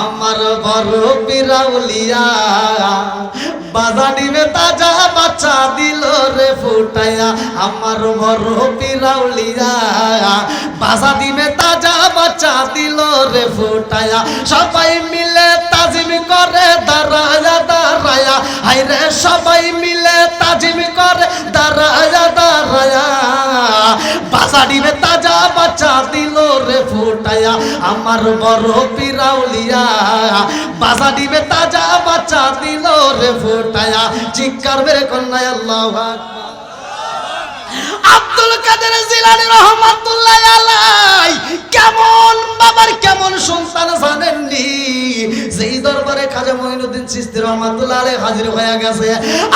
আমার বড় পিরাউলিয়া বাজানিবে তাজা বাচ্চা দিল রে ফুটাইয়া আমার বড় পিরাউলিয়া বাজা দিবে তাজা বাচ্চা দিল রে ফুটাইয়া সবাই মিলে তাজিম করে দাঁড়ায়া দাঁড়ায়া হায়রে সবাই মিলে তাজিম করে দাঁড়ায়া দাঁড়ায়া বাজা দিবে তাজা বাচ্চা দিল রে ফুটাইয়া আমার বড় পিরাউলিয়া বাজা দিবে তাজা বাচ্চা দিল রে ফুটাইয়া চিৎকার বেরে কন্যায় আল্লাহু আকবার। আব্দুল কাদের জিলানী রহমাতুল্লাহ আলাইহি কেমন বাবার কেমন সন্তান জানেননি? যেই দরবারে খাজা মঈনুদ্দিন চিশতি রহমাতুল্লাহ আলাইহি হাজির হয়ে গেছে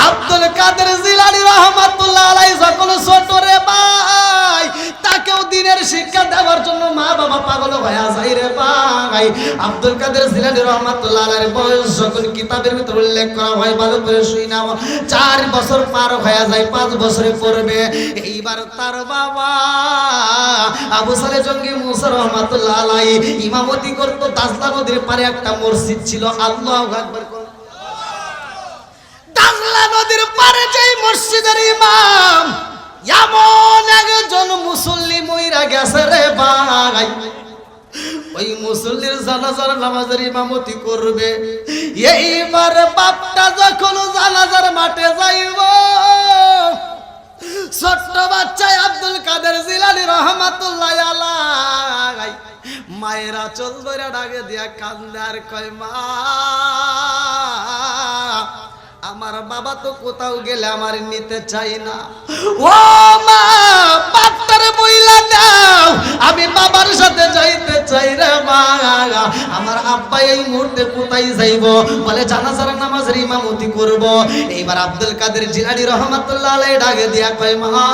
আব্দুল কাদের জিলানী রহমাতুল্লাহ আলাইহি যখন ছোট রে ভাই তাকেও দ্বীনের শিক্ষা দেওয়ার জন্য মা বাবা পাগল হয়ে যায় রে ভাই। আব্দুল কাদের জিলানী রহমাতুল্লাহ আলাইহির বয়স যখন কিতাবের ভিতর উল্লেখ করা হয় ভালো করে শুই নাও 4 বছর পার হয়ে যায় 5 বছরে পড়বে। এইবার তার বাবা আবু সালে জঙ্গি মুসা রহমাতুল্লাহ আলাইহি ইমামতি করত দাজলা নদীর পারে একটা মসজিদ ছিল। আল্লাহু আকবার। দাজলা নদীর পারে যেই মসজিদের ইমাম এমন একজন মুসল্লি মইরা গেছে রে ভাই ওই মুসল্লির জানাজার নামাজের ইমামতি করবে। এইবার বাপটা যখন জানাজার মাঠে যাইব ছোট্ট বাচ্চা আব্দুল কাদের জিলানী রহমাতুল্লাহ আলাইহি মায়েরা চল ধরে ডাকে দিয়া কান্দে আর কয় মা আমার বাবা তো কোথাও গেলে আমার নিতে চাই না। ও মা বাপটারে বইলা দাও আমি বাবার সাথে যাইতে চাই রে মা। আমার আব্বা এই মুহূর্তে কোথায় যাইব? বলে জানাজার নামাজের ইমামতি করব। এইবার আব্দুল কাদের জিলানী রহমাতুল্লাহ আলাইহি ডাকে দিয়া কয় মা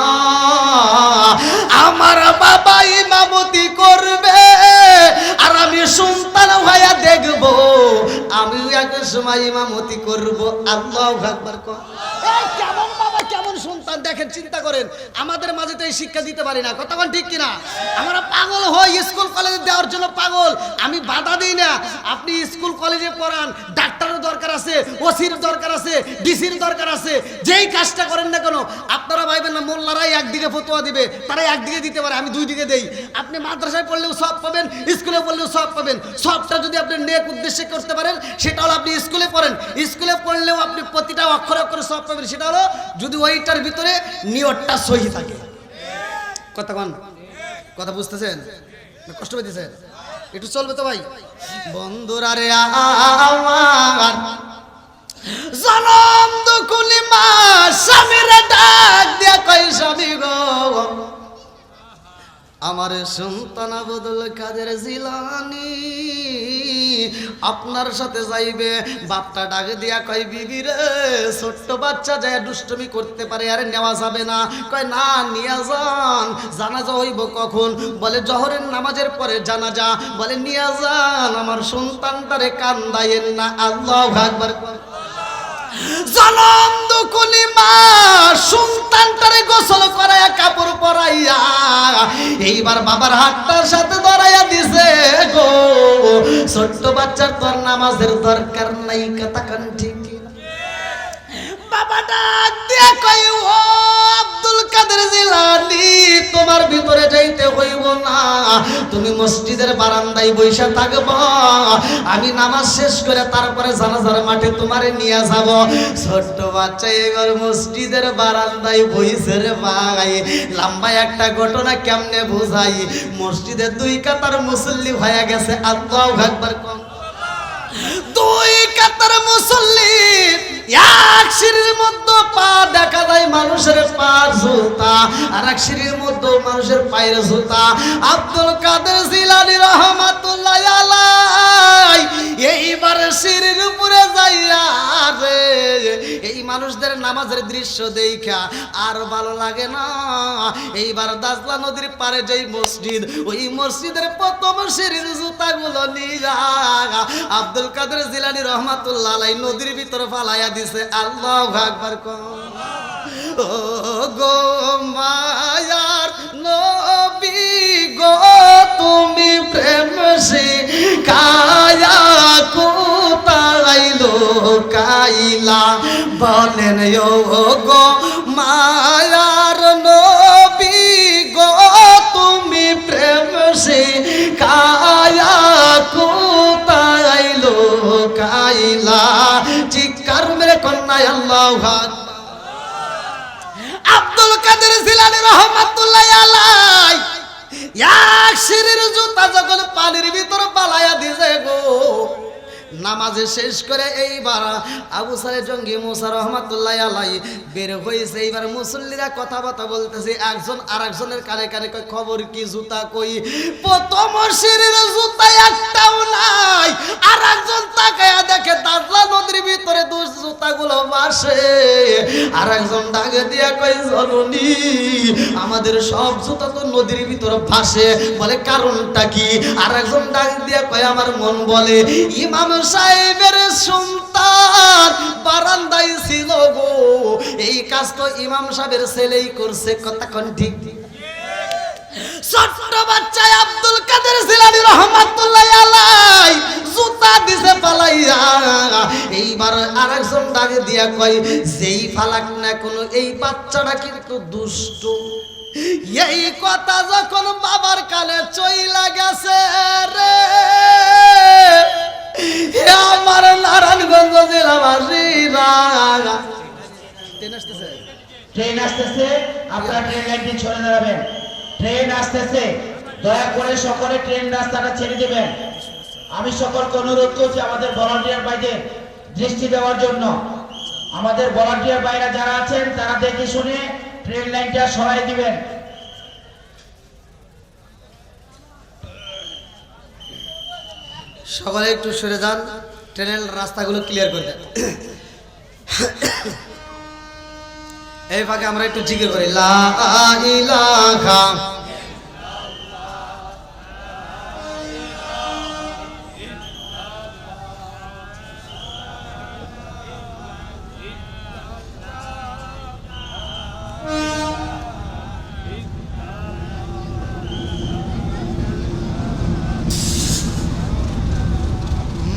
আমার বাবা ইমামতি করবে আর আমি সন্তান হইয়া দেখব আমিও এক সময় ইমামতি করব। আল্লাহু আকবার। এই কেমন বাবা কেমন সন্তান দেখেন চিন্তা করেন আমাদের মাঝে তো এই শিক্ষা দিতে পারি না কথা কোন ঠিক কিনা? আমরা পাগল হই স্কুল কলেজে দেওয়ার জন্য পাগল। আমি বাধা দিই না আপনি স্কুল কলেজে পড়ান ডাক্তারের দরকার আছে ওসির দরকার আছে ডিসির দরকার আছে যেই কাজটা করেন না কেন আপনারা ভাইবেন না মোল্লারাই একদিকে ফতোয়া দিবে তারাই একদিকে দিতে পারে আমি দুই দিকে দেই। আপনি মাদ্রাসায় পড়লেও সব পাবেন স্কুলে পড়লেও সব পাবেন। সবটা যদি আপনি নেক উদ্দেশ্যে করতে পারেন সেটা হলো আপনি স্কুলে পড়েন স্কুলে পড়লেও আপনি প্রতিটা অক্ষরে অক্ষরে সব পাবেন সেটা হলো যদি ওইটার ভিতরে নিয়তটা সহি থাকে। কথা কোন কথা বুঝতেছেন না কষ্ট পেতেছেন? একটু চলবে তো ভাই বন্ধুরা রে আমার জনম দুকুলি মা স্বামীর ডাক দিয়া কই স্বামী গো আমার সন্তান আব্দুল কাদের জিলানী আপনার সাথে যাইবে। বাপটা ডাকে দিয়া কয় বিবি রে ছোট্ট বাচ্চা যায় দুষ্টুমি করতে পারে আরে নেওয়া যাবে না। কয় না নিয়ে যান। জানাজা হইব কখন? বলে জোহরের নামাজের পরে জানাজা। বলে নিয়ে যান আমার সন্তানটারে কান্দায়েন না। আল্লাহু আকবার। জনম দুকুলি মা সন্তানটারে গোসল করায়া কাপড় পরাইয়া এইবার বাবার হাতটার সাথে ধরাইয়া দিছে গো। ছোট্ট বাচ্চার তোর নামাজের দরকার নাই কথা কান ঠিক বাবা ডাক দিয়া কই ও আব্দুল কাদের জিলানী তোমার ভিতরে যাইতে হইব না তুমি মসজিদের বারান্দায় বইসা থাকবা আমি নামাজ শেষ করে তারপরে জানাজার মাঠে তোমারে নিয়ে যাব। ছোট্ট বাচ্চা এবার মসজিদের বারান্দায় বইছে রে ভাই। লম্বা একটা ঘটনা কেমনে বুঝাই মসজিদে 2 কাতার মুসল্লি হয়ে গেছে। আল্লাহু আকবার। 2 কাতার মুসল্লি এক সিঁড়ির মধ্যে পা দেখা যায় মানুষের পার জুতা আর এক সিঁড়ির মধ্যে মানুষের পায়ের জুতা। আব্দুল কাদের জিলানী রহমাতুল্লাহ আলাইহি এইবার সিঁড়ির উপরে যাইয়া রে এই মানুষদের নামাজের দৃশ্য দেখা আর ভালো লাগে না। এইবার দাজলা নদীর পারে যেই মসজিদ ওই মসজিদের প্রথম সিঁড়ির জুতাগুলো নিয়া আব্দুল কাদের জিলানী রহমাতুল্লাহ আলাইহি নদীর ভিতরে ফালাইয়া দিছে। আল্লাহু আকবার। ও গো মায়ার নবী গো তুমি প্রেম শিখায়া কাইলা বলেন ও গো মায়ার নবী গো তুমি প্রেম শিখায়া কোথায় লুকাইলা চিৎকার মেরে কন্যায় আল্লাহু আকবার। আব্দুল কাদের জিলানী রহমাতুল্লাহ আলাইহি এক সিঁড়ির জুতা যখন পানির ভিতর পালাইয়া দিছে গো নামাজে শেষ করে এইবার আবু সালে জঙ্গি মুসা রহমাতুল্লাহ আলাইহি বের হইছে। এইবার মুসল্লিরা কথাবার্তা বলতেছে, একজন আরেকজনের কানে কানে কয় খবর কি, জুতা কই? প্রথম সিঁড়ির জুতা একটাও নাই। আরেকজন তাকায়া দেখে দাজলা নদীর ভিতরে দুই জুতাগুলো ভাসে। আরেকজন ডাকে দিয়া কয় জননী আমাদের সব জুতা তো নদীর ভিতরে ভাসে। বলে কারণটা কি? আরেকজন ডাক দিয়া কয় আমার মন বলে ইমাম সাহেবের সন্তান বারান্দায় ছিল গো, এই কাজ তো ইমাম সাহেবের ছেলেই করছে। কথা কোন ঠিক? ছোট্ট বাচ্চা আব্দুল কাদের জিলানী রহমাতুল্লাহ আলাইহি জুতা দিছে পালাইয়া। এইবার আরেকজন ডাকে দিয়া কয় যেই ফালাক না কোন এই বাচ্চাটা কিন্তু দুষ্ট। এই কথা যখন বাবার কানে চইলা গেছে রে আমার নারায়ণগঞ্জ জেলাবাসীরা ট্রেন আসতেছে, আপনারা ট্রেন লাইনটি ছেড়ে দাঁড়াবেন। ট্রেন আসতেছে, দয়া করে সকলে ট্রেন রাস্তাটা ছেড়ে দিবেন। আমি সকলকে অনুরোধ করছি আমাদের ভলান্টিয়ার ভাইদের দৃষ্টি দেওয়ার জন্য। আমাদের ভলান্টিয়ার ভাইরা যারা আছেন তারা দেখে শুনে ট্রেন লাইনটা সরাই দিবেন। সকলে একটু সরে যান, ট্রেনের রাস্তাগুলো ক্লিয়ার করে দেন। এই ফাঁকে আমরা একটু জিকির করি লা ইলাহা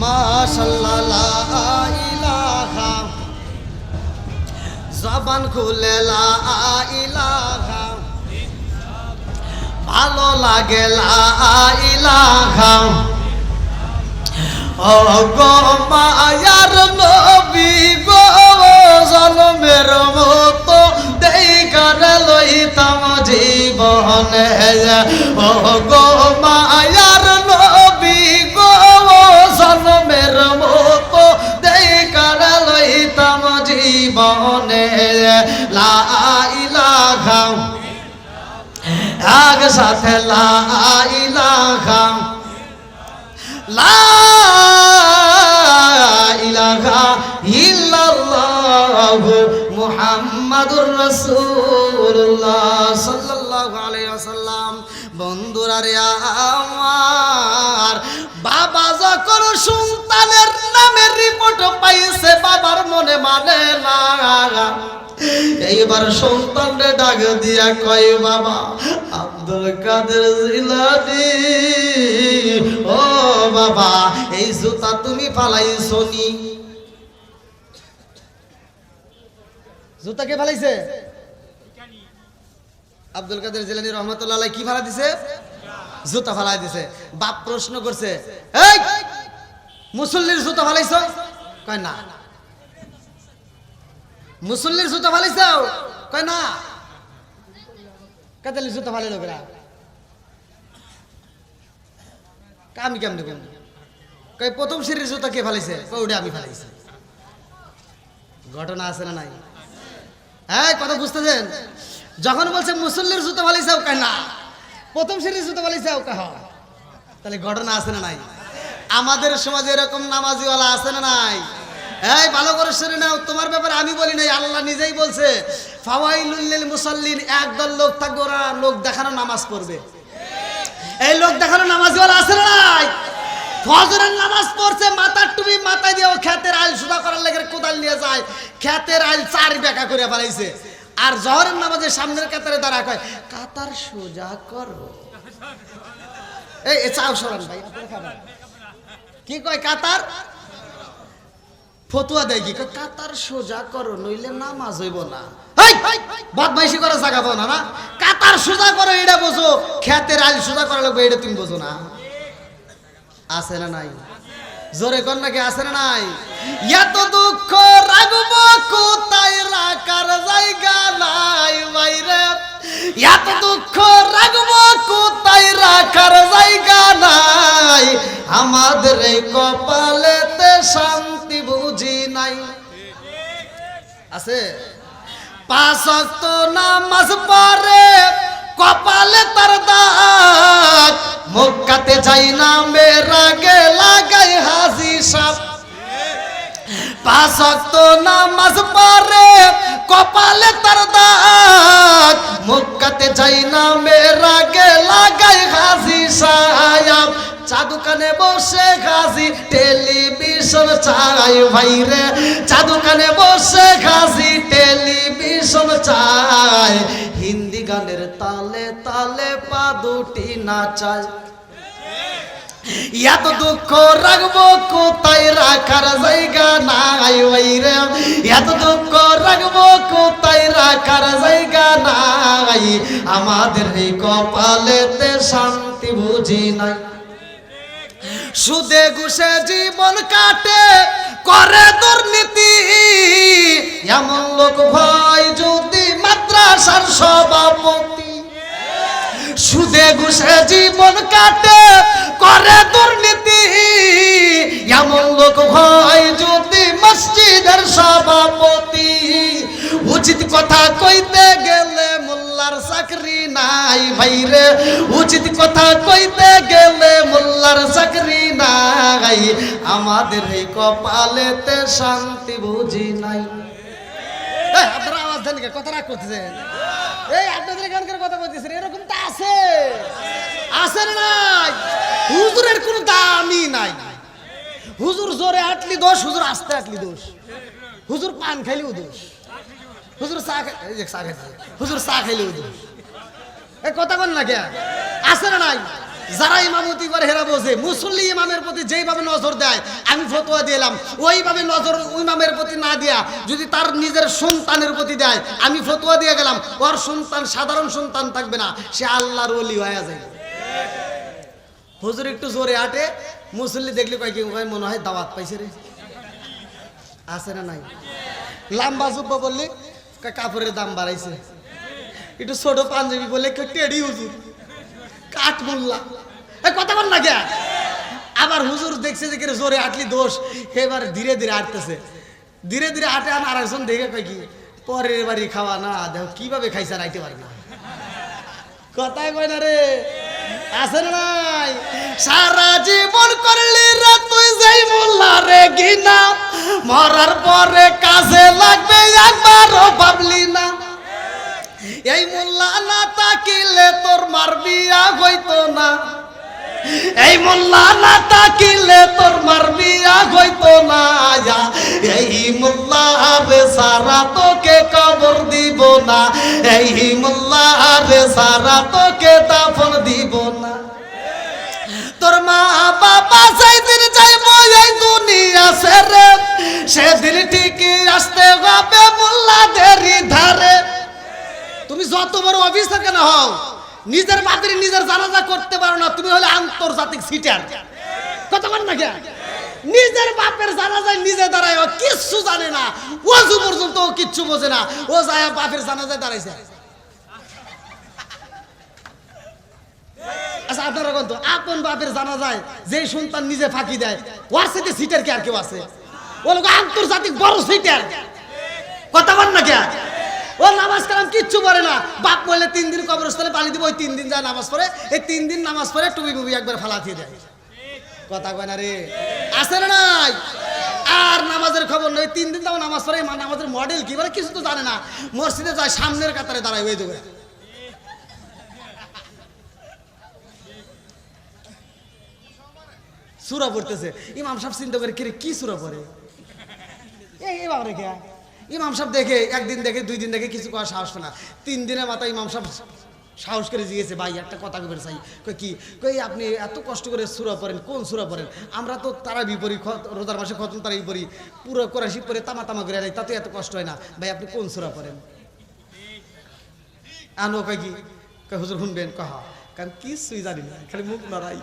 মাশাআল্লাহ লা ইলাহা জবান খুলে লা ইলাহা ভালো লাগে লা ইলাহা ও গো মায়ার নবী গো জন্মের মতো দেখার লইতাম জীবনে ও গো মায়ার নবী গো জন্মের মতো দেখার লইতাম জীবনে লা ইলাহা এক সাথে লা ইলাহা লা ইলাহা ইল্লাল্লাহু মুহাম্মাদুর রাসূলুল্লাহ সাল্লাল্লাহু আলাইহি ওয়াসাল্লাম। বন্ধুরা রে আমার, বাবা যখন সন্তানের নামের রিপোর্ট পাইছে বাবার মনে মানে না। এইবার সন্তানরে ডাক দিয়া কয় বাবা আব্দুল কাদের জিলানী ও বাবা এই জুতা তুমি ফালাইছো নি? জুতা কে ফালাইছে? আব্দুল কাদের জিলানী রহমাতুল্লাহ আলাইহি কি ফালা দিছে? জুতা ফালাই দিছে। বাপ প্রশ্ন করছে এই মুসল্লির জুতা ফালাইছো? কয় না। মুসল্লির জুতা ফালাইছো? কয় না। কাদের জুতা ফালাইলো বেরা? আমি কেমনে কোন? কয় প্রথম সিঁড়ির জুতা কে ফালাইছে? কয় ওটা আমি ফালাইছি। ঘটনা আছে না নাই? হ্যাঁ কথা বুঝতেছেন? যখন বলছে মুসল্লির জুতা ফালাইছাও, কয় না। প্রথম সিঁড়ির জুতা ফালাইছাও, কয় হ্যাঁ। তাহলে ঘটনা আছে না নাই? আমাদের সমাজে এরকম নামাজিওয়ালা আছে না নাই? এই ভালো করে শুনে নাও, তোমার ব্যাপারে আমি বলি নাই, আল্লাহ নিজেই বলছে ফাওয়াইলুল লিল মুসাল্লিন। একদল লোক থাকবে ওরা লোক দেখানো নামাজ পড়বে। এই লোক দেখানো নামাজিওয়ালা আছে না নাই? ফজরের নামাজ পড়ছে, মাথার টুপি মাথায় দিয়ে খেতের আইল সুদা করার লেগে কোদাল নিয়ে যায়, খেতের আইল 4 বেকা করে ফেলাইছে। আর জহরের নামাজের সামনের কাতারে দাঁড়া কয় কাতার সোজা করো। এই চাও সরান ভাই, আপনারা খাবেন কি কয়? কাতার ফতুয়া দেয় কি কয়, কাতার সোজা করো নইলে নামাজ হইব না। বদমাইশি করে জায়গা পাও না, কাতার সোজা করো এটা বোঝো, খেতের আল সোজা করা লাগবে এটা তুমি বোঝো না। আছে না নাই? জোরে কর নাকি আছে না নাই? এত দুঃখ রাখবো কোথায় রাখার জায়গা নাই বাইরে, এত দুঃখ রাখবো কোথায় রাখার জায়গা নাই, আমাদের এই কপালেতে শান্তি বুঝি নাই। আছে 5 ওয়াক্ত নামাজ পড়ে কপালে তার দাগ, মক্কাতে যাই না মেরা গে লাগাই হাজি সাপ। 5 ওয়াক্ত নামাজ পড়ে কপালে তার দাগ, মক্কাতে যাই না মেরা গে লাগাই হাজি সাপ। চা দোকানে বসে গাজি টেলিভিশন চাই ভাইরে, চা দোকানে বসে গাজি টেলিভিশন চাই, হিন্দি গানের তালে তালে পা দুটি নাচায়। এত দুঃখ রাখবো কোথায় রাখার জায়গা নাই ভাইরে, এত দুঃখ রাখবো কোথায় রাখার জায়গা নাই, আমাদের এই কপালেতে শান্তি বুঝি নাই। সুদে ঘুষে জীবন কাটে করে দুর্নীতি, এমন লোক হয় যদি মাদ্রাসার সভাপতি। সুদে ঘুষে জীবন কাটে করে দুর্নীতি, এমন লোক হয় যদি মসজিদের সভাপতি। উচিত কথা কইতে গেলে মোল্লার চাকরি নাই ভাইরে, উচিত কথা কইতে গেলে মোল্লার চাকরি নাই, আমাদের এই কপালেতে শান্তি বুঝি নাই। আপনারা আওয়াজ দেন কে? কথা রাগ করতেছেন? এই আপনাদের এখানকার কথা বলতেছেন, এরকম তো আছে, আছে না নাই? হুজুরের কোনো দামই নাই। হুজুর জোরে আটলি দোষ, হুজুর আস্তে আটলি দোষ, হুজুর পান খাইলেও দোষ, হুজুর চা খাইছে, হুজুর চা খাইলেও দোষ। এই কথা বল না কে? আছে না নাই? যারা ইমামতি করে হেরা বোঝে, মুসল্লি ইমামের প্রতি যেইভাবে নজর দেয়, আমি ফতোয়া দিলাম ওইভাবে নজর ইমামের প্রতি না দিয়া যদি তার নিজের সন্তানের প্রতি দেয়, আমি ফতোয়া দিয়ে গেলাম ওর সন্তান সাধারণ সন্তান থাকবে না, সে আল্লাহর ওলি হয়ে যায়। হুজুর একটু জোরে হাঁটে, মুসল্লি দেখলে কয় কি মনে হয় দাওয়াত পাইছে রে। আছে না নাই? লম্বা জুব্বা বললে কাপড়ের দাম বাড়াইছে, একটু ছোট পাঞ্জাবি বললে টেডি হুজুর কাঠ মোল্লা। কথা বল না কে? আবার হুজুর দেখছে যে জোরে হাঁটলি দোষ, এবার ধীরে ধীরে হাঁটতেছে, ধীরে ধীরে হাঁটে। আর একজন দেখে কয় কি পরের বাড়ি খাওয়া না, দেখো কিভাবে খাইছে আর আইতে পারে না। কথাই কয় না রে? আছে না নাই? সারা জীবন করলি রে তুই যেই মোল্লা রে গিনা, মরার পরে কাজে লাগবে একবারও ভাবলি না। এই মোল্লা না তাকিলে তোর মার বিয়া হইতো না, এই মোল্লা না তাকিলে তোর মার বিয়া হইতো না, এই মোল্লা রে সারা তোকে কবর দিব না, এই মোল্লা রে সারা তোকে দাফন দিব না। তোর মা বাবা যেদিন যাইব এই দুনিয়া ছেড়ে, সেদিন ঠিকই আসতে হবে মোল্লাদেরই ধারে। তুমি যত বড় অফিসার কেন হও, নিজের বাপের নিজের জানাজা করতে পারো না, তুমি হলে আন্তর্জাতিক সিটার। কথা বল না কে? নিজের বাপের জানাজায় নিজে দাঁড়ায়, কিচ্ছু জানে না, ওযু পর্যন্ত ও কিচ্ছু বোঝে না, ও যায় বাপের জানাজায় দাঁড়াইছে। আচ্ছা আপনারা কোন তো আপন বাপের জানাজায় যেই সন্তান নিজে ফাঁকি দেয়, ওর সাথে সিটার কি আর কেউ আছে? ও লোক আন্তর্জাতিক বড় সিটার। কথা বল না কে? ও নামাজ কালাম কিচ্ছু পড়ে না, বাপ বললে 3 দিন কবরস্থানে পানি দিব, ওই 3 দিন যায় নামাজ পড়ে, এই 3 দিন নামাজ পড়ে টুপি মুবি একবার ফালাতিয়ে দেয়। কথা কয় না রে? আছে না নাই? আর নামাজের খবর নেই, 3 দিন তাও নামাজ পড়ে, নামাজের মডেল কি বলে কিছু তো জানে না, মসজিদে যায় সামনের কাতারে দাঁড়ায় ওই দেবে। সূরা পড়তেছে, ইমাম সাহেব চিন্তা করে কি সূরা পড়ে, এই বাবা রেখে ইমাম সাহেব দেখে, একদিন দেখে 2 দিন দেখে কিছু করার সাহস না, 3 দিনের মাথায় ইমাম সাহেব সাহস করে জিজ্ঞেসে, ভাই একটা কথা কবে চাই। কই কি? কই আপনি এত কষ্ট করে সূরা পড়েন, কোন সূরা পড়েন? আমরা তো তারাবি পড়ি, রোজার মাসে খতম তারাবি পড়ি, পুরো কোরআন শরীফ পড়ে তামা তামা করে নেই, তাতে এত কষ্ট হয় না। ভাই আপনি কোন সূরা পড়েন? আনো কই কি? কই হুজুর শুনবেন? কহা কারণ কিছুই জানি না, খালি মুখ লড়াই।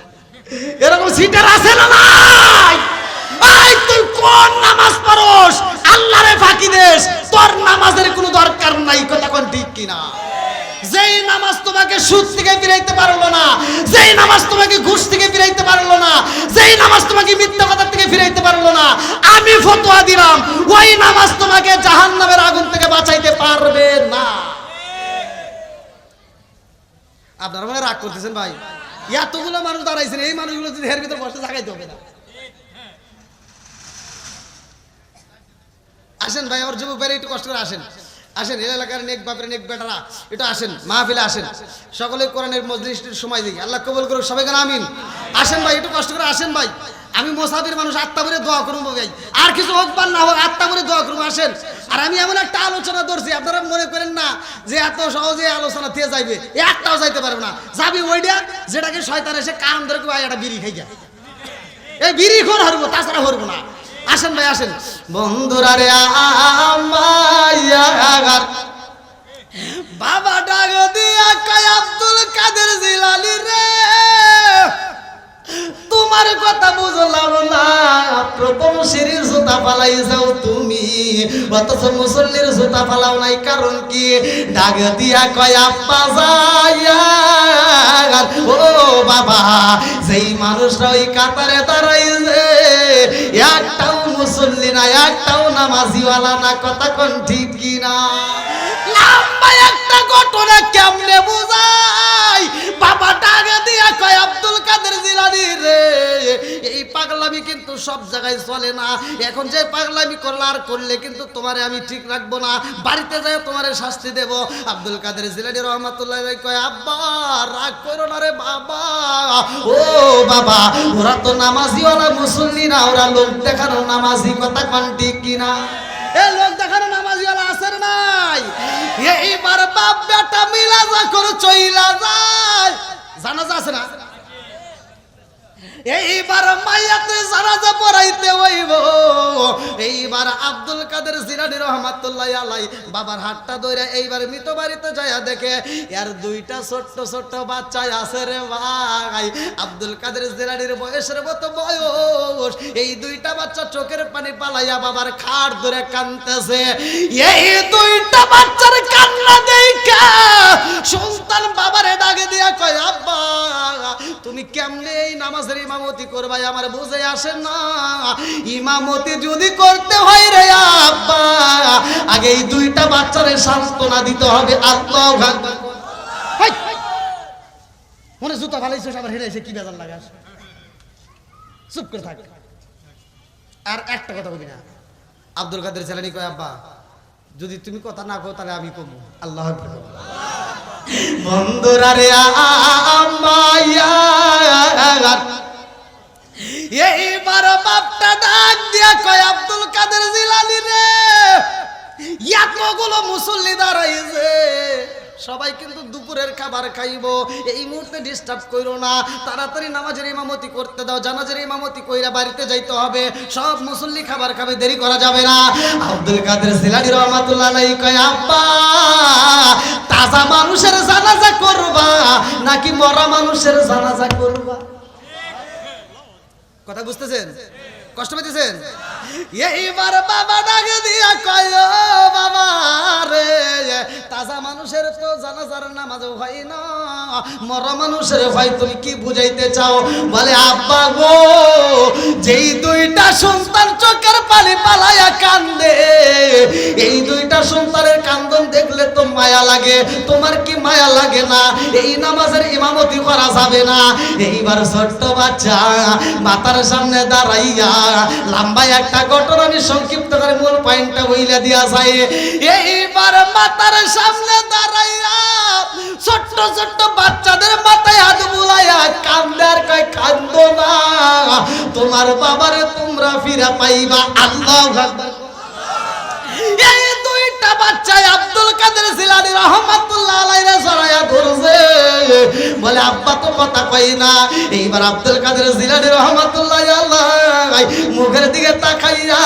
এরকম সিটার আছে না নাই? ভাই তুই কোন নামাজ পড়স? আল্লাহরে ফাঁকি দেস, তোর নামাজের কোনো দরকার নাই। কথা কোন ঠিক কিনা? যেই নামাজ তোমাকে সুদ থেকে ফিরাইতে পারলো না, যেই নামাজ তোমাকে ঘুষ থেকে ফিরাইতে পারলো না, যেই নামাজ তোমাকে মিথ্যা কথা থেকে ফিরাইতে পারলো না, আমি ফতোয়া দিলাম ওই নামাজ তোমাকে জাহান্নামের আগুন থেকে বাঁচাইতে পারবে না। আপনারা মানে রাগ করতেছেন ভাই? এতগুলো মানুষ দাঁড়াইছেন, এই মানুষগুলো যদি এর ভিতরে বসে জাগাইতে হবে না। আসেন ভাই, আমার যুবক ভাইরা একটু কষ্ট করে আসেন, আসেন। এই এলাকার নেক বাপের নেক বেটারা একটু আসেন, মাহফিলে আসেন। সকলে কোরআনের মজলিসের সময় দিই, আল্লাহ কবুল করুক সবাইকে আমিন। আসেন ভাই, একটু কষ্ট করে আসেন ভাই। আমি মুসাফির মানুষ, আত্মা করে দোয়া করবো ভাই, আর কিছু হোক বা না হোক আত্মা করে দোয়া করবো। আসেন। আর আমি এমন একটা আলোচনা ধরছি, আপনারা মনে করেন না যে এত সহজে আলোচনা দিয়ে যাইবে, একটাও যাইতে পারবে না। যাবি ওইটা যেটাকে শয়তান এসে কান ধরে ভাই একটা বিড়ি খাই গা, এই বিড়ি খোর হারবো, তাছাড়া হরবো না। আসেন ভাই আসেন। বন্ধুরা রে আমার বাবা ডাক দিয়া কয় আব্দুল কাদের জিলানী রে, তোমার কথা বুঝলাম না, প্রথম সিঁড়ির জুতা ফালাই যাও তুমি, অথচ মুসল্লির জুতা ফালাও নাই, কারণ কি? ডাক দিয়া কয় আব্বা যাইয়া ও বাবা, যেই মানুষরা ওই কাতারে দাঁড়াইছে একটাও মুসল্লি না, একটাও নামাজিওয়ালা না। কথা কোন ঠিক কিনা? লম্বা একটা ঘটনা কেমনে বুঝাই? বাবা ডাক দিয়া কয় আব্দুল কাদের জিলানী রে, এই পাগলামি কিন্তু সব জায়গায় চলে না। এখন যে পাগলামি করলে আর করলে কিন্তু তোমারে আমি ঠিক রাখবো না, বাড়িতে যাই তোমারে শাস্তি দেব। আব্দুল কাদের জিলানী রহমাতুল্লাহ কয় আব্বা রাগ করো না রে বাবা, ও বাবা ওরা তো নামাজিওয়ালা মুসল্লি না, ওরা লোক দেখানো নামাজি। কথা কোন ঠিক কিনা? এ লোক দেখানো নামাজিওয়ালা আছে নাই? এইবার বাপ বেটা মিলা যখন চইলা যায়, জানাজা আছে না? এইবার মাইয়াতে জানাজা পড়াইতে হইব। এইবার আব্দুল কাদের জিলানী রহমাতুল্লাহ আলাই বাবার হাতটা ধরে এইবার মৃত বাড়িতে যায়া দেখে এর দুইটা ছোট্ট ছোট্ট বাচ্চা আছে রে ভাই। আব্দুল কাদের জিলানীর বয়সের মতো বয়স, এই দুইটা বাচ্চা চোখের পানি পালাইয়া বাবার খাট ধরে কাঁদতেছে। এই দুইটা বাচ্চার কান্না দেখা সন্তান বাবারে ডাকে দিয়া কয় আব্বা তুমি কেমনে এই নামাজের ইমামতি করবা? আমার বুঝে আসে না। ইমামতি যদি করতে হয় রে আব্বা, আগে এই দুইটা বাচ্চারে সান্ত্বনা দিতে হবে। আল্লাহু আকবার। মনে জুতা ফালাইছো, আবার হেরাইছে, কি বেজার লাগাস? চুপ করে থাক, আর একটা কথা বলি না। আব্দুল কাদের জিলানী কয় আব্বা যদি তুমি কথা না কও তাহলে আমি কমবো। আল্লাহু আকবার। বন্ধুরা রে এইবার বাপটা ডাক দিয়া কয় আব্দুল কাদের জিলানী রে, এতগুলো মুসল্লি দাঁড়াইছে, সবাই কিন্তু দুপুরের খাবার খাইবো, এই মুহূর্তে ডিস্টার্ব করো না, তাড়াতাড়ি নামাজের ইমামতি করতে দাও, জানাজার ইমামতি কইরা বাড়িতে যাইতে হবে, সব মুসল্লি খাবার খাবে, দেরি করা যাবে না। আব্দুল কাদের জিলানী রাহমাতুল্লাহ আলাইহি কয় আব্বা তাজা মানুষের জানাজা করবা নাকি মরা মানুষের জানাজা করবা? কথা বুঝতেছেন? কষ্ট পেতেছেন? এইবার বাবা ডাকে দিয়া কয় বাবা রে, তাজা মানুষের তো জানাজার নামাজ হয় না, মরা মানুষের হয়, তুমি কি বুঝাইতে চাও? বলে আব্বা গো, যেই দুইটা সন্তান চোখের পানি পালাইয়া কান্দে, এই দুইটা সন্তানের কান্দন দেখলে তো মায়া লাগে, তোমার কি মায়া লাগে না? এই নামাজের ইমামতি করা যাবে না। এইবার ছোট্ট বাচ্চা মাতার সামনে দাঁড়াইয়া লম্বা একটা ঘটনা আমি সংক্ষিপ্ত করে মূল পয়েন্টটা বইলা দিয়া যায়। এইবার মাতার সামনে দাঁড়াইয়া ছোট্ট ছোট্ট বাচ্চাদের মাথায় হাত বুলাইয়া কান্দে আর কয় কান্দো না, তোমার বাবারে তোমরা ফিরা পাইবা। আল্লাহু আকবার। এই দুইটা একটা বাচ্চা আব্দুল কাদের জিলানী রাহমাতুল্লাহ আলাইহি সরায়া ধরছে, বলে আব্বা তো কথা কই না। এইবার আব্দুল কাদের জিলানী রাহমাতুল্লাহ আলাইহি মুখের দিকে তাকাইয়া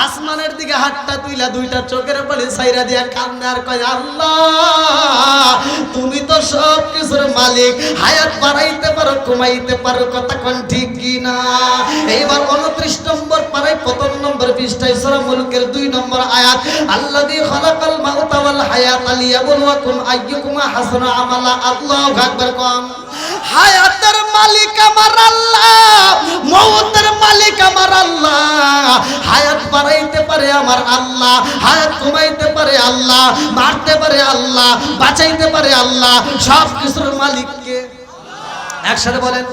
আসমানের দিকে হাতটা তুইলা দুইটা চোখের পানি ছাইরা দিয়া কান্দে আর কয়, আল্লাহ তুমি তো সব কিছুর মালিক, হায়াত বাড়াইতে পারো কমাইতে পারো, কথা কোন ঠিক কি না? এইবার 29 নম্বর পারায় 15 নম্বর পৃষ্ঠায় সূরা মুলকের 2 নম্বর আয়াত, আল্লাযী খালাকাল মাউতা ওয়াল হায়াতা লিয়াবলুয়াকুম আইয়ুকুম আহসানু আমালা। আল্লাহু আকবার কোন। হায়াতের মালিক আমার আল্লাহ, মওতের মালিক আমার আল্লাহ। হায়াত বাড়াইতে পারে আমার আল্লাহ, হায়াত কমাইতে পারে আল্লাহ, মারতে পারে আল্লাহ, বাঁচাইতে পারে আল্লাহ, সব কিছুর মালিক কে? একসাথে বলেন,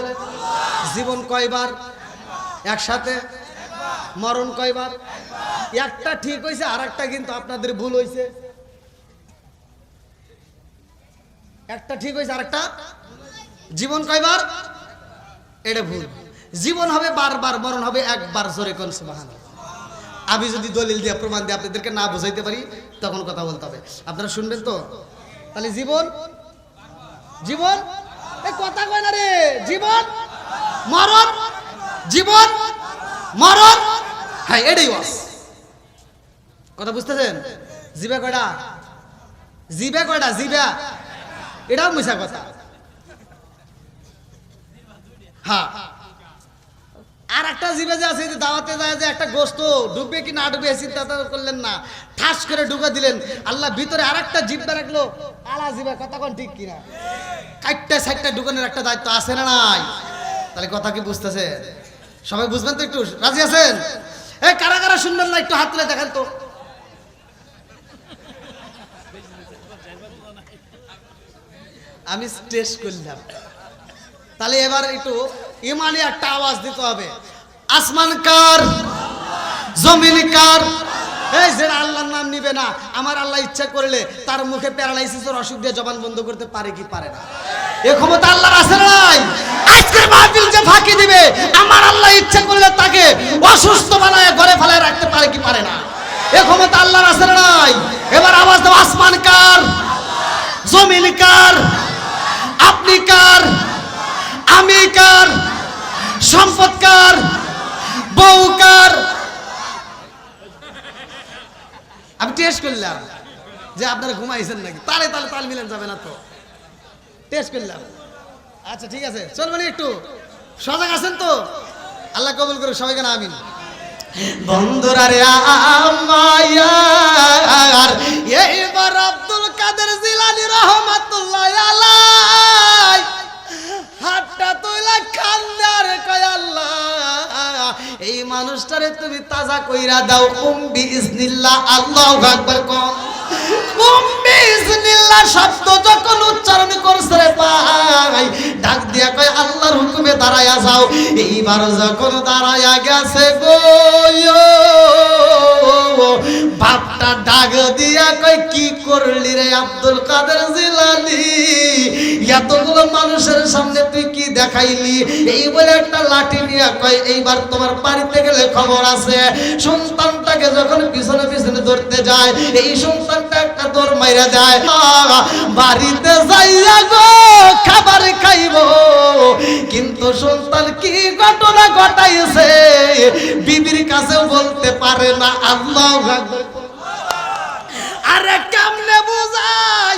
জীবন কয়বার? একসাথে। মরণ কয়বার? একটা ঠিক হইছে, আরেকটা কিন্তু আপনাদের ভুল হইছে। একটা ঠিক হইছে, আরেকটা জীবন কয়বার? এটা ভুল। জীবন হবে বারবার, মরণ হবে একবার। জোরে কোন সুবহানাল্লাহ। আমি যদি দলিল দিয়ে প্রমাণ দিয়ে আপনাদেরকে না বোঝাইতে পারি তখন কথা বলতে হবে, আপনারা শুনবেন তো? তাহলে জীবন, জীবন এই কথা কয় না রে, জীবন মরণ, জীবন মরণ, হ্যাঁ এটাই ওয়াস। কথা বুঝতেছেন? জিবা কয়টা? জিবা কয়টা? জিবা এটাও মিছা কথা। হ্যাঁ, আর একটা জিবা যে আছে, দাওয়াতে যায় যে একটা গোস্ত ডুববে কি না ডুবে চিন্তা করলেন না, ঠাস করে ঢুকে দিলেন, আল্লাহ ভিতরে আর একটা জিব্বা রাখলো, আলা জিবা। কথা কোন ঠিক কিনা? কাটটা সাইডটা ঢুকানোর একটা দায়িত্ব আছে না নাই? তাহলে কথা কি বুঝতেছে? সবাই বুঝবেন তো? একটু রাজি আছেন? এই কারা কারা শুনবেন না একটু হাত তুলে দেখেন তো। আমি টেস্ট করলাম। তাহলে এবার একটু ইমানি একটা আওয়াজ দিতে হবে। আসমান কার? জমিন কার? এই যে আল্লাহর নাম নিবে না, আমার আল্লাহ ইচ্ছা করলে তার মুখে প্যারালাইসিসের অসুখ দিয়ে জবান বন্ধ করতে পারে কি পারে না? এ ক্ষমতা আল্লাহর আছে না নাই? আজকের মাহফিল যে ফাঁকি দিবে, আমার আল্লাহ ইচ্ছা করলে তাকে অসুস্থ বানায় ঘরে ফেলায় রাখতে পারে কি পারে না? এ ক্ষমতা আল্লাহর আছে না নাই? এবার আওয়াজ দাও, আসমান কার? জমিন কার? আপনি কার? আমি কার? সম্পদ কার? বউ কার? আমি টেস্ট করলাম যে আপনারা ঘুমাইছেন নাকি, তালে তালে তাল মিলান যাবে না তো। টেস্ট করলাম। আচ্ছা ঠিক আছে, চলবেন একটু সজাগ আছেন তো? আল্লাহ কবুল করুক সবাইকে না আমিন। বন্ধুরা রে আমার, এইবার আব্দুল কাদের জিলানী রাহমাতুল্লাহ আলাইহি হাতটা তুইলা কান্দে আর কয়, আল্লাহ এই মানুষটারে তুমি তাজা কইরা দাও বিইজনিল্লাহ। আল্লাহু আকবার কোন। বিইজনিল্লাহ শব্দ যখন উচ্চারণ করছে রে ভাই, ডাক দিয়া কয় আল্লাহর হুকুমে দাঁড়ায়া যাও। এইবার যখন দাঁড়ায়া গেছে গো, বাপটা ডাক দিয়া কয়, কি করলি রে আব্দুল কাদের জিলানী? এতগুলো মানুষের সামনে তুই কি দেখাইলি? এই বলে একটা লাঠি নিয়ে কয়, এইবার তোমার বাড়িতে গেলে খবর আছে। সন্তানটাকে যখন পিছনে পিছনে ধরতে যায়, এই সন্তানটা একটা দৌড় মাইরা যায়। বাড়িতে যাইয়া গো খাবার খাইব, কিন্তু সন্তান কি ঘটনা ঘটাইছে বিবির কাছেও বলতে পারে না। আল্লাহু আকবার। আরে কেমনে বুঝাই?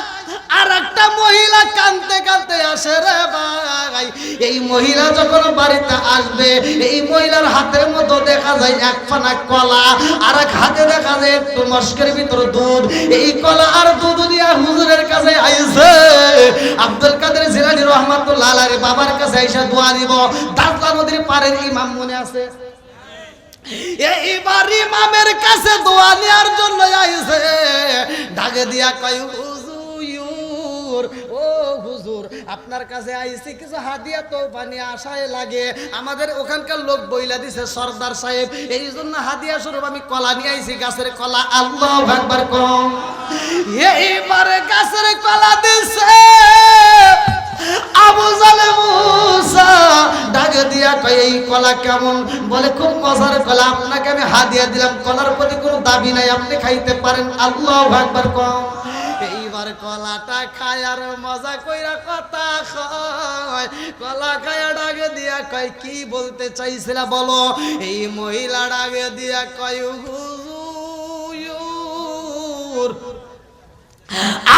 আর একটা মহিলা কাঁদতে কাঁদতে আসে রে ভাই। এই মহিলা যখন বাড়িতে আসবে, এই মহিলার হাতের মধ্যে দেখা যায় এক পানা কলা, আর এক হাতে দেখা যায় একটু মস্কের ভিতর দুধ। এই কলা আর দুধ নিয়ে হুজুরের কাছে আইছে। আব্দুল কাদের জিলানী রাহমাতুল্লাহ আলাইহি বাবার কাছে আইসা দোয়া নিব। দাজলা নদীর পারের ইমাম মনে আছে? এইবার ইমামের কাছে দোয়া নেওয়ার জন্য আইছে। ডাকে দিয়া কয়, হুজুর ও হুজুর, আপনার কাছে আইছি কিছু হাদিয়া তো বানিয়ে আসায় লাগে। আমাদের ওখানকার লোক বইলা দিছে সরদার সাহেব, এই জন্য হাদিয়া স্বরূপ আমি কলা নিয়ে আইছি, গাছের কলা। আল্লাহু আকবার কম। এইবারে গাছের কলা দিছে। আবু জালে মুসা ডাক দিয়া কয় এই কলা কেমন? বলে খুব মজার কলা, আপনাকে আমি হাদিয়া দিলাম, কলার প্রতি কোনো দাবি নাই, আপনি খাইতে পারেন। আল্লাহু আকবার কম। এইবার কলাটা খায় আর মজা কইরা কথা কয়, কলা খায়া ডাক দিয়া কয় কি বলতে চাইছিলা বলো? এই মহিলা ডাক দিয়া কয় হুজুর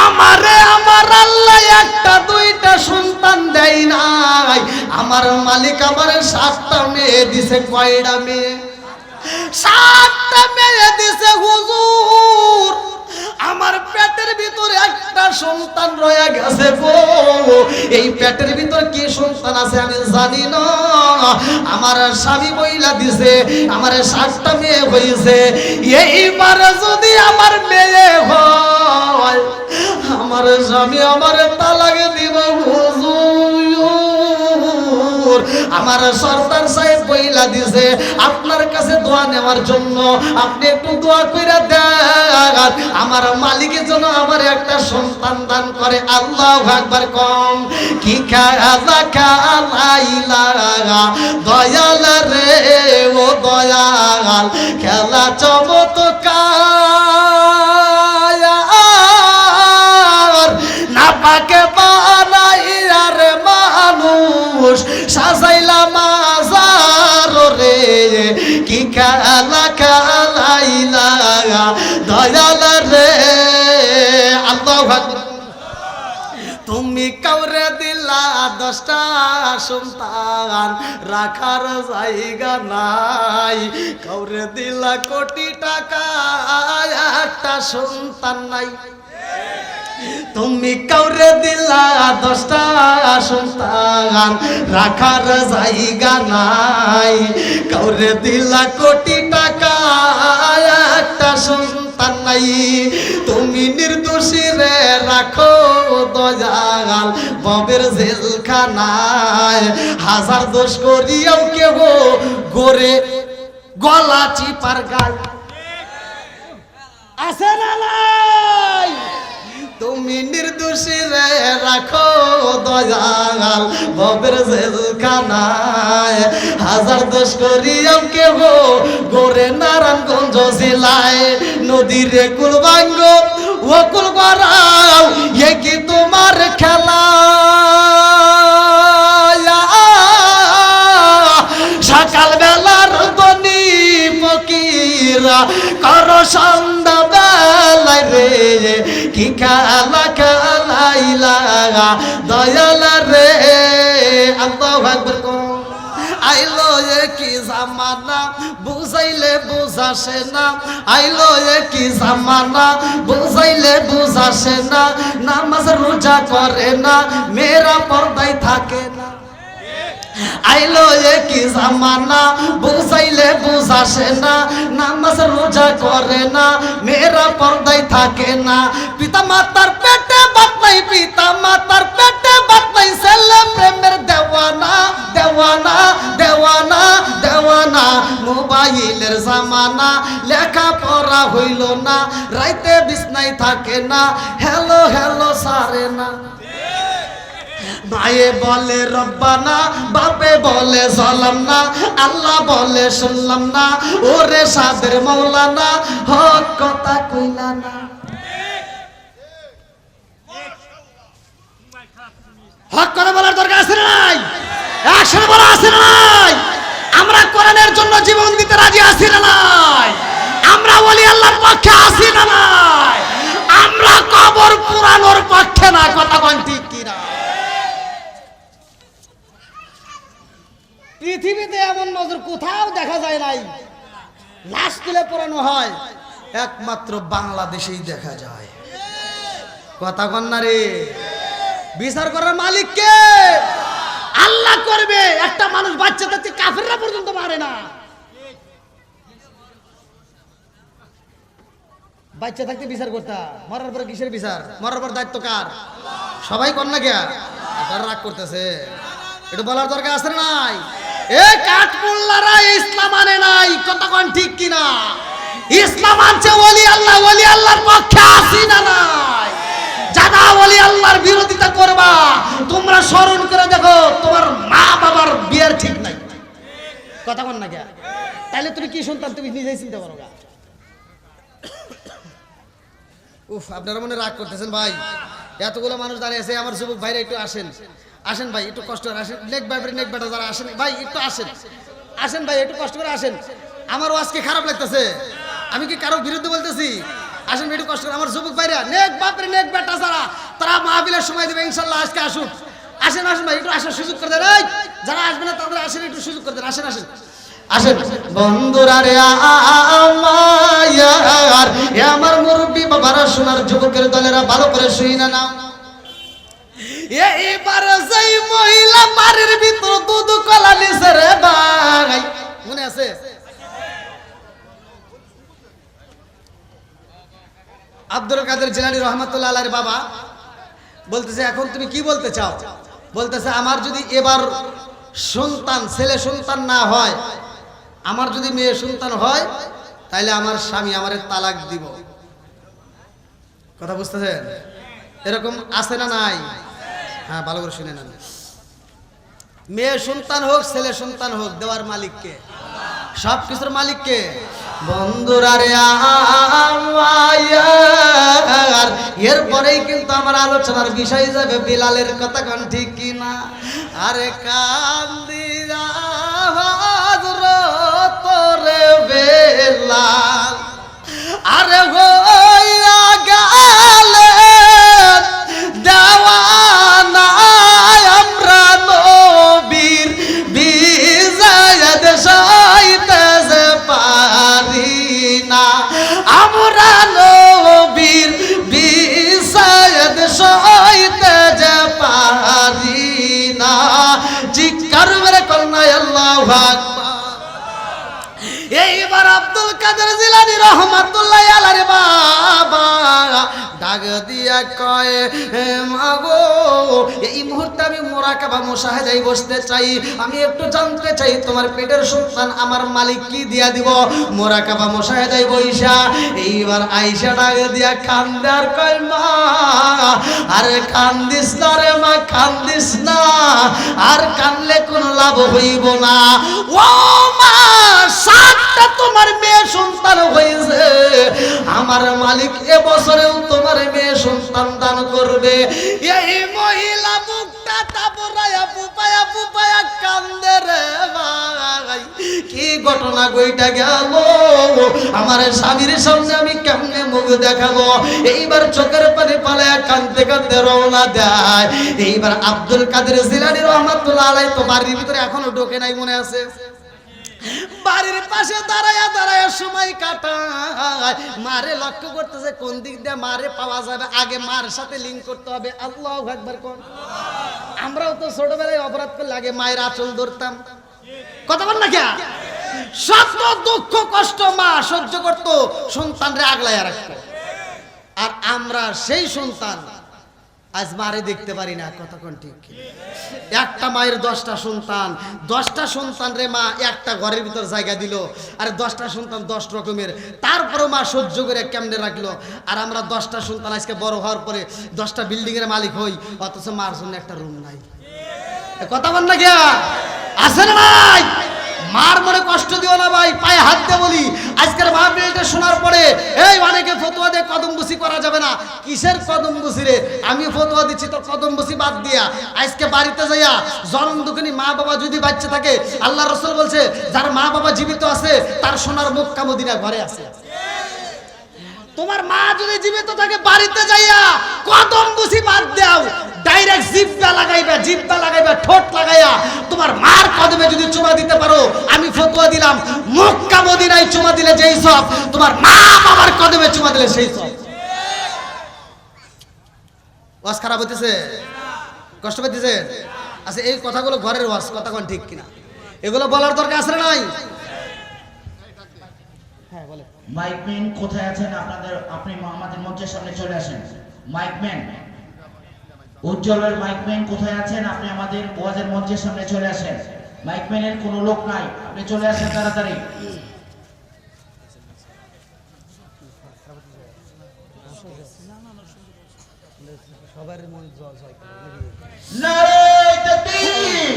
আমারে আমার আল্লাহ একটা দুইটা সন্তান দেয় নাই, আমার মালিক আমারে 7টা মেয়ে দিছে। কয়টা মেয়ে? 7টা মেয়ে দিছে হুজুর। আমার পেটের ভিতরে একটা সন্তান রয়ে গেছে গো, এই পেটের ভিতর কি সন্তান আছে আমি জানি না। আমার স্বামী মহিলা দিছে, আমার 7টা মেয়ে হয়েছে। এইবার যদি আমার মেয়ে হয়, আমার স্বামী আমার তালাক দিব হুজুর। আমার সরদার সাহেব বইলা দিছে আপনার কাছে দোয়া নেওয়ার জন্য, আপনি একটু দোয়া কইরা দেন আমার মালিকের জন্য আমার একটা সন্তান দান করে। আল্লাহু আকবার কম। কি খাজা খালাইলা দয়াল রে ও দয়াল, খেলা চমৎকার না পাকে বানাইয়া রে মানুষ সাজাইলা মাজার রে। কি খেলা খেলাইলা দয়াল রে। আল্লাহু আকবার। তুমি কাউরে দিলা 10টা সন্তান, রাখার জায়গা নাই। কাউরে দিলা কোটি টাকা, একটা সন্তান নাই। তুমি কাউরে দিলা 10টা সন্তান, রাখার জায়গা নাই। কাউরে দিলা কোটি টাকা, একটা সন্তান নাই। তুমি নির্দোষী রে রাখো দয়াল ববের জেলখানায়, হাজার দোষ করিয়াও কেহ গোরে গলা চিপার গায় আছে না নাই? তুমি নির্দোষী রে রাখো দয়াল ববের জেলখানায়, হাজার দোষ করিয়াও কেহ গোরে নারায়ণগঞ্জ জেলায়। নদীরে কুল ভাঙ্গ ও কুল গড়াও, এ কি তোমার খেলা? সকাল বেলার দনি ফকিরা করো সন্ধ্যা বেলায় রে। কি খেলা খেলাইলা দয়াল রে। আল্লাহু আকবার। আইলো কি জামানা বুঝাইলে বুঝাসে না, আইলো কি জামানা বুঝাইলে বুঝাসে না। নামাজ রোজা করে না, মেয়েরা পর্দায় থাকে না। আইলো কি জামানা বুঝাইলে বুঝাসে না, নামাজ রোজা করে না, মেয়েরা পর্দায় থাকে না। পিতা মাতার পেটে বাত নাই, পিতা মাতার পেটে বাত নাই, ছেলে প্রেমের দেওয়ানা দেওয়ানা দেওয়ানা দেওয়ানা। মোবাইলের জামানা, লেখা পড়া হইল না, রাইতে বিছনায় থাকে না, হ্যালো হ্যালো সারে না। মায়ে বলে রব্বানা, বাপে বলে সালাম না, আল্লাহ বলে শুনলাম না, ওরে সাদের মৌলানা হক কথা কইলা না। হক করে বলার দরকার আছে না নাই? একসাথে বলা আছে না নাই? আমরা কোরআনের জন্য জীবন দিতে রাজি আছি না নাই? আমরা ওলি আল্লাহর পক্ষে আছি না নাই? আমরা কবর পুরানোর পক্ষে না। কথা কোন ঠিক কি না? পৃথিবীতে এমন নজর কোথাও দেখা যায় নাই। লাশ তুলে পড়ানো হয় একমাত্র বাংলাদেশেই দেখা যায়। কথা কন না রে? বিচার করার মালিক কে? আল্লাহ করবে। একটা মানুষ বাচ্চা থাকতে কাফেররা পর্যন্ত মারে না। বাচ্চা থাকতে বিচার করতা, মরার পরে কিসের বিচার? মরার পর দায়িত্ব কার? সবাই কর না কে? আপনারা রাগ করতেছে, এটা বলার দরকার আছে না নাই? এ কাঠমোল্লারা ইসলাম আনে নাই। কথা কোন ঠিক কিনা? ইসলাম আনছে ওলি আল্লাহ, ওলি আল্লাহর পক্ষে আসি না নাই? যারা ওলি আল্লাহর বিরোধিতা করবা তোমরা স্মরণ করে দেখো তোমার মা বাবার বিয়ের ঠিক নাই। কথা বল না কে? তাহলে তুমি কি সন্তান তুমি নিজেই চিন্তা করো। উফ, আপনারা মনে রাগ করতেছেন ভাই, এতগুলো মানুষ দাঁড়িয়ে আছে। আমার যুবক ভাইরা একটু আসেন, আসেন ভাই, একটু কষ্ট করে আসেন। নেক ব্যাপারে নেক বেটা যারা আসেন ভাই একটু আসেন, আসেন ভাই, একটু কষ্ট করে আসেন। আমারও আজকে খারাপ লাগতেছে, আমি কি কারো বিরুদ্ধে বলতেছি? আসেন ভাই, একটু কষ্ট করে। আমার যুবক ভাইরা নেক বাপরে নেক বেটা যারা, তারা মাহফিলের সময় দেবে ইনশাল্লাহ। আজকে আসুন, আসেন আসেন ভাই, একটু আসার সুযোগ করে দেন। এই যারা আসবে না তাদের আসেন, একটু সুযোগ করে দেন। আসেন আসেন আসেন বন্ধুরা রে আমার, আমার মুরব্বী বাবারা, সোনার যুবকের দলেরা ভালো করে শুই না নাও। এইবার সেই মহিলা বাড়ির ভিতর দুধ কলা নিছে রে ভাই, মনে আছে? আব্দুল কাদের জিলানী রহমাতুল্লাহ আলাইহির বাবা বলতেছে, এখন তুমি কি বলতে চাও? বলতেছে, আমার যদি এবার সন্তান ছেলে সন্তান না হয়, আমার যদি মেয়ে সন্তান হয়, তাহলে আমার স্বামী আমারে তালাক দিব। কথা বুঝতেছেন? এরকম আছে না নাই? হ্যাঁ, ভালো করে শুনে নেন। মেয়ে সন্তান হোক ছেলে সন্তান হোক, দেওয়ার মালিক কে? সব কিছুর মালিক কে? বন্ধুরা রে আমার, এরপরেই কিন্তু আমার আলোচনার বিষয় যাবে বিলালের কথা। কোন ঠিক কিনা? আরে কান্দিরা হযরত রে বেলাল, আরে হইয়া গেলে দেওয়ানা আমরা নবীর বিজয়ত সইতে যে পারি না, আমরা নবীর বিজয়ত সইতে যে পারি না। চিৎকার মেরে কন্যা আল্লাহু আকবার। এইবার আব্দুল কাদের জিলানী রহমাতুল্লাহ আলাইহির বাবা ডাক দিয়া কয়, মাগো এই মুহূর্তে আমি মুরাকাবা মুশাহাদায় বসতে চাই, আমি একটু জানতে চাই তোমার পেটের সন্তান আমার মালিক কি দিয়া দিব। মুরাকাবা মুশাহাদায় বইসা এইবার আয়েশা ডাক দিয়া কান্দে আর কয়, মা আরে কান্দিস না রে মা, কান্দিস না, আর কানলে কোনো লাভ হইব না। ও মা, সাতটা তোমার মেয়ে সন্তান হয়েছে, আমার মালিক এবছরেও তোমার মেয়ে সন্তান দান করবে। এই মহিলা বুকটা তাবরায়া ফুপায়া ফুপায়া কান্দে রে ভাই, কি ঘটনা গইটা গেল, আমার স্বামীর সামনে আমি কেমনে মুখ দেখাবো? এইবার চোখের পানি পালায়া কান্দতে কান্দতে রওনা দেয়। এইবার আব্দুল কাদের জিলানী রহমাতুল্লাহ আলাইহি তো বাড়ির ভিতরে এখনো ঢোকে নাই, মনে আছে? বাড়ির পাশে দাঁড়ায়া দাঁড়ায়া সময় কাটায়, মারে লক্ষ্য করতেছে কোন দিক দিয়ে মারে পাওয়া যাবে, আগে মার সাথে লিঙ্ক করতে হবে। আল্লাহু আকবার কোন। আমরাও তো ছোটবেলায় অপরাধ করলে আগে মায়ের আঁচল ধরতাম। কথা বল না কে? শত দুঃখ কষ্ট মা সহ্য করতো, সন্তানরে আগলাইয়া রাখতো। আর আমরা সেই সন্তান আজ মারে দেখতে পারি না। কথা কোন ঠিক? একটা মায়ের 10টা সন্তান, 10টা সন্তান রে মা একটা ঘরের ভিতর জায়গা দিল, আর 10টা সন্তান 10 রকমের, তারপরও মা সহ্য করে কেমনে রাখলো। আর আমরা 10টা সন্তান আজকে বড় হওয়ার পরে 10টা বিল্ডিং এর মালিক হই, অথচ মার জন্য একটা রুম নাই। কথা বল না কে? আছে না নাই? মার মনে কষ্ট দিও না ভাই, পায়ে হাত দিয়ে বলি, আজকের মাহফিলটা শোনার পরে এই অনেকে ফতোয়া দিয়ে কদমবুসি করা যাবে না। কিসের কদমবুসি রে? আমি ফতোয়া দিচ্ছি তোর কদমবুসি বাদ দিয়া আজকে বাড়িতে যাইয়া জনম দুঃখিনী মা বাবা যদি বাচ্চা থাকে, আল্লাহ রাসূল বলছে যার মা বাবা জীবিত আছে তার সোনার মক্কা মদিনা ঘরে আছে। তোমার মা যদি জীবিত থাকে বাড়িতে যাইয়া কদমবুসি বাদ দাও, ডাইরেক্ট জিহ্বা লাগাইবা ঠোঁট লাগাইয়া তোমার মার কদমে যদি চুমা দিতে পারো, আমি ফতোয়া দিলাম মক্কা মদিনায় চুমা দিলে যেই সব, তোমার মা বাবার কদমে চুমা দিলে সেই সব। ওয়াজ খারাপ হইতেছে? কষ্ট পাইতেছে? আচ্ছা, এই কথাগুলো ঘরের ওয়াজ, কথা কোন ঠিক কিনা? এগুলো বলার দরকার আছে না নাই? হ্যাঁ বলে। মাইকম্যান কোথায় আছেন? আপনি আমাদের মঞ্চের সামনে চলে আসেন। মাইকম্যান, উজ্জ্বলের মাইকম্যান কোথায় আছেন? আপনি আমাদের ওয়াজের মঞ্চের সামনে চলে আসেন। মাইকম্যানের কোনো লোক নাই, আপনি চলে আসেন তাড়াতাড়ি। সবার মন জয় জয় করে নাকি? নারে তাকবীর,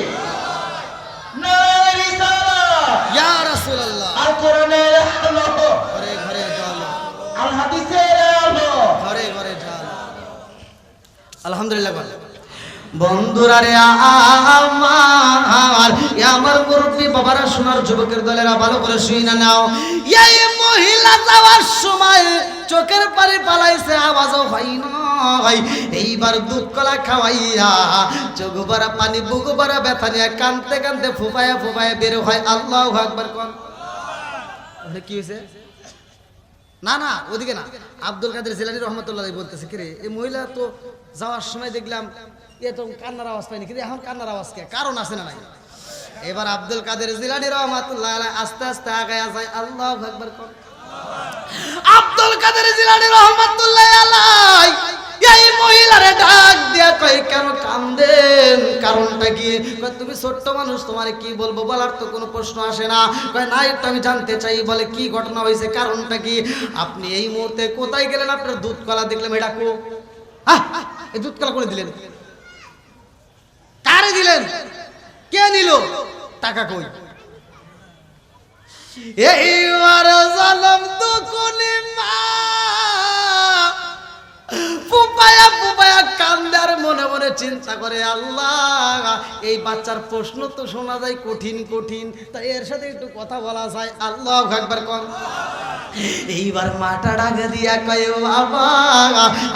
নারে রিসালাত, ইয়া রাসূলুল্লাহ। আল কোরআনের আলো, ঘরে ঘরে জালো, আল হাদিসের আলো, ঘরে ঘরে জালো। আলহামদুলিল্লাহ। বন্ধুরা রে আমার মুরব্বী বাবারা, সোনার যুবকের দলেরা ভালো করে শুই না নাও। এই মহিলা যাওয়ার সময় চোখের পানি পালাইছে, আওয়াজও হয় নাই। এইবার দুধ কলা খাওয়াইয়া চোখ ভরা পানি, বুক ভরা ব্যথা নিয়ে কানতে কানতে ফুপায়া ফুপায়া বের হয়। আল্লাহু আকবার কোন। কি হয়েছে? না না ওদিকে না, আব্দুল কাদের জিলানী রহমতুল্লাহ বলতেছে, কিরে এই মহিলা তো যাওয়ার সময় দেখলাম এ তো কান্নার আওয়াজ পাইনি, কিন্তু এখন কান্নার আওয়াজ কে? কারণ আছে না নাই? এবার আব্দুল কাদের জিলানী রহমতুল্লাহ আস্তে আস্তে আগায়া যায়। আল্লাহু আকবার কোন। আব্দুল কাদের জিলানী রহমতুল্লাহ আলাই এই মহিলারে ডাক দিয়া কই, কেন কান্দেন? কারণটা কি? কয় তুমি ছোট্ট মানুষ, তোমারে কি বলবো, বলার তো কোনো প্রশ্ন আসে না। কয় না, একটু আমি জানতে চাই। বলে কি ঘটনা হয়েছে, কারণটা কি? আপনি এই মুহূর্তে কোথায় গেলেন? আপনার দুধ কলা দেখলাম, এটা কো? এই দুধ কলা করে দিলেন? কারে দিলেন? কে নিল? টাকা কই? এইবার জানলাম দুকুনি মা ফুপায়া ফুপায়া কান্দার মনে মনে চিন্তা করে, আল্লাহ এই বাচ্চার প্রশ্ন তো শোনা যায় কঠিন কঠিন, তাই এর সাথে একটু কথা বলা যায়। আল্লাহু আকবার কোন। এইবার মাটা ডাকে দিয়া কয়, বাবা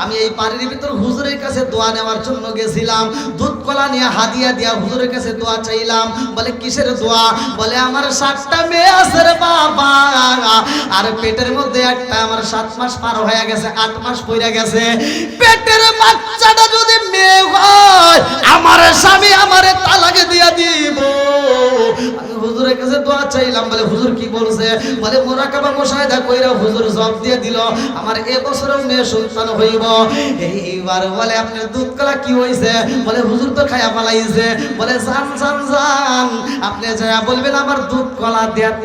আমি এই বাড়ির ভিতর হুজুরের কাছে দোয়া নেওয়ার জন্য গেছিলাম, দুধ কলা নিয়ে হাদিয়া দিয়া হুজুরের কাছে দোয়া চাইলাম। বলে কিসের দোয়া? বলে আমার 7টা মেয়ে আছে রে বাবা, আর পেটের মধ্যে একটা, আমার 7 মাস পার হয়ে গেছে, 8 মাস পইরা গেছে। পেটের বাচ্চাটা যদি মেয়ে হয়, আমার স্বামী আমারে তালাক দিয়া দিব। আমি হুজুরের কাছে দোয়া চাইলাম। বলে হুজুর কি বলছে? বলে মুরাকাবা মুশাহিদা কইরা হুজুর জবাব দিয়ে দিল, আমার এবছরেও মেয়ে সন্তান হইব। এইবার বলে আপনার দুধ কলা কি হইছে? বলে হুজুর তো খায়া পালাইছে। বলে জান জান জান, আপনি যা বলবেন আমার দুধ কলা দেন।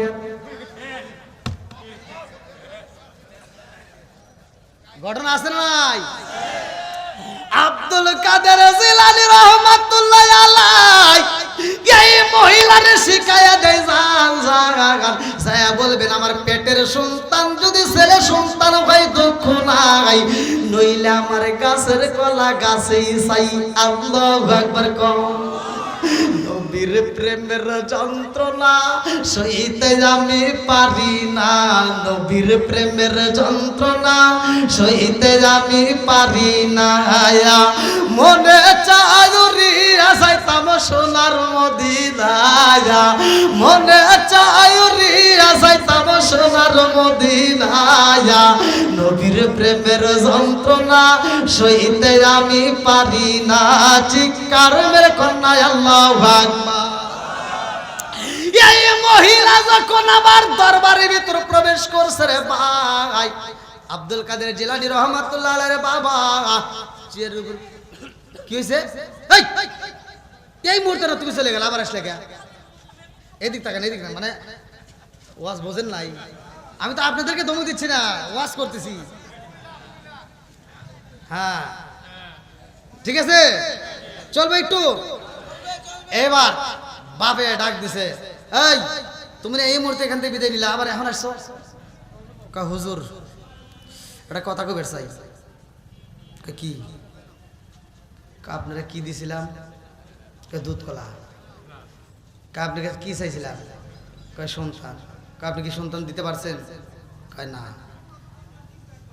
ঘটনা আছে না নাই? আব্দুল কাদের জিলানী রহমাতুল্লাহ আলাই এই মহিলারে শিখায়া দেয়, জান জান যা বলবেন আমার পেটের সন্তান যদি ছেলে সন্তান হয় দুঃখ নাই, নইলে আমার গাছের কলা গাছেই চাই। আল্লাহু আকবার কোন। নবীর প্রেমের যন্ত্রণা সইতে আমি পারি না, নবীর প্রেমের যন্ত্রণা সইতে আমি পারি না। মনে চায়ুরি আসাইতাম সোনার মদিনায়, মনে চায়ুরি আসাইতাম সোনার মদিনায়, নবীর প্রেমের যন্ত্রণা সইতে আমি পারি না। চিৎকার মেরে কন্যা আল্লাহু আকবার। এই মহিলা যখন আবার দরবারের ভিতর প্রবেশ করছে রে ভাই, আব্দুল কাদের জিলানী রহমাতুল্লাহ আলাইহি বাবা চেয়ারের উপর কি হইছে? এই মুহূর্তে না তুমি চলে গেল, আবার আসলে কে? এদিক তাকান, এদিক না, মানে ওয়াজ বোঝেন নাই? আমি তো আপনাদেরকে ধমক দিচ্ছি না, ওয়াজ করতেছি। হ্যাঁ ঠিক আছে, চলবে একটু। এবার বাপে ডাক দিছে, এই তুমি এই মুহূর্তে এখান থেকে বিদায় নিলা, আবার এখন আসছো? কয় হুজুর এটা কথা কবের চাই। কি আপনারা কি দিছিলাম? দুধ কলা। আপনার কাছে কি চাইছিলাম? কয় সন্তান। আপনি কি সন্তান দিতে পারছেন? কয় না।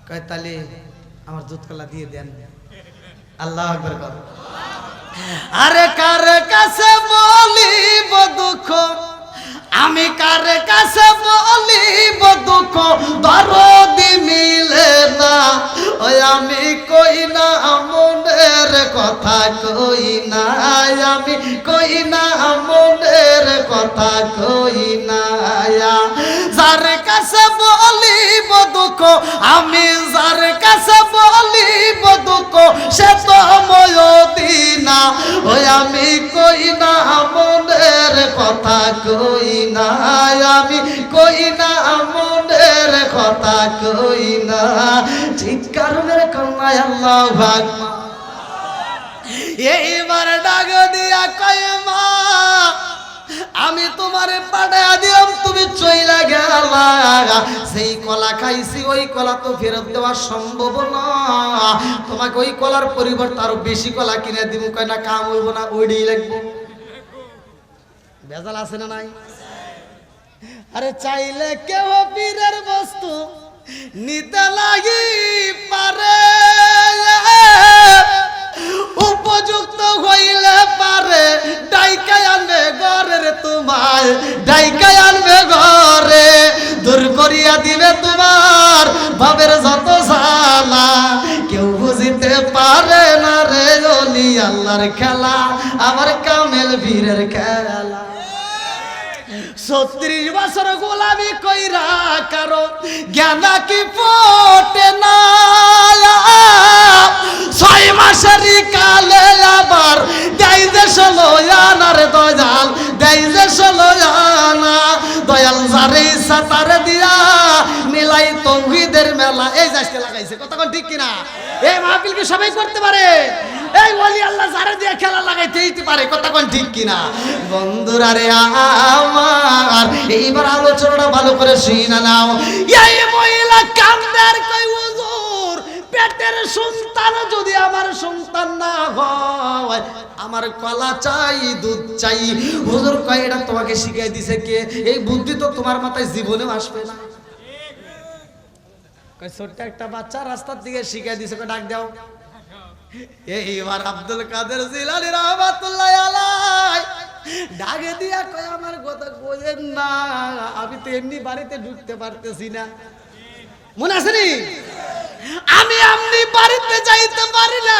কয় তাহলে আমার দুধ কলা দিয়ে দেন। আল্লাহু আকবার কর। আরে কার কাছে বলিব দুঃখ, আমি কার কাছে বলিব দুঃখ, দরদি মিলে না। ওই আমি কই না মনের কথা, কই না আমি, কই না মনের কথা, কই না। যার কাছে বলিব দুঃখ, আমি যার কাছে বলিব দুঃখ, সে তো ময়দিনা। ওই আমি কই না মনের কথা, কই না আমি, কই না মনের কথা, কই না। চিৎকার মেরে কন্যা আল্লাহু আকবার। এইবার ডাক দিয়া কয় মা আমি তোমারে পাঠায়া দিলাম তুমি চইলা গেলা সেই কলা খাইছি ওই কলা তো ফেরত দেওয়া সম্ভব না তোমাকে ওই কলার পরিবর্তে আরো বেশি কলা কিনে দিব কয় না কাম হইব না ওইটাই লাগবে ভেজাল আছে না নাই আরে চাইলে কেউ পীরের বস্তু নিতে লাগি পারে উপযুক্ত হইলে পারে ডাইকায় আনবে ঘরের তোমায় ডাইকায় আনবে ঘরে দূর করিয়া দিবে তোমার ভাবের যত জ্বালা কেউ বুঝিতে পারে না রে ওলি আল্লাহর খেলা আমার কামেল বীরের খেলা 36 বছর গোলামি কইরা কারো জ্ঞানা কি ফোটে না 6 মাসেরই কালে আবার দেয় যে 16 আনার দয়াল দেয় যে 16 আনা দয়াল যারে ইচ্ছা তারে দিয়া মিলাই তৌহিদের মেলা এই যাইতে লাগাইছে কথা কোন ঠিক কিনা এই মাহফিল কি সবাই করতে পারে এই ওলি আল্লাহ যারে দিয়ে খেলা লাগাইতেই পারে কথা কোন ঠিক কিনা বন্ধুরা রে আমার এইবার আলোচনাটা ভালো করে শুনে নাও এই মহিলা কান্দার কই হুজুর পেটের সন্তান যদি আমার সন্তান না হয় আমার কলা চাই দুধ চাই হুজুর কয় এটা তোমাকে শিখিয়ে দিছে কে এই বুদ্ধি তো তোমার মাথায় জীবনেও আসবে না কয় ছোট্ট একটা বাচ্চা রাস্তার দিকে শিখিয়ে দিছে কয় ডাক দাও এইবার আব্দুল কাদের জিলানী রাহমাতুল্লাহ আলাইহি ডাকে দিয়া কয় আমার কথা কইেন না আমি তো এমনি বাড়িতে ঢুকতে পারতেছি না মনে আছে নি আমি এমনি বাড়িতে যাইতে পারি না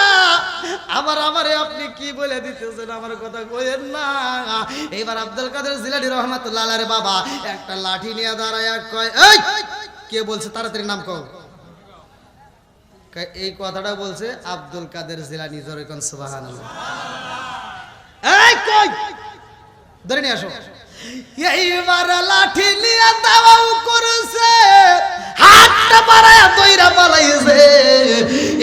আমারে আপনি কি বলে দিতেছেন আমার কথা কইেন না এইবার আব্দুল কাদের জিলানী রাহমাতুল্লাহ আলাইহি বাবা একটা লাঠি নিয়ে দাঁড়ায়া কয় এই কে বলছে তাড়াতাড়ি নাম কও এই কথাটা বলছে আব্দুল কাদের জিলানী জোরে কোন সুবহানাল্লাহ এই কই ধরে নিয়ে আসো এইবার লাঠি নিয়ে দাও করছে হাতটা বাড়ায়া দইরা পালাইছে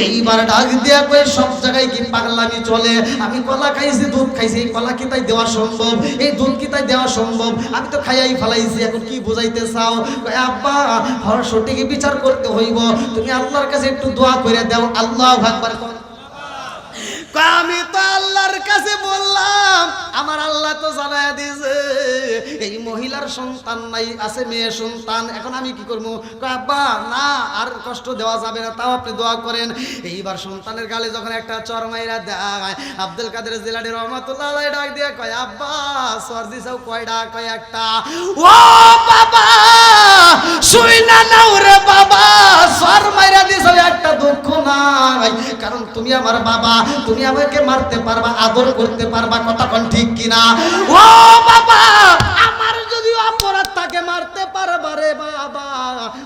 এইবার ডাক দিয়া কই সব জায়গায় কি পাগলামি চলে আমি কলা খাইছি দুধ খাইছি এই কলা কি তাই দেওয়া সম্ভব এই দুধ কি তাই দেওয়া সম্ভব আমি তো খাইয়াই ফেলাইছি এখন কি বুঝাইতে চাও কই আব্বা হর সঠিক বিচার করতে হইব তুমি আল্লাহর কাছে একটু দোয়া করে দাও আল্লাহু আকবার আমি তো আল্লাহর কাছে বললাম আমার আল্লাহ তো জানায়া দিয়েছে এই মহিলার সন্তান নাই আছে মেয়ে সন্তান এখন আমি কি করব কয় আব্বা না আর কষ্ট দেওয়া যাবে না তাও আপনি দোয়া করেন এইবার সন্তানের গালে যখন একটা চর মাইরা দেয় আব্দুল কাদের জিলানী রাহমাতুল্লাহ আলাইহি ডাক দিয়ে কয় আব্বা চর দিছাও কয়টা কয় একটা ও বাবা শুই না নাও রে বাবা চর মাইরা দিছাও একটা দুঃখ নাই কারণ তুমি আমার বাবা তুমি আমাকে মারতে পারবা আদর করতে পারবা কথা কোন ঠিক কিনা ও বাবা আমার যদি অপরাধ থাকে মারতে পারবা রে বাবা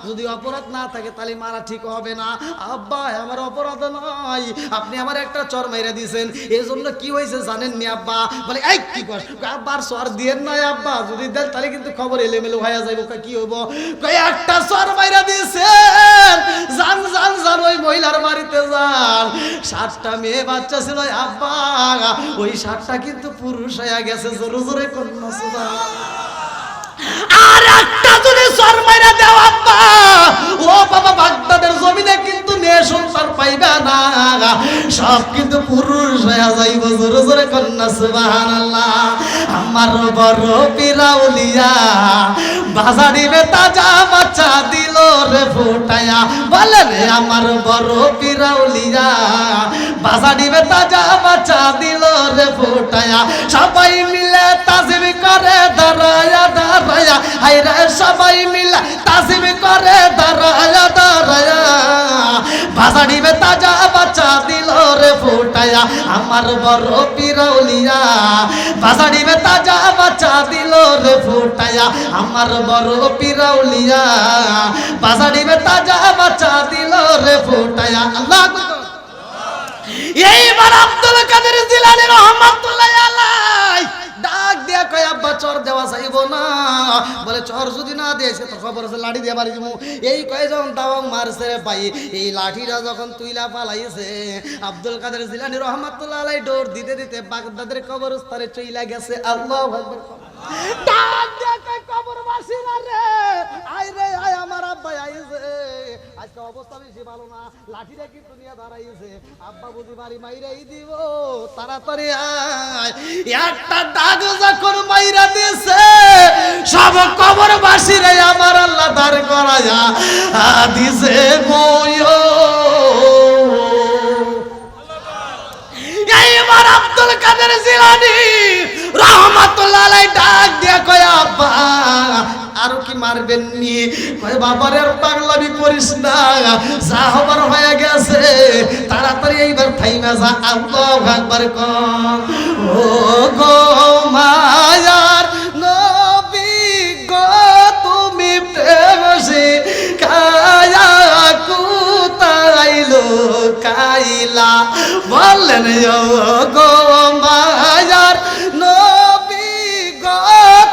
যদি অপরাধ না থাকে তাহলে মারা ঠিক হবে না আব্বা আমার অপরাধ নয় আপনি আমার একটা চর মাইরা দিয়েছেন এজন্য কি হয়েছে জানেন নি আব্বা বলে এই কি কর আব্বার চর দিয়েন না আব্বা যদি দেন তাহলে কিন্তু খবর এলোমেলো হয়ে যাইব কি হইব কই একটা চর মাইরা দিয়েছেন জান জান জান ওই মহিলার বাড়িতে যান 7টা মেয়ে বাচ্চা ছিল আব্বা ওই 7টা কিন্তু পুরুষ হয়ে গেছে জোরে জোরে কন্যা সুবহানাল্লাহ আর একটা যদি চর মাইরা দাও আব্বা ও বাবা বাগদাদের জমিনে কিন্তু মেয়ে সন্তান পাইবা না সব কিন্তু পুরুষ হয়ে যাইব জোরে জোরে কন্যা সুবহানাল্লাহ আমার বড় পিরাউলিয়া বাজারিবে তাজা বাচ্চা দিল রে ফুটায়া বলে রে আমার বড় পিরাউলিয়া বাজারিবে তাজা বাচ্চা দিল রে ফুটায়া সবাই মিলে তাজিম করে দাঁড়ায়া দাঁড়ায়া হায়রে সবাই মিলে তাজিম করে দাঁড়ায়া দাঁড়ায়া বাজারিবে তাজা বাচ্চা দিল রে ফুটায়া আমার বড় পিরাউলিয়া বাজারিবে তাজা বাচ্চা দিল রে ফুটায়া আমার বড় পিরাউলিয়া বাজারিবে তাজা বাচ্চা দিল রে ফুটায়া আল্লাহু আকবার এইবার আব্দুল কাদের জিলানী রাহমাতুল্লাহ আলাইহি ডাক দিয়া কয় আব্বা চর দেওয়া চাইব না। বলে চর যদি না দিয়েছে তো খবর আছে লাঠি দিয়ে বাড়ি দিব। এই কয়জন দাও মারছে রে ভাই। এই লাঠিটা যখন তুইলা পালাইছে আব্দুল কাদের জিলানী রহমাতুল্লাহ আলাইহি দৌড় দিতে দিতে বাগদাদের কবরস্থানে চইলা গেছে। আল্লাহু আকবার। ডাক দিয়া কয় কবরবাসীরা রে আয় রে আয় আমার আব্বা আইছে। আজকে অবস্থা বেশি ভালো না, লাঠিটা কিন্তু নিয়ে দাঁড়াইছে। আব্বা বুঝি বাড়ি মাইরাই দিব, তাড়াতাড়ি আয়। একটা ডাক যখন মাইরা দিছে সব কবরবাসীরে আমার আল্লাহ দাঁড় করায়া দিছে গো। এইবার আব্দুল কাদের জিলানী রহমাতুল্লাহ আলাইহি ডাক দিয়া কয় আব্বা আর কি মারবেন নি? কয় বাবার আর পাগলামি করিস না, যা হবার হয়ে গেছে তাড়াতাড়ি এইবার থাইমা যা। আল্লাহু আকবার কর। ও গো মায়ার নবী গো তুমি প্রেম শিখায়া কুতাইলো কাইলা। বললেন ও গো মায়ার নবী গো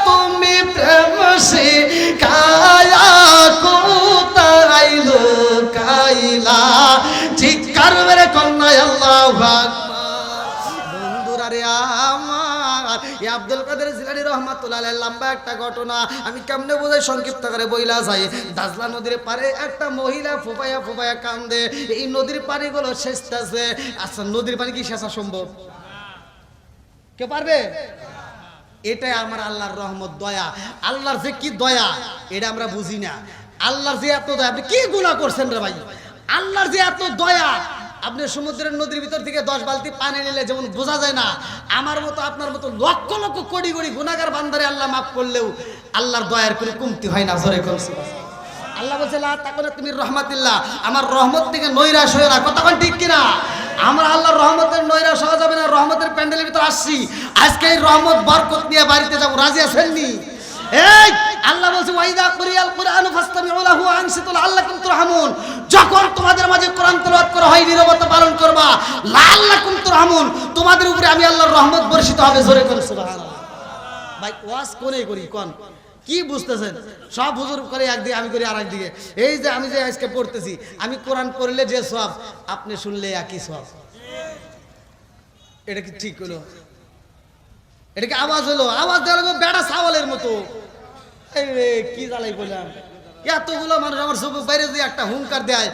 তুমি প্রেম শিখায়া কুতাইলো কাইলা। চিৎকার মেরে কন্যা আল্লাহু আকবার। বন্ধুরা রে আমার এই আব্দুল কাদের জিলানী রহমাতুল্লাহ আলাইহি লম্বা একটা ঘটনা আমি কেমনে বোঝাই সংক্ষিপ্ত করে বইলা যাই। দাজলা নদীর পারে একটা মহিলা ফুপায়া ফুপায়া কান্দে। এই নদীর পানিগুলো শেষতেছে। আচ্ছা নদীর পানি কি শেষা সম্ভব? কে পারবে? এটাই আমার আল্লাহর রহমত, দয়া। আল্লাহর যে কি দয়া এটা আমরা বুঝি না। আল্লাহর যে এত দয়া, আপনি কি গুনাহ করছেন রে ভাই? আল্লাহর যে এত দয়া, আপনি সমুদ্রের নদীর ভিতর থেকে 10 বালতি পানি নিলে যেমন বোঝা যায় না, আমার মতো আপনার মতো লক্ষ লক্ষ কোটি কোটি গুনাহগার বান্দারে আল্লাহ মাফ করলেও আল্লাহর দয়ার কোনো কমতি হয় না। জোরে করুন সুবহানাল্লাহ। আল্লাহ বলছে লা তাকুনাতু মির রাহমাতিল্লাহ, আমার রহমত থেকে নৈরাশ হয়ো না। কথা কোন ঠিক কিনা? আমরা আল্লাহর রহমতের নৈরাশ হওয়া যাবে না। রহমতের প্যান্ডেলের ভিতর আসছি, আজকে এই রহমত বরকত নিয়ে বাড়িতে যাব। রাজি আছেন নি? এই আল্লাহ বলছে ওয়াইদা কুরিয়াল কুরআনু ফাসতামিউ লাহু ওয়া আনসিতু লাআল্লাকুম তুরহামুন। যখন তোমাদের মাঝে কোরআন তেলাওয়াত করা হয় নীরবতা পালন করবা। লাআল্লাকুম তুরহামুন, তোমাদের উপরে আমি আল্লাহর রহমত বর্ষিত হবে। জোরে কোন সুবহানাল্লাহ। ভাই ওয়াজ কোনে করি কোন কি বুঝতেছেন? সব হুজুর করে একদিকে, আমি করি আর একদিকে। এই যে আমি যে আজকে পড়তেছি, আমি কোরআন পড়লে যে সওয়াব, আপনি শুনলে একই সওয়াব। এটা কি ঠিক হলো? এটা কি আওয়াজ হলো? আওয়াজ দেওয়ার বেড়া ছাওয়ালের মতো। এই রে কি জ্বালাই বললাম, এতগুলো মানুষ আমার সব বাইরে দিয়ে একটা হুঙ্কার দেয়।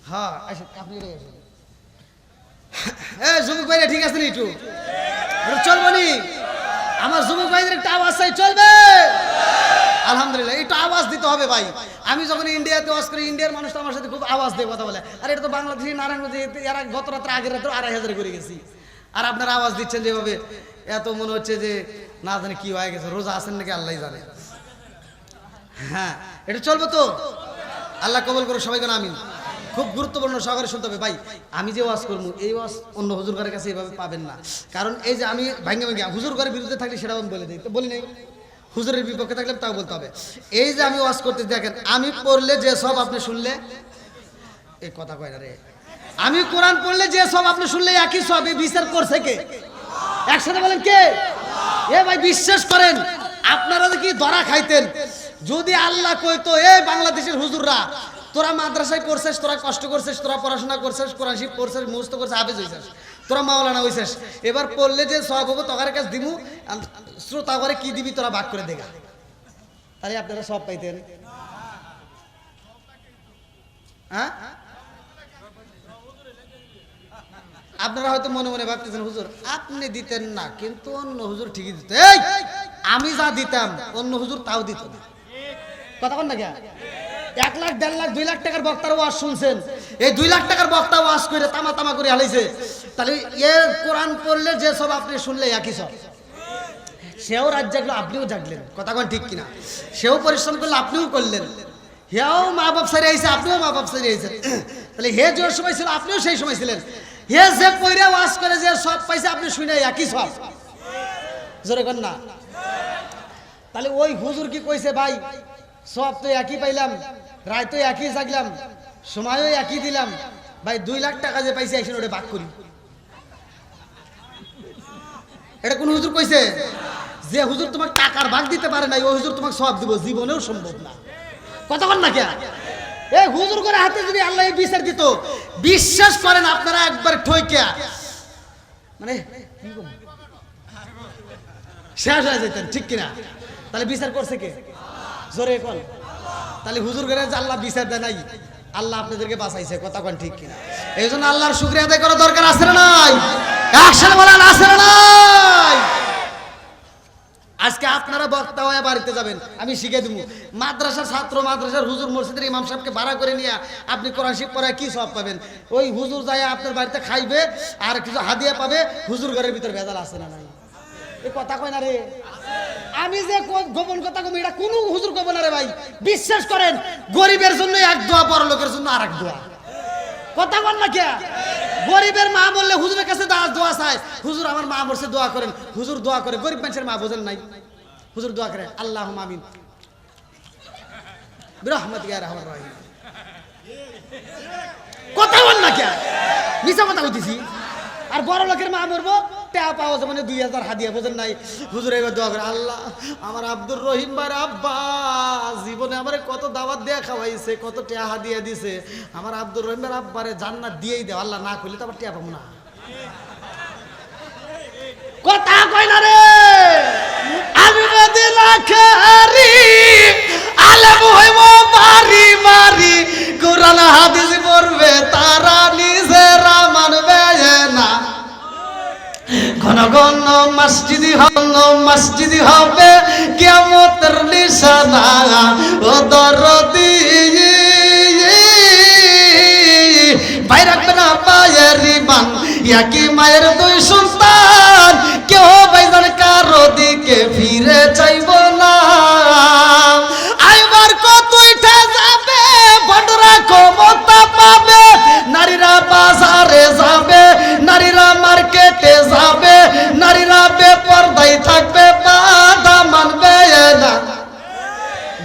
হ্যাঁ আসে আপনি যুবক ভাইরা ঠিক আছে একটু চলবো নি? আমার যুবক ভাইদের একটা আওয়াজ চাই, চলবে? আলহামদুলিল্লাহ, একটু আওয়াজ দিতে হবে ভাই। আমি যখন ইন্ডিয়াতে ওয়াজ করি, ইন্ডিয়ার মানুষ তো আমার সাথে খুব আওয়াজ দিয়ে কথা বলে। আর এটা তো বাংলাদেশি নারায়ণগঞ্জে এরা গত রাত্রে আগের রাত্রে 2500 করে গেছি। আর আপনারা আওয়াজ দিচ্ছেন যেভাবে, এত মনে হচ্ছে যে না জানি কি হয়ে গেছে। রোজা আছেন নাকি আল্লাহ জানে। হ্যাঁ এটা চলবে তো? আল্লাহ কবুল করো সবাইকে আমিন। খুব গুরুত্বপূর্ণ সহকারে শুনতে হবে ভাই। আমি যে ওয়াজ করবো এই ওয়াজ অন্য হুজুর ঘরের কাছে এইভাবে পাবেন না। কারণ এই যে আমি ভাঙ্গে ভাঙ্গে হুজুর ঘরের বিরুদ্ধে থাকলে সেটাও আমি বলে দিই, তো বলি নাই। হুজুরের বিপক্ষে থাকলে তাও বলতে হবে। এই যে আমি ওয়াজ করতে, দেখেন আমি পড়লে যে সব আপনি শুনলে, এই কথা কয় না রে, আমি কোরআন পড়লে যে সব আপনি শুনলে একই সব। এই বিচার করছে কে? একসাথে বলেন কে? এ ভাই বিশ্বাস করেন, আপনারা কি ধরা খাইতেন যদি আল্লাহ কইতো এই বাংলাদেশের হুজুররা তোরা মাদ্রাসায় পড়ছিস, তোরা কষ্ট করছিস, তোরা পড়াশোনা করছিস, কোরআন শিব পড়ছিস, মুখস্থ করছিস, হাফেজ হইছিস, তোরা মাওলানা হইছিস, এবার পড়লে যে সওয়াব হবে তোদের কাছে দিমু, শ্রোতা করে কি দিবি তোরা ভাগ করে দেখা। তাহলে আপনারা সব পাইতেন। হ্যাঁ আপনারা হয়তো মনে মনে ভাবতেছেন হুজুর আপনি দিতেন না, কিন্তু অন্য হুজুর ঠিকই দিত। এই আমি যা দিতাম অন্য হুজুর তাও দিত না। কথা বল না কেন? 1 লাখ 1.5 লাখ 2 লাখ টাকার বক্তার ওয়াজ শুনছেন, এই 2 লাখ টাকার বক্তা ওয়াজ করে তামা তামা করে হালাইছে। তাহলে এ কোরআন পড়লে যে সব আপনি শুনলে একই সব। সেও রাত জাগলো, আপনিও জাগলেন। কথা কোন ঠিক কিনা? সেও পরিশ্রম করলে, আপনিও করলেন। হেও মা বাপ সারি আইছে, আপনিও মা বাপ সারি আইছেন। তাহলে হে যে সময় ছিল আপনিও সেই সময় ছিলেন। হে যে পয়রা ওয়াজ করে যে সব পাইছে আপনি শুনে একই সব। জোরে কর না। তাহলে ওই হুজুর কি কইছে ভাই সব তো একই পাইলাম, রায় তো একই জাগলাম, সময়ও একই দিলাম, ভাই 2 লাখ টাকা যে পাইছি একসাথে ওটা ভাগ করি। এটা কোন হুজুর কইছে? যে হুজুর তোমাকে টাকার ভাগ দিতে পারে নাই ওই হুজুর তোমাকে সওয়াব দিব, জীবনেও সম্ভব না। কথা বল না কে? এই হুজুর করে হাতে যদি আল্লাহ এই বিচার দিত, বিশ্বাস করেন আপনারা একবার ঠইকা মানে শেষ হয়ে যেতেন, ঠিক কিনা? তাহলে বিচার করছে কে? জোরে কোন? তাহলে হুজুর করে যে আল্লাহ বিচার দেয় নাই, আল্লাহ আপনাদেরকে বাঁচাইছে। কথা কোন ঠিক কিনা? এই জন্য আল্লাহর শুকরিয়া আদায় করা দরকার আছে না নাই? একসাথে বলেন আছে না নাই? আজকে আপনারা বক্তা হয়ে বাড়িতে যাবেন, আমি শিখে দেবো। মাদ্রাসার ছাত্র, মাদ্রাসার হুজুর, মসজিদের ইমাম সাহেবকে ভাড়া করে নিয়ে আপনি কোরআন শিব পড়ায় কি সব পাবেন? ওই হুজুর যায় আপনার বাড়িতে খাইবে আর কিছু হাদিয়া পাবে। হুজুর ঘরের ভিতর ভেজাল আছে না নাই? এই কথা কয় না রে। আমি যে গোপন কথা কম, এটা কোনো হুজুর কব না রে ভাই। বিশ্বাস করেন, গরিবের জন্য এক দোয়া, বড় লোকের জন্য আর এক দোয়া। কথা বল না কে? গরিবের মা বললে হুজুরের কাছে দোয়া চায়, হুজুর আমার মা বলছে দোয়া করেন, হুজুর দোয়া করে। গরিব মানুষের মা বোঝেন নাই, হুজুর দোয়া করে আল্লাহুম্মা আমিন বিরহমাতিকা ইয়া আরহামার রাহিম। কথা বল না কে? মিছা কথা কইতেছি। আর বড় লোকের মা বলবো টাকা পাওয়া যাবে না 2000 হাদিয়া, বোঝেন নাই? হুজুর এবার দোয়া করে আল্লাহ আমার আব্দুর রহিম ভাইয়ের আব্বা জীবনে আমারে কত দাওয়াত দেয়া খাওয়াইছে, কত টাকা হাদিয়া দিছে, আমার আব্দুর রহিম ভাইয়ের আব্বারে জান্নাত দিয়েই দাও আল্লাহ, না করলে তো আবার টাকা পাবো না। কথা কই না রে? আমি মদিনা খারি আলেম হইব বাড়ি বাড়ি, কোরআন হাদিস পড়বে তারা নিজেরা মানবে না। ঘন ঘন মসজিদি হবে কিয়ামতের নিশানা। ও দরদি ভাই রাখবে না পায়ের রিবান, একই মায়ের দুই সন্তান, কেউ ভাইজান কারো দিকে ফিরে চাইব না। আইবার কত উঠে যাবে, বড়রা ক্ষমতা পাবে, নারীরা বাজারে যাবে, নারীরা মার্কেটে যাবে, নারীরা বেপরদাই থাকবে, বাধা মানবে না।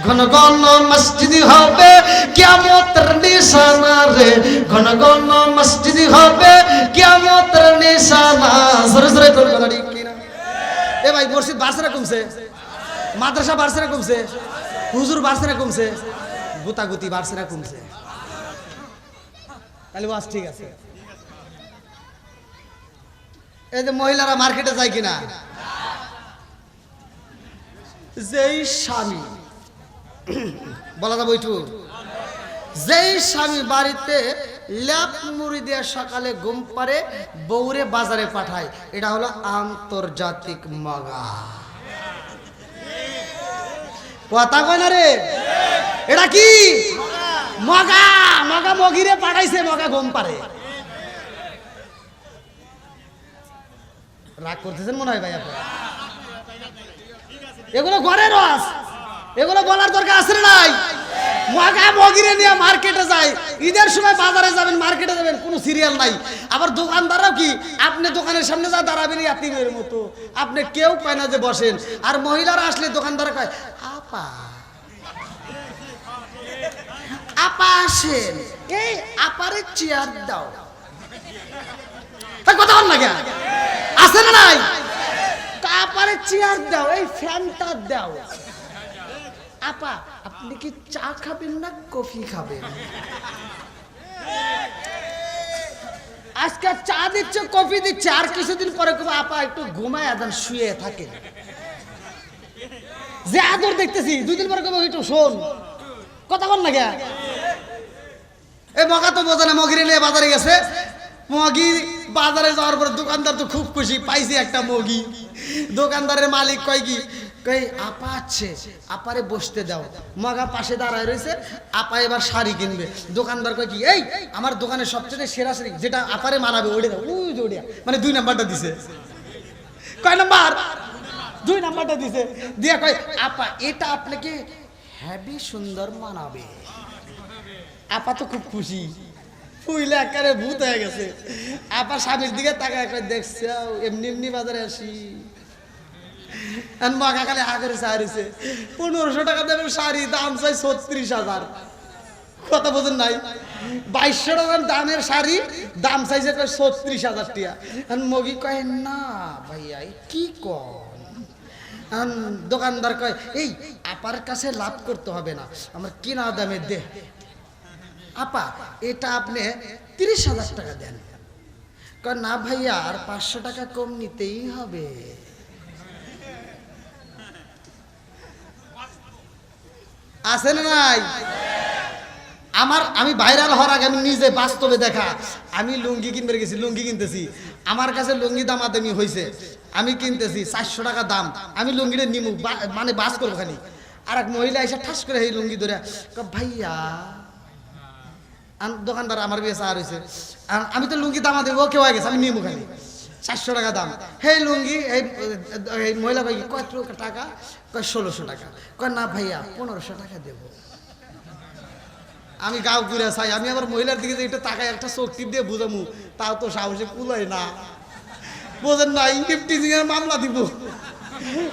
ঘন ঘন মসজিদি হবে কিয়ামতের নিশানা রে, ঘন ঘন মসজিদি হবে কিয়ামতের নিশানা। জোরে জোরে তোর কথা ঠিক কিনা? এ ভাই মসজিদ বাড়ছে না কমছে? মাদ্রাসা বাড়ছে না কমছে? হুজুর বাড়ছে না কমছে? গুতাগুতি বাড়ছে না কমছে? তাহলে বাস ঠিক আছে। এই যে মহিলারা মার্কেটে যায় কিনা, যেই স্বামী বলা যাবে ওইটু, যেই স্বামী বাড়িতে ল্যাপ মুড়ি দিয়ে সকালে ঘুম পারে, বউরে বাজারে পাঠায়, এটা হলো আন্তর্জাতিক মগা। কথা কয় না রে? এটা কি মগা? মগা মগিরে পাঠাইছে, মগা ঘুম পারে। রাগ করতেছেন মনে হয় ভাই আপনারা? এগুলো ঘরের রস, এগুলো বলার দরকার আছে না নাই? মগা মগিরে নিয়ে মার্কেটে যায়, ঈদের সময় বাজারে যাবেন, মার্কেটে যাবেন, কোনো সিরিয়াল নাই। আবার দোকানদারও কি, আপনি দোকানের সামনে যা দাঁড়াবেন ইয়াতিমের মতো, আপনি কেউ কয় না যে বসেন। আর মহিলারা আসলে দোকানদার কয় আপা আপা আসেন, এই আপারে চেয়ার দাও। কথা বল না কে? আছে না নাই? আপারে চেয়ার দাও, এই ফ্যানটা দাও। আপা আপনি কি চা খাবেন না কফি খাবেন? আজকে চা দিচ্ছে, কফি দিচ্ছে, আর কিছুদিন পরে আপা একটু ঘুমায় আদান শুয়ে থাকে। যে আদর দেখতেছি, 2 দিন পরে কবে একটু শোন। কথা বল না কে? এই মগা তো বোঝে না, মগিরে নিয়ে বাজারে গেছে। মগি বাজারে যাওয়ার পরে দোকানদার তো খুব খুশি, পাইছে একটা মগি। দোকানদারের মালিক কয় কি, কই আপা আছে, আপারে বসতে দাও। মগা পাশে দাঁড়ায় রয়েছে, আপা এবার শাড়ি কিনবে। দোকানদার কয় কি, এই আমার দোকানের সবচেয়ে সেরা শাড়ি যেটা আপারে মানাবে ওড়ে দাও। ওই যে ওড়িয়া, মানে 2 নাম্বারটা দিছে। কয় নাম্বার? 2 নাম্বারটা দিছে। দিয়া কয় আপা এটা আপনাকে হেভি সুন্দর মানাবে। আপা তো খুব খুশি, ফুইলে একেবারে ভূত হয়ে গেছে। আপা স্বামীর দিকে তাকায় কয় দেখছো এমনি এমনি বাজারে আসি। মগা খালি আগের শাড়িছে 1500 টাকা দেবে শাড়ি, দাম চাই 36,000। কথা বোঝেন নাই? 2200 টাকার দামের শাড়ি, দাম চাইছে কয় 36,000 টাকা। আর মগি কয় না ভাইয়া কি কন। দোকানদার কয় এই আপার কাছে লাভ করতে হবে না, আমার কিনা দামে দে। আপা এটা আপনি 30,000 টাকা দেন। কয় না ভাইয়া আর 500 টাকা কম নিতেই হবে। আছে না নাই? আমি ভাইরাল হওয়ার আগে আমি নিজে বাস্তবে দেখা, আমি লুঙ্গি কিনবে গেছি, লুঙ্গি কিনতেছি, আমার কাছে লুঙ্গি দামাদামি হয়েছে, আমি কিনতেছি 400 টাকা দাম, আমি লুঙ্গিটা নিমু মানে বাস করবো খালি। আর এক মহিলা এসে ঠাস করে এই লুঙ্গি ধরে ভাইয়া, দোকানদার আমার বিয়ে চার হয়েছে, আমি তো লুঙ্গি দামা দেবো, কেউ হয়ে গেছে, আমি নিমু খালি 400 টাকা দাম। হে লুঙ্গি এই মহিলা ভাই কত টাকা? কয় 1600 টাকা। কয় না ভাইয়া 1500 টাকা দেবো। আমি গাও ঘুরে চাই, আমি আবার মহিলার দিকে একটা টাকায় একটা চোখ টিপ দিয়ে বুঝামু, তাও তো সাহসে কুলাই না। বোঝেন না, ইফটিজিং এর মামলা দিব।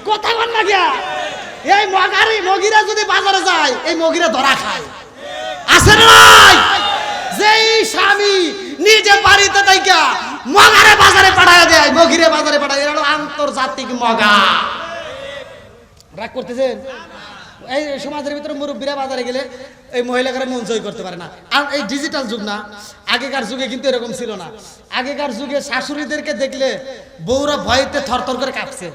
কথা বল না গিয়া, এই মগিরা যদি বাজারে যায়, এই মগিরা ধরা খায়। আছে না নাই? যেই স্বামী নিজে বাড়িতে থাইকা মগারে বাজারে পাঠায় দেয়, মগিরে বাজারে পাঠায়, এরা হলো আন্তর্জাতিক মগা। রাগ করতেছেন? এই সমাজের ভিতরে মুরব্বীরা বাজারে গেলে এই মহিলাকে মন জয় করতে পারে না। আর এই ডিজিটাল যুগ না, আগেকার যুগে কিন্তু এরকম ছিল না। আগেকার যুগে শাশুড়িদেরকে দেখলে বউরা ভয়তে থরথর করে কাঁপছে।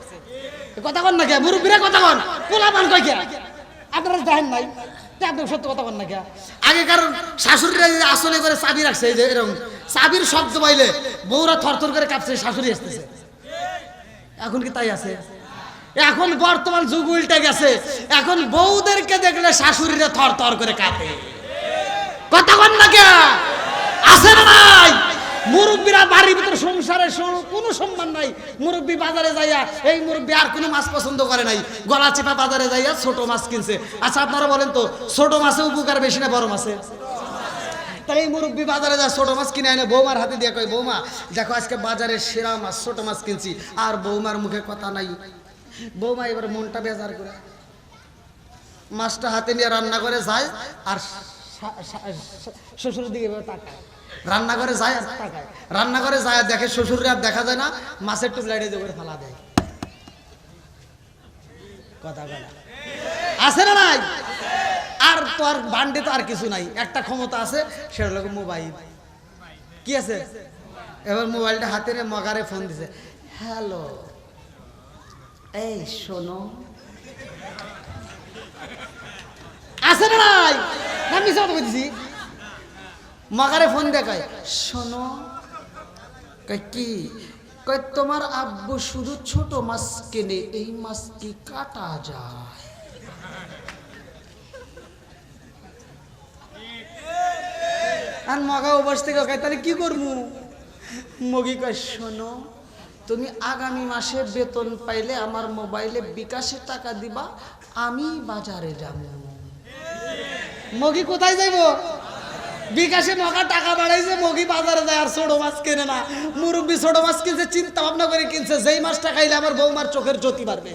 কথা কন না কে মুরব্বীরা? কথা কন, পোলাপান কয় কে? আপনারা দেখেন নাই? একদম সত্য কথা কন না কে? আগেকার শাশুড়িরা আসলে করে চাবি রাখছে, এই যে এরকম চাবির শব্দ পাইলে বউরা থরথর করে কাঁপছে, শাশুড়ি আসতেছে। এখন কি তাই আছে? এখন বর্তমান যুগ উল্টে গেছে, এখন বউদেরকে দেখলে শাশুড়িরা থর থর করে কাঁপে। কথা কন না কে? আছে না নাই? মুরব্বীরা বাড়ির ভিতরে সংসারে কোনো সম্মান নাই। মুরব্বী বাজারে যাইয়া, এই মুরব্বী আর কোনো মাছ পছন্দ করে নাই, গলা চেপা বাজারে যাইয়া ছোট মাছ কিনছে। আচ্ছা আপনারা বলেন তো, ছোট মাছে উপকার বেশি না বড় মাছে? তাই এই মুরব্বী বাজারে যায় ছোট মাছ কিনে আনে, বৌমার হাতে দিয়ে কয় বৌমা দেখো আজকে বাজারে সেরা মাছ, ছোট মাছ কিনছি। আর বৌমার মুখে কথা নাই। বৌমা এবার মনটা বেজার করে মাছটা হাতে নিয়ে রান্না করে যায়, আর শ্বশুরের দিকে তাকায়। রান্না করে যায় আর তাকায়, রান্না করে যায় দেখে শ্বশুর আর দেখা যায় না, মাছের টুকরা এড়ে করে ফেলা দেয়। কথা বলা আছে না নাই? আর তো আর বান্ডে তো আর কিছু নাই, একটা ক্ষমতা আছে, সেটা হলো মোবাইল। কি আছে? এবার মোবাইলটা হাতে নিয়ে মগারে ফোন দিছে, হ্যালো এই শোনো। আছে না নাই? না মিছা কথা বলছি? মগারে ফোন দেখায়, শোনো। কয় কি? কয় তোমার আব্বু শুধু ছোট মাছ কেনে, এই মাছ কি কাটা যায়? আর মগা অবস্থা থেকে কয় তাহলে কি করবো? মগি কয় শোনো, তুমি আগামী মাসে বেতন পাইলে আমার মোবাইলে বিকাশে টাকা দিবা, আমি বাজারে যাব। মগি কোথায় যাইব? বিকাশে মগা টাকা বাড়াইছে, মগি বাজারে যায় আর ছোট মাছ কেনে না। মুরব্বী ছোট মাছ কিনছে, চিন্তা ভাবনা করে কিনছে, যেই মাছটা খাইলে আমার বৌমার চোখের জ্যোতি বাড়বে।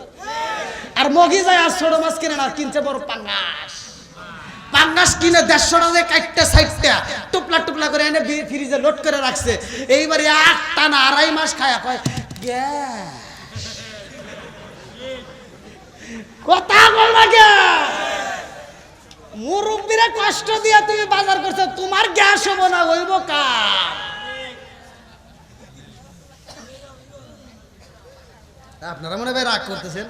আর মগি যায় আর ছোট মাছ কিনে না, কিনছে বড় পাঙ্গাস। পাঙ্গাস কিনে 150 টাকা কাটতে সাইডটা টুপলা টুপলা করে এনে ফ্রিজে লোড করে রাখছে। এইবারে এক টানা 2.5 মাস খায়া কয় গ্যাস। কথা বল না কে? মুরব্বীরা কষ্ট দিয়া তুমি বাজার করছো, তোমার গ্যাস হবো না, হইব কার? আপনারা মনে হয় রাগ করতেছেন?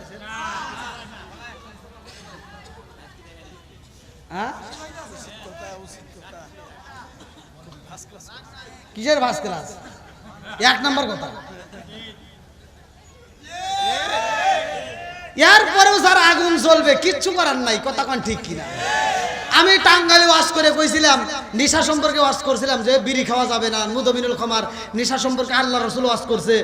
কিসের ফার্স্ট ক্লাস? 1 নম্বর কথা। এরপরেও স্যার আগুন জ্বলবে, কিচ্ছু করার নাই। কথা কোন ঠিক কিনা? আমি টাঙ্গাইলে ওয়াজ করে কইছিলাম, নেশা সম্পর্কে ওয়াজ করছিলাম যে বিড়ি খাওয়া যাবে না, মুদমিনুল খামার। নেশা সম্পর্কে আল্লাহ রসুল ওয়াজ করছে,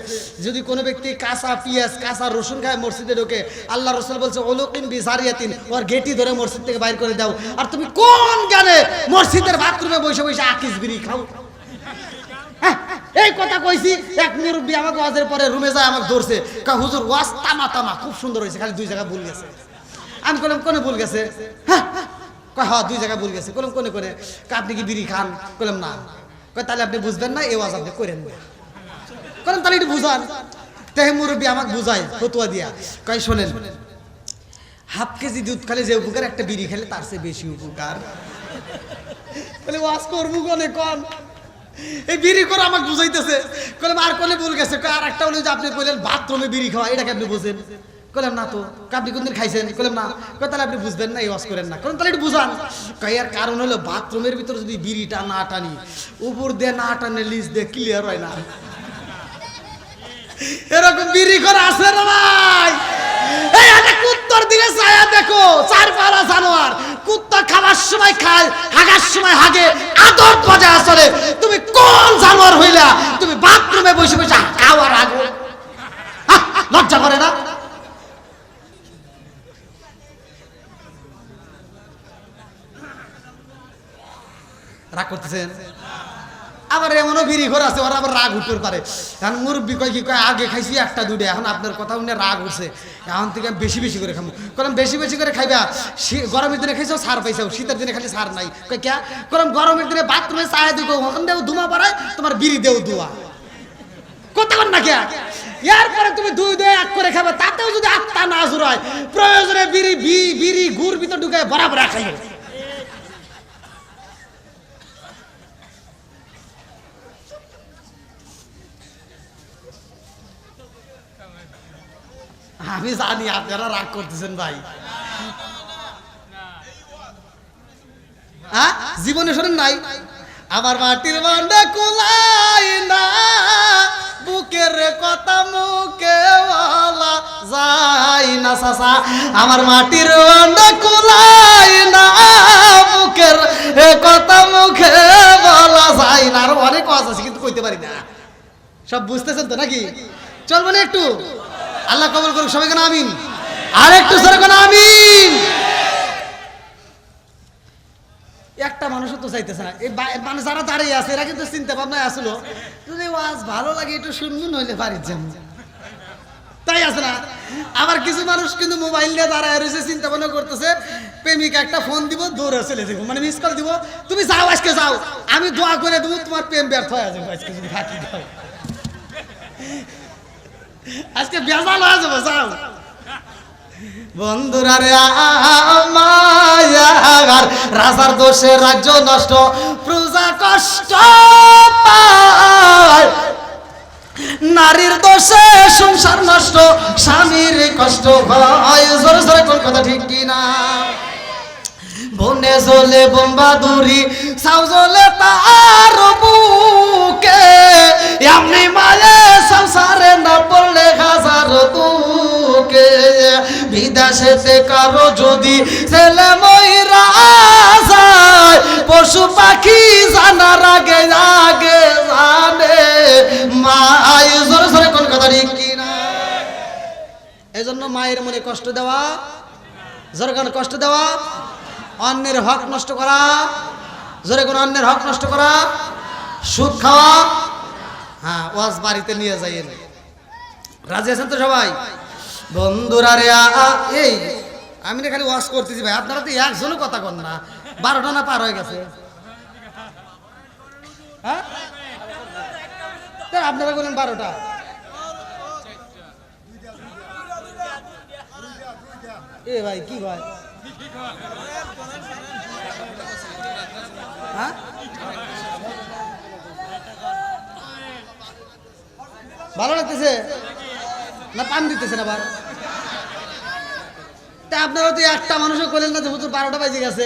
যদি কোনো ব্যক্তি কাঁচা পেঁয়াজ কাঁচা রসুন খায় মসজিদে ঢোকে, আল্লাহ রসুল বলছে ওলুকিন বিজারিয়াতিন, ওর গেটি ধরে মসজিদ থেকে বাইর করে দাও। আর তুমি কোন জ্ঞানে মসজিদের বাথরুমে বসে বসে আকিস বিড়ি খাও? এই কথা কইছি, এক মুরব্বী আমাকে ওয়াজের পরে রুমে যায়, আমাকে ধরছে, কা হুজুর ওয়াজ তামা তামা খুব সুন্দর হয়েছে, খালি 2 জায়গা ভুল গেছে। আমি বললাম কোনে ভুল গেছে? কয় হ্যাঁ 2 জায়গায় ভুল গেছে। কলম কোনে কোনে? আপনি কি বিড়ি খান? কলম না। কয় তাহলে আপনি বুঝবেন না, এই ওয়াজ আপনি করেন না। কলম তাহলে একটু বুঝান। তেহে মুরব্বী আমাকে বুঝায় ফতুয়া দিয়া, কয় শোনেন, হাফ কেজি দুধ খেলে যে উপকার, একটা বিড়ি খেলে তার চেয়ে বেশি উপকার। বলে ওয়াজ করবো কোনে কন? এই বিড়ি করে আমাকে বুঝাইতেছে। কলম আর কোনে ভুল গেছে? আর একটা হলো যে আপনি কইলেন বাথরুমে বিড়ি খাওয়া, এটাকে আপনি বুঝেন? কইলাম না তো। আপনি কোনদিন খাইছেন? কইলাম না। কই তাহলে আপনি বুঝবেন না, এই ওয়াজ করেন না। কলম তাহলে একটু বুঝান। কই এর কারণ হলো বাথরুমের ভিতরে যদি বিড়িটা না টানি, উপর দিয়ে না টানে লিজ দিয়ে ক্লিয়ার হয় না। এরকম বিড়ি করে আছে না ভাই? এই একটা কুত্তার দিকে ছায়া দেখো, 4 জানোয়ার। কুত্তা খাবার সময় খায়, হাগার সময় হাগে, আদর বজায় চলে। তুমি কোন জানোয়ার হইলা? তুমি বাথরুমে বসে বসে খাওয়ার আগো, লজ্জা করে না? রাগ করতেছেন? আবার এমনও বিড়ি ঘর আছে, ওরা আবার রাগ উঠতে পারে। এখন মুরব্বী কয় কি, কয় আগে খাইছি 1টা 2টা, এখন আপনার কথা শুনে রাগ উঠছে, এখন থেকে বেশি বেশি করে খাবো। কারণ বেশি বেশি করে খাইবা। গরমের দিনে খাইছো সার পাইছো, শীতের দিনে খালি সার নাই। কয় কে? কারণ গরমের দিনে বাথরুমে চায় দিও, ওখান দেও ধুমা পাড়ায়, তোমার বিড়ি দেও দুয়া। কথা কর না কে? এরপরে তুমি 2-2 করে খাবে, তাতেও যদি আত্মা না জুড়ায়, প্রয়োজনে বিড়ি গুড় ভিতর ঢুকে বরাবর খাইবে। আমি জানি আপনারা রাগ করতেছেন ভাই। হ্যাঁ, জীবনে শোনেন নাই? আমার মাটির বান্ডা কুলাই না, বুকের কথা মুখে বলা যায় না চাচা। আমার মাটির বান্ডা কুলাই না, বুকের কথা মুখে বলা যায় না। আরো অনেক কথা আছে কিন্তু কইতে পারি না। সব বুঝতেছেন তো নাকি? চল বলে একটু আল্লাহ কবুল করুক সবাই, কেন আমিন। আর একটু সরে কেন আমিন। একটা মানুষও তো চাইতেছে না। এই মানে যারা দাঁড়িয়ে আছে এরা কিন্তু চিন্তা ভাবনায় আসলো, যদি ওয়াজ ভালো লাগে একটু শুনবেন, হইলে বাড়ির যান, তাই আছে না? আবার কিছু মানুষ কিন্তু মোবাইল নিয়ে দাঁড়ায় রয়েছে, চিন্তা ভাবনা করতেছে, প্রেমিকা একটা ফোন দিব, দৌড়ে চলে যাবো, মানে মিস কল দিব, তুমি যাও আজকে যাও, আমি দোয়া করে দেবো তোমার প্রেম ব্যর্থ হয়ে যাবো আজকে যদি থাকি। আজকে বেজাল হয়ে যাবে, যাও। বন্ধুরা রে আমার, রাজার দোষে রাজ্য নষ্ট, প্রজা কষ্ট পায়, নারীর দোষে সংসার নষ্ট, স্বামীর কষ্ট হয়। জোরে জোরে কোন কথা ঠিক কিনা? বনে জলে বোম্বা দূরি, সাউ জলে তার বুকে, এমনি মায়ে সংসারে না পড়লে হাজার দুকে। বিদেশেতে কারো যদি ছেলে ময়রা যায়, পশু পাখি জানার আগে আগে জানে মায়। জোরে জোরে কোন কথা ঠিক কিনা? এই জন্য মায়ের মনে কষ্ট দেওয়া, জোরে কোন কষ্ট দেওয়া, অন্যের হক নষ্ট করা, জোরে কোন অন্যের হক নষ্ট করা, সুদ খাওয়া। হ্যাঁ, ওয়াজ বাড়িতে নিয়ে যাইয়েন। রাজি আছেন তো সবাই? বন্ধুরা রে এই আমি না খালি ওয়াজ করতেছি ভাই, আপনারা তো একজনও কথা কন না। 12টা না পার হয়ে গেছে? হ্যাঁ, আপনারা বলেন 12টা। এ ভাই কি ভাই? হ্যাঁ, ভালো লাগতেছে না? পান দিতেছে না বার? তা আপনারা তো একটা মানুষও করলেন না যে হুজুর 12টা বাজে গেছে।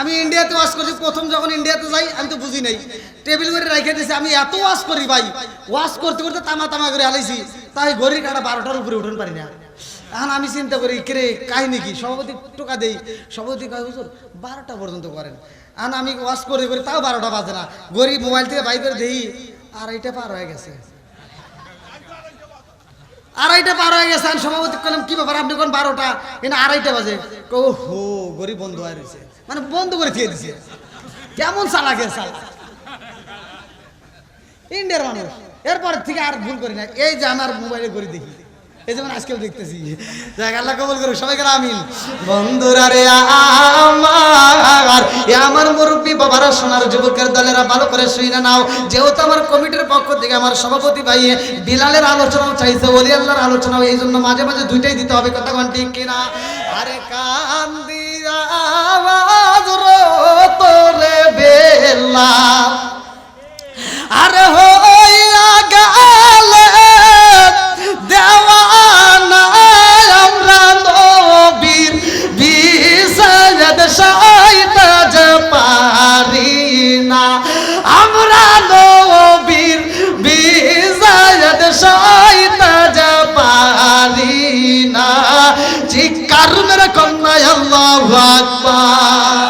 আমি ইন্ডিয়াতে ওয়াজ করছি, প্রথম যখন ইন্ডিয়াতে যাই আমি তো বুঝি নাই, টেবিল করে রেখে দিয়েছি। আমি এত ওয়াজ করি ভাই, ওয়াজ করতে করতে তামা তামা করে হালাইছি, তাই ঘড়ির কাটা 12টার উপরে উঠুন পারি না। এখন আমি চিন্তা করি কে কাহিনী কি, সভাপতি টোকা দেই, সভাপতি কয় হুজুর 12টা পর্যন্ত করেন। এখন আমি ওয়াজ করে করি, তাও 12টা বাজে না। ঘড়ি মোবাইল থেকে বাই করে দেই, 2:30 পার হয়ে গেছে। 2:30 পার হয়ে গেছে। আমি সভাপতি করলাম কি ব্যাপার, আপনি কোন 12টা, কিন্তু 2:30 বাজে। ও হো, গরিব বন্ধু হয়ে রয়েছে, মানে বন্ধ করে দিয়ে দিছে। কেমন চালাকে চালা ইন্ডিয়ার মানুষ। এরপর থেকে আর ভুল করি না। এই যে আমার মোবাইলে ঘড়ি দেখি, এই যেমন আজকেও দেখতেছি। যাক আল্লাহ কবুল করুক, সবাইকে আমিন। বন্ধুরা রে আমার মুরব্বী বাবারা, সোনার যুবকের দলেরা ভালো করে শুনে নাও। যেহেতু আমার কমিটির পক্ষ থেকে আমার সভাপতি ভাই বিলালের আলোচনাও চাইছে, ওলি আল্লাহর আলোচনাও, এই জন্য মাঝে মাঝে দুইটাই দিতে হবে, কথা কোন ঠিক কিনা? আরে কান দিয়া আওয়াজ তোরে বেলা আরে হইয়া গেলে দেওয়ানা আমরা নবীর বিষয়ত সইতে যে পারি না, আমরা নবীর বিষয়ত সইতে যে পারি না। চিৎকার মেরে কন্যা আল্লাহু আকবার।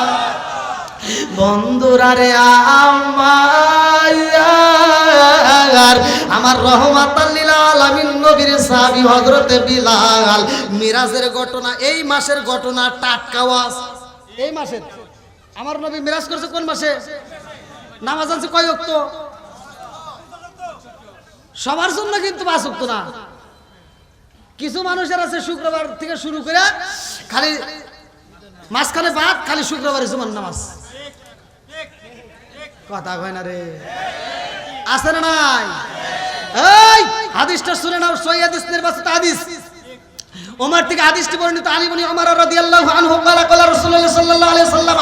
বন্ধুরা রে আমার রহমাতাল লিল আলামিন নবীর সাহাবী হযরতে বিলাল মিরাজের ঘটনা, এই মাসের ঘটনা, টাটকা ওয়াজ। এই মাসের আমার নবী মিরাজ করছে কোন মাসে? নামাজ আছে কয় ওয়াক্ত? সবার জন্য কিন্তু 5 ওয়াক্ত না। কিছু মানুষের আছে শুক্রবার থেকে শুরু করে খালি মাঝখানে বাদ, খালি শুক্রবারে জুমার নামাজ। কথা কয় না রে, আছে না নাই? এই হাদিসটা শুনে নাও, সহিহ হাদিস, নির্বাচিত হাদিস। ওমর থেকে হাদিসটি বর্ণিত, আলী ইবনে ওমর রাদিয়াল্লাহু আনহু قال قال রাসূলুল্লাহ সাল্লাল্লাহু আলাইহি ওয়াসাল্লাম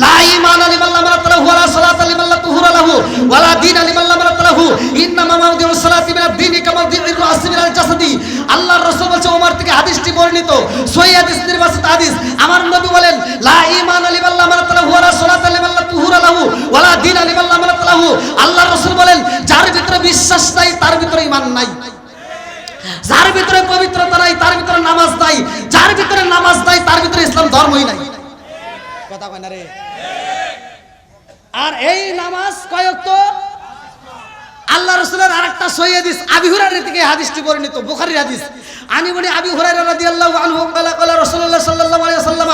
লা ঈমানা লিমান লা মারাতাহু ওয়ালা সালাতা লিমান লা তুহুরা লাহু ওয়ালা দীনা লিমান লা মারাতাহু ইন্নামা মাওদিউস সালাতি মিনাদ দীনি কামা মাওদিউর রাসি মিনাল জাসাদি। আল্লাহর রাসূল বলেছে, ওমর থেকে হাদিসটি বর্ণিত, সহিহ হাদিস, নির্বাচিত হাদিস। আমার নবী বলেন, লা ঈমানা লিমান লা মারাতাহু ওয়ালা সালাতা লিমান লা তুহুরা লাহু ওয়ালা দীনা লিমান লা মারাতাহু। আল্লাহর রাসূল বলেন, যার ভিতরে বিশ্বাস নাই তার ভিতরে ঈমান নাই, যার ভিতরে পবিত্রতা নাই তার ভিতরে নামাজ নাই, যার ভিতরে নামাজ নাই তার ভিতরে ইসলাম ধর্মই নাই। কথা কয় না রে? আর এই নামাজ কয় ওয়াক্ত? আল্লাহ রাসূলের আরেকটা সহিহ হাদিস, আবু হুরায়রা থেকে হাদিসটি বর্ণিত, বুখারীর হাদিস। আনি বনি আবু হুরায়রা রাদিয়াল্লাহু আনহু قال قال রাসূলুল্লাহ সাল্লাল্লাহু আলাইহি ওয়াসাল্লাম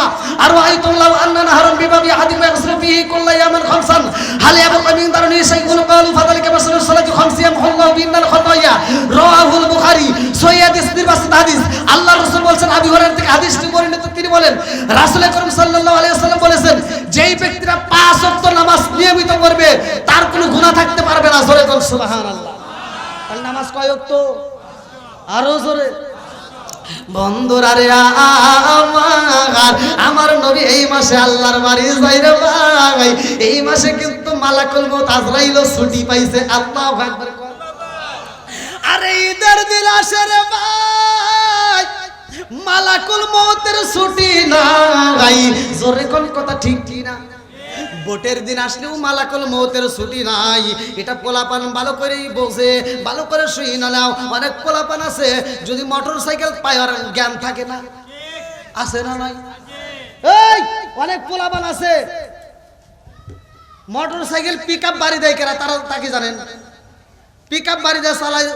আরআইতুম লাউ আন্না নাহারান বিবাবি আহাদিকুম ইয়াগসিলু ফীহি কুল্লা ইয়াওমিন খামসান হাল ইয়াবকা মিন দারনি শাইউন ক্বালু ফাযালিকা মাসালুস সালাতি খামসি ইয়ামহুল্লাহু বিহিন্নাল খাতায়া। রাওয়াহুল বুখারী, সহিহ হাদিস, নির্বাচিত হাদিস। আল্লাহর রাসূল বলেন, আবু হুরায়রা থেকে হাদিসটি বর্ণিত, তিনি বলেন, রাসূল করিম সাল্লাল্লাহু আলাইহি ওয়াসাল্লাম বলেছেন, যেই ব্যক্তিরা 5 ওয়াক্ত নামাজ নিয়মিত করবে তার কোনো গুনাহ থাকতে পারবে না। জোরে বল সুবহানাল্লাহ। তাহলে নামাজ কয় ওয়াক্ত? আরো জোরে। বন্ধুরা রে আমার নবী এই মাসে আল্লাহর বাড়ি যাই রে ভাই। এই মাসে কিন্তু মালাকুল মউত আজরাইল ছুটি পাইছে। আল্লাহু আকবার। আরে ঈদের দিন আসে রে ভাই, মালাকুল মউতের ছুটি নাই। জোরে কোন কথা ঠিক কি না? ভোটের দিন আসলেও মালাকুল মউতের ছুটি নাই। এটা পোলাপান ভালো করেই বোঝে, ভালো করে শুই না নাও। অনেক পোলাপান আছে যদি মোটর সাইকেল পাওয়ার জ্ঞান থাকে না, আছে না নাই? এই অনেক পোলাপান আছে মোটর সাইকেল পিকআপ বাড়ি দেয় কেরা, তারা তাকে জানেন? পিকআপ বাড়ি দেয় চালায়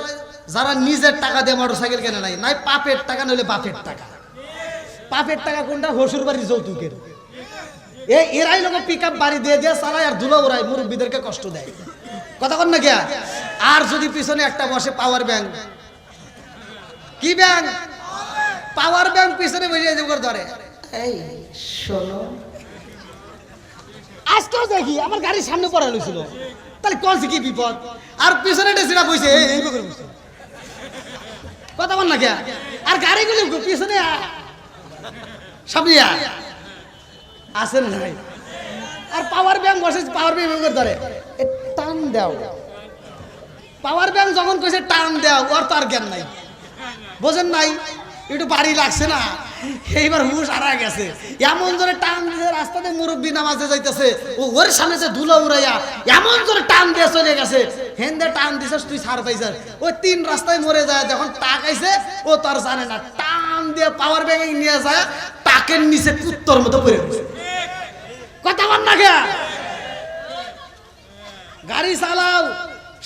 যারা নিজের টাকা দিয়ে মোটর সাইকেল কেনে নাই, নাই পাপের টাকা নইলে বাপের টাকা। পাপের টাকা কোনটা? শ্বশুর বাড়ির যৌতুকের। এরাই লোক পিকআপ বাড়ি দিয়ে দিয়ে চালায় আর ধুলো ওরাই মুরব্বীদেরকে কষ্ট দেয়। কথা কন না কে? আর যদি পিছনে একটা বসে পাওয়ার ব্যাংক, কি ব্যাংক? পাওয়ার ব্যাংক পিছনে বসে ধরে, এই শোনো, আজকেও দেখি আমার গাড়ির সামনে পড়া লইছিল, তাহলে কলসি কি বিপদ? আর পিছনে ডেসিনা বসে এই বসে। কথা বল না কে? আর গাড়িগুলি পিছনে সামনে আসেন নাই। আর পাওয়ার ব্যাংক বসে, পাওয়ার ব্যাংক ধরে টান দাও। পাওয়ার ব্যাংক যখন কইছে টান দাও, ওর তো আর জ্ঞান নাই, বোঝেন নাই? একটু বাড়ি লাগছে না, এইবার হুশ হারা গেছে। এমন জোরে টান দিয়ে রাস্তাতে মুরব্বী নামাজে যাইতেছে, ও ওর সামনে যে ধুলো উড়াইয়া এমন জোরে টান দিয়ে চলে গেছে। হেন্দে টান দিছিস তুই ছাড় পাইছিস, ওই 3 রাস্তায় মরে যায়। যখন টাক আইছে ও তো আর জানে না, টান দিয়ে পাওয়ার ব্যাংকে নিয়ে যায়, টাকের নিচে কুত্তর মতো পড়ে গেছে। কথা বল না কে? গাড়ি চালাও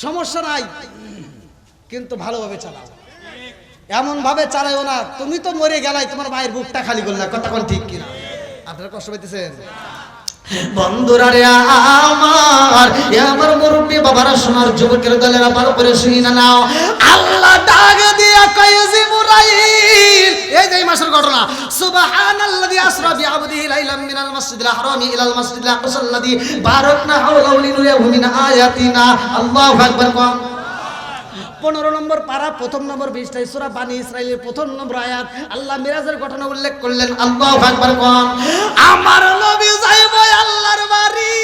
সমস্যা নাই, কিন্তু ভালোভাবে চালাও। এমন ভাবে চালাইও না তুমি তো মরে গেলাই, তোমার মায়ের বুকটা খালি করলা। কথা কোন ঠিক কিনা? আপনারা কষ্ট পাইতেছেন? বন্ধুরা রে আমার মুরব্বী বাবারা, সোনার যুবকের দলেরা ভালো করে শুই না নাও। আল্লাহ ডাক দিয়া কয় জিবরাইল, এই যে এই মাসের ঘটনা, সুবহানাল্লাযী আসরা বিআবদিহি লাইলাম মিনাল মাসজিদিল হারামি ইলাল মাসজিদিল আকসাল্লাযী বারাকনা হাওলাহু লিনুরিয়াহু মিন আয়াতিনা। আল্লাহু আকবার। 15 নম্বর পারা, প্রথম নম্বর 20 সূরা বানী ইসরাইলের প্রথম নম্বর আয়াত, আল্লাহ মিরাজের ঘটনা উল্লেখ করলেন। আল্লাহু আকবার। আমার নবী যাইব আল্লাহর বাড়ি,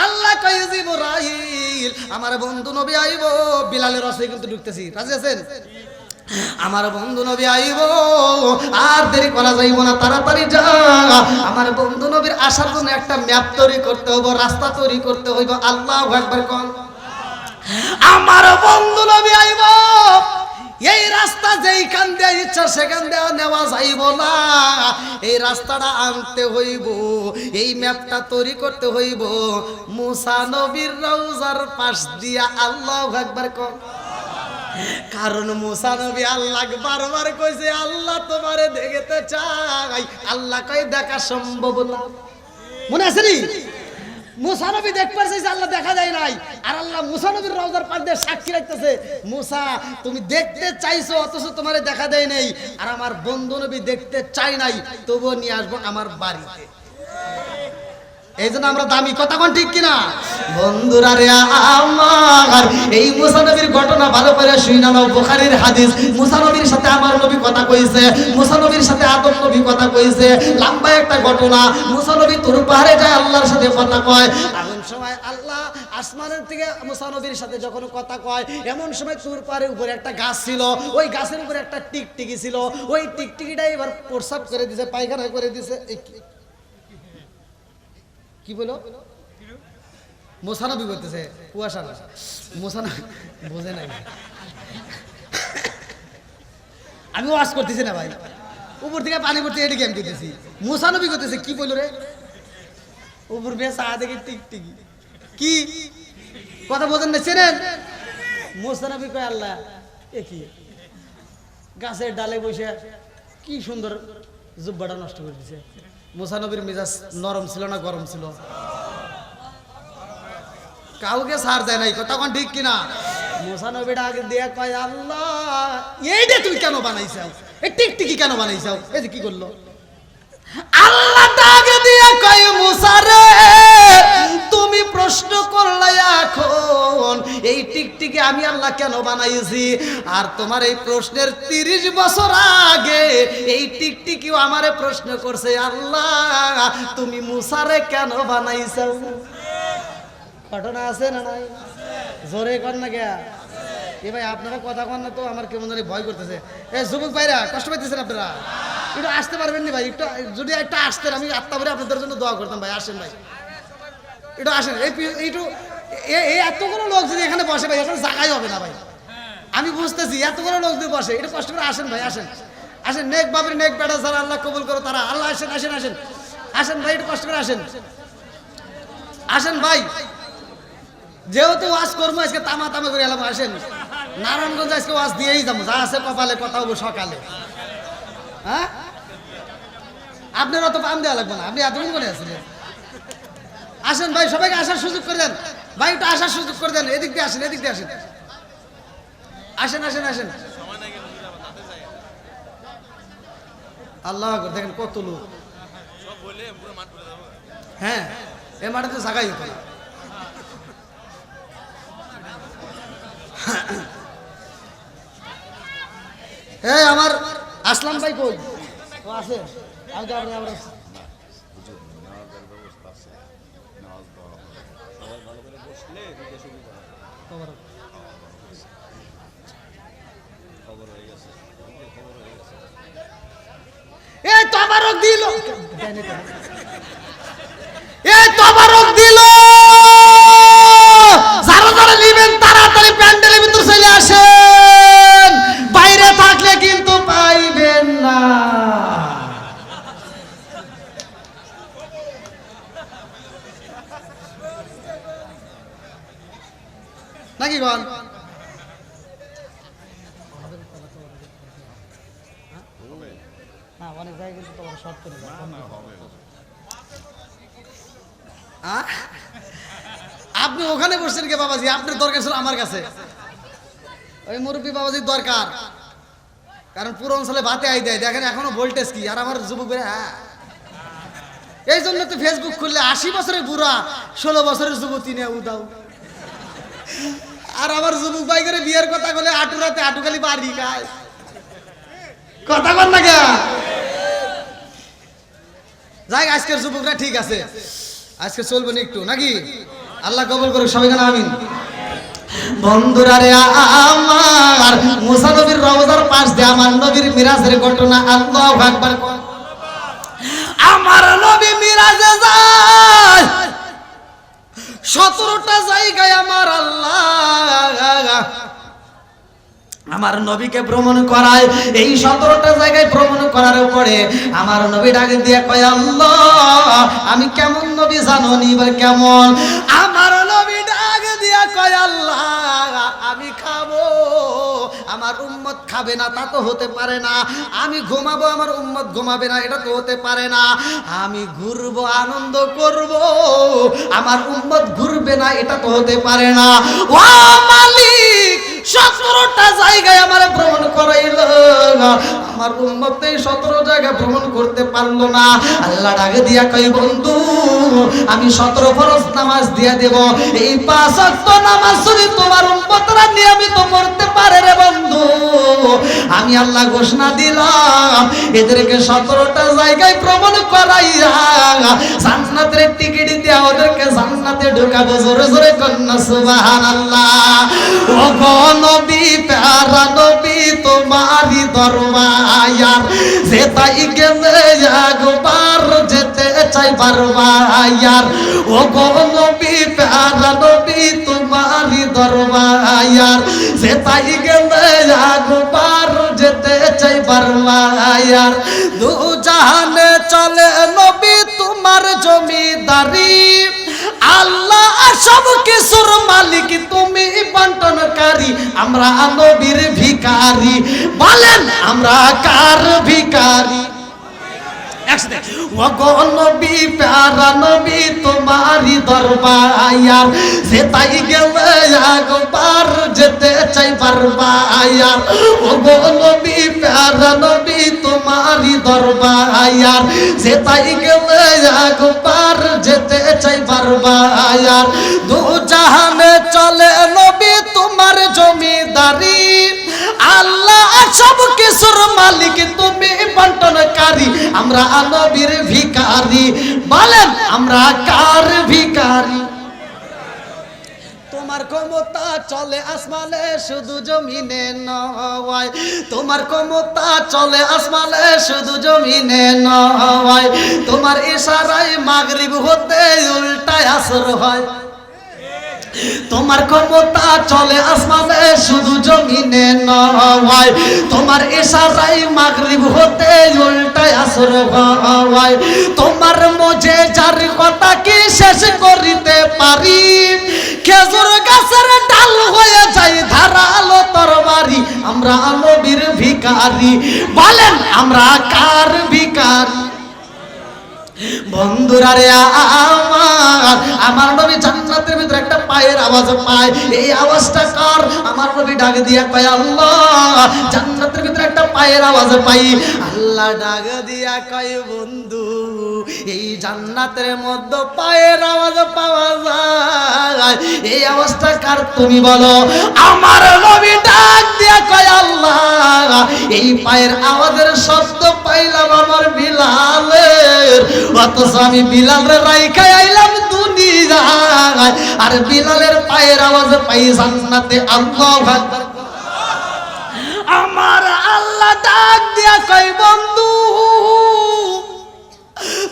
আল্লাহ কয় জিবরাইল আমার বন্ধু নবী আইব, বিলালের রসে কিন্তু ঢুকতেছি, রাজি আছেন? আমার বন্ধু নবী আইব, আর দেরি করা যাইব না, তাড়াতাড়ি যা। আমার বন্ধু নবীর আসার জন্য একটা ম্যাপ তৈরি করতে হইব, রাস্তা তৈরি করতে হইব। আল্লাহু আকবার কোন। আমার বন্ধু নবী আইব, এই রাস্তা যেইখান দিয়ে ইচ্ছা সেখান দিয়ে নেওয়া যাইব না, এই রাস্তাটা আনতে হইব, এই ম্যাপটা তৈরি করতে হইব মুসা নবীর রওজার পাশ দিয়া। আল্লাহু আকবার কোন। কারণ মুসা নবী আল্লাহ বারবার কইছে আল্লাহ তোমারে দেখতে চাই, আল্লাহ কই দেখা সম্ভব না। মনে আছে নি? মুসা নবী দেখতে চাইছে, আল্লাহ দেখা যায় নাই, আর আল্লাহ মুসা নবীর রওজার পাশ দিয়ে সাক্ষী রাখতেছে, মুসা তুমি দেখতে চাইছো অথচ তোমারে দেখা দেয় নাই, আর আমার বন্ধু নবী দেখতে চাই নাই, তবুও নিয়ে আসবো আমার বাড়িতে। এই জন্য আমরা দামি, কথা কোন ঠিক কিনা বন্ধুরা রে আমার? এই মুসা নবীর ঘটনা ভালো করে শুইনা নাও, বুখারীর হাদিস। মুসা নবীর সাথে আমার নবী কথা কইছে, মুসা নবীর সাথে আদম নবী কথা কইছে, লম্বা একটা ঘটনা। মুসা নবী তুর পাহাড়ে যায় আল্লাহর সাথে কথা কয়, এমন সময় আল্লাহ আসমানের থেকে মুসা নবীর সাথে যখন কথা কয়, এমন সময় তুর পাহাড়ের উপরে একটা গাছ ছিল, ওই গাছের উপরে একটা টিকটিকি ছিল, ওই টিকটিকিটা এবার প্রস্রাব করে দিছে, পায়খানা করে দিছে। কি বলো? মুসা নবী করতেছে, কুয়াশা না, মুসা নবী বোঝে নাই। আমি ওয়াজ করতেছি না ভাই, উপর থেকে পানি পড়তে, এদিকে আমি করতেছি, মুসা নবী করতেছে। কি বললো রে? উপর বেশ দেখে টিকটিকি, কি কথা বোঝেন না? চেনেন? মুসা নবী কয় আল্লাহ এ কি? গাছের ডালে বসে কি সুন্দর জুব্বাটা নষ্ট করে দিছে। মুসা নবীর মেজাজ নরম ছিল না গরম ছিল? কাউকে ছাড় দেয় নাই, কথা কোন ঠিক কিনা? মুসা নবীটা আগে দিয়ে কয় আল্লাহ এইটা তুমি কেন বানাইছাও, এই টিকটিকি কেন বানাইছাও? এই যে কি করলো আল্লাহ আগে দিয়ে কয় মুসা রে তুমি প্রশ্ন করলে এখন এই টিকটিকি আমি আল্লাহ কেন বানাইছি, আর তোমার এই প্রশ্নের 30 বছর আগে এই টিকটিকিও আমারে প্রশ্ন করছে আল্লাহ তুমি মুসারে কেন বানাইছো। ঘটনা আছে না নাই? জোরে কর না কে? এ ভাই আপনারা কথা কন না তো, আমার কেমন জানি ভয় করতেছে। এ যুবক ভাইরা কষ্ট পাইতেছেন আপনারা? একটু আসতে পারবেন না ভাই? একটু যদি একটা আসতেন আমি আত্মা ভরে আপনাদের জন্য দোয়া করতাম ভাই। আসেন ভাই, একটু আসেন। এইটু এই এতগুলো লোক যদি এখানে বসে ভাই, এখানে জায়গাই হবে না ভাই। আমি বুঝতেছি এতগুলো লোক যদি বসে, একটু কষ্ট করে আসেন ভাই, আসেন আসেন। নেক বাপের নেক বেটা যারা আল্লাহ কবুল করো তারা, আল্লাহ আসেন আসেন আসেন আসেন ভাই, একটু কষ্ট করে আসেন আসেন ভাই। যেহেতু ওয়াজ করবো আজকে তামা তামা করে এলাম, আসেন। নারায়ণগঞ্জ আজকে ওয়াজ দিয়েই যাবো, যা আছে কপালে কথা হবো সকালে। হ্যাঁ আপনার অত পাম দেওয়া লাগবে না, আপনি এতদিন করে আসছিলেন। আসেন ভাই, সবাইকে আসার সুযোগ করে দেন ভাই, একটু আসার সুযোগ করে দেন। এদিক দিয়ে আসেন, এদিক দিয়ে আসেন, আসেন আসেন আসেন। আল্লাহ দেখেন কত লোক। হ্যাঁ এ মাঠে তো জায়গাই হতো না। হ্যাঁ আমার আসলাম ভাই কই আছে? আমি তো আমরা তবারক দিল, তবারক দিল। যারা যারা নিবেন তাড়াতাড়ি প্যান্ডেলের ভিতর চলে আসেন, বাইরে থাকলে কিন্তু পাইবেন না। নাকি গন? অনেক জায়গায় কিন্তু তোমার শর্ট করে আপনি ওখানে বসছেন কে বাবাজি? আপনার দরকার ছিল আমার কাছে। ওই মুরব্বী বাবাজির দরকার, কারণ পুরো অঞ্চলে ভাতে আই দেয়, দেখেন এখনো ভোল্টেজ কি। আর আমার যুবক ভাই, হ্যাঁ, এই জন্য তো ফেসবুক খুললে 80 বছরের বুড়া 16 বছরের যুবতী নিয়ে উদাও। আর আমার যুবক ভাই করে বিয়ের কথা বলে আটুরাতে আটুখালি বাড়ি খায়, কথা বল না কে? যাই, আজকের যুবকরা ঠিক আছে, আজকে চলবে না একটু নাকি? আল্লাহ কবুল করুক সবাই, কেন আমিন। বন্ধুরা রে আমার, মুসা নবীর রওজার পাশ দিয়ে আমার নবীর মিরাজের ঘটনা, আল্লাহু আকবার। আমার নবী মিরাজে যায় 17টা জায়গায়, আমার আল্লাহ আমার নবীকে ভ্রমণ করায়। এই 17টা জায়গায় ভ্রমণ করার পরে আমার নবী ডাকে দিয়ে কয়, আল্লাহ আমি কেমন নবী জানো নি? এবার কেমন? আমার নবী ডাকে দিয়ে কয়, আল্লাহ আমি খাবো, আমার উম্মত খাবে না, তা তো হতে পারে না। আমি ঘুমাবো, আমার উম্মত ঘুমাবে না, এটা তো হতে পারে না। আমি ঘুরবো, আনন্দ করব, আমার উম্মত ঘুরবে না, এটা তো হতে পারে না। ও মালিক, 17টা জায়গায় আমার ভ্রমণ করাইল, আমার উম্মত এই 17 জায়গায় ভ্রমণ করতে পারলো না। আল্লাহ ডাকে দিয়া কই, বন্ধু আমি 17 ফরজ নামাজ দিয়া দেব, এই 5 ওয়াক্ত নামাজ যদি তোমার উম্মতরা নিয়মিত পড়তে পারে রে বন্ধু, আমি আল্লাহ ঘোষণা দিলাম এদেরকে 17টা জায়গায় ভ্রমণ করাইয়া জান্নাতের টিকিট দিয়া ওদেরকে জান্নাতে ঢোকাবো। জোরে জোরে কন্যা সুবহানাল্লাহ। ও গো নবী, প্যারা নবী তোমারি দরবার, যেতাই গেলে একবার যেতে চাই বারবার। ও গো নবী, প্যারা নবী তোমারি দরবার, যেতাই গেলে একবার যেতে চাই বারবার। দু জাহানে চলে নবী তোমার জমিদারি, আল্লাহ সব কিছুর মালিক, তুমি বন্টনকারী, আমরা নবীর ভিখারি। বলেন আমরা কার ভিখারি? নবী, প্যারা নবী তোমারি দরবার, যেতাই গেলে একবার যেতে চাই বারবার। ও গো নবী, প্যারা নবী তোমারি দরবার, যেতাই গেলে একবার যেতে চাই বারবার। দু জাহানে চলে নবী তোমার জমিদারি, আল্লাহ সব কিছুর মালিক, তুমি বন্টনকারী, আমরা নবীর ভিখারি। বলেন আমরা কার ভিখারি? তোমার ক্ষমতা চলে আসমানে শুধু জমিনে নয়, তোমার ক্ষমতা চলে আসমানে শুধু জমিনে নয়, তোমার ইশারায় মাগরিব হতে উল্টায় আসর হয়। তোমার ক্ষমতা চলে আসমানে শুধু জমিনে নয়, তোমার ইশারায় মাগরিব হতে উল্টায় আসর হয়। তোমার মজে যার কথা কি শেষ করিতে পারি, খেজুর গাছের ডাল হয়ে যায় ধারালো তরবারি, আমরা নবীর ভিখারি। বলেন আমরা কার ভিখারি? বন্ধুরা রে আমার, আমার নবী জান্নাতের ভিতরে একটা পায়ের আওয়াজ পায়, এই আওয়াজটা কার? আমার নবী ডাক দিয়া কয়, আল্লাহ জান্নাতের ভিতরে একটা পায়ের আওয়াজ পাই। আল্লাহ ডাক দিয়া কয়, বন্ধু এই জান্নাতের মধ্যে পায়ের আওয়াজ পাওয়া যায়, এই আওয়াজটা কার তুমি বলো? আমার নবী ডাক দিয়া কয়, আল্লাহ এই পায়ের আওয়াজের শব্দ পাইলাম আমার বিলালের, অথচ আমি বিলালের রাইখা আইলাম দুনিয়ায়, আর বিলালের পায়ের আওয়াজ পাই জান্নাতে। আল্লাহু আকবার। আমার আল্লাহ ডাক দিয়া কই, বন্ধু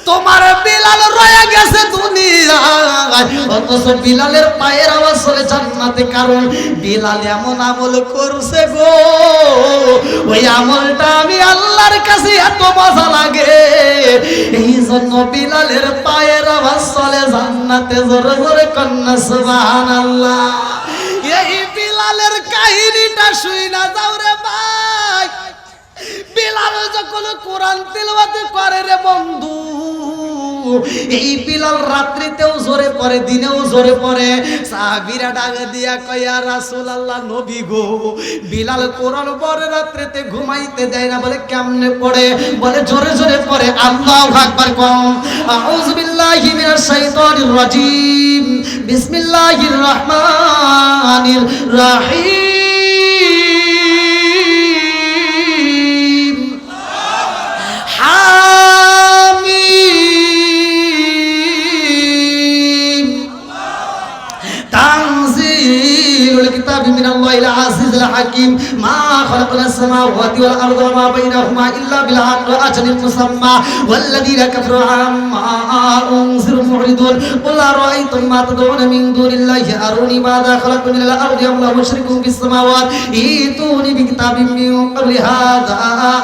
তোমার বিলাল রয়ে গেছে দুনিয়ায়, অথচ বিলালের পায়ের আওয়াজ চলে জান্নাতে, কারণ বিলাল এমন আমল করছে গো, ওই আমলটা আমি আল্লাহর কাছে এত মজা লাগে, এই জন্য বিলালের পায়ের আওয়াজ চলে জান্নাতে। জোরে জোরে কন্যা সুবহানাল্লাহ। এই বিলালের কাহিনীটা শুই না যাও রে ভাই। বিলাল যখন কোরআন তিলাওয়াত করে রে বন্ধু, এই বিলাল রাত্রিতেও জোরে পড়ে, দিনেও জোরে পড়ে। সাহাবীরা ডাক দিয়া কয়, ইয়া রাসূলুল্লাহ, নবী গো, বিলাল কোরআন পড়ে, রাত্রিতে ঘুমাইতে দেয় না। বলে কেমনে পড়ে? বলে জোরে জোরে পড়ে। আল্লাহু আকবার কম। আউযু বিল্লাহি মিনাশ শাইতানির রাজীম। বিসমিল্লাহির রহমানির রহিম। হামিম। তানজিলুল কিতাবি মিনাল্লাহিল আজিজিল হাকিম। মা খালাকনাস সামাওয়াতি ওয়াল আরদা ওয়া মা বাইনাহুমা ইল্লা বিল হাক্কি ওয়া আজালিন মুসাম্মা ওয়াল্লাযীনা কাফারু আম্মা উনজিরু মুরিদুন। কুল আরাআইতুম মা তাদউনা মিন দুনিল্লাহি আরুনি মাযা খালাকু মিনাল আরদি আম লাহুম মুশরিকুন ফিস সামাওয়াতি ইতুনি বিকিতাবিম মিন ক্বাবলি হাযা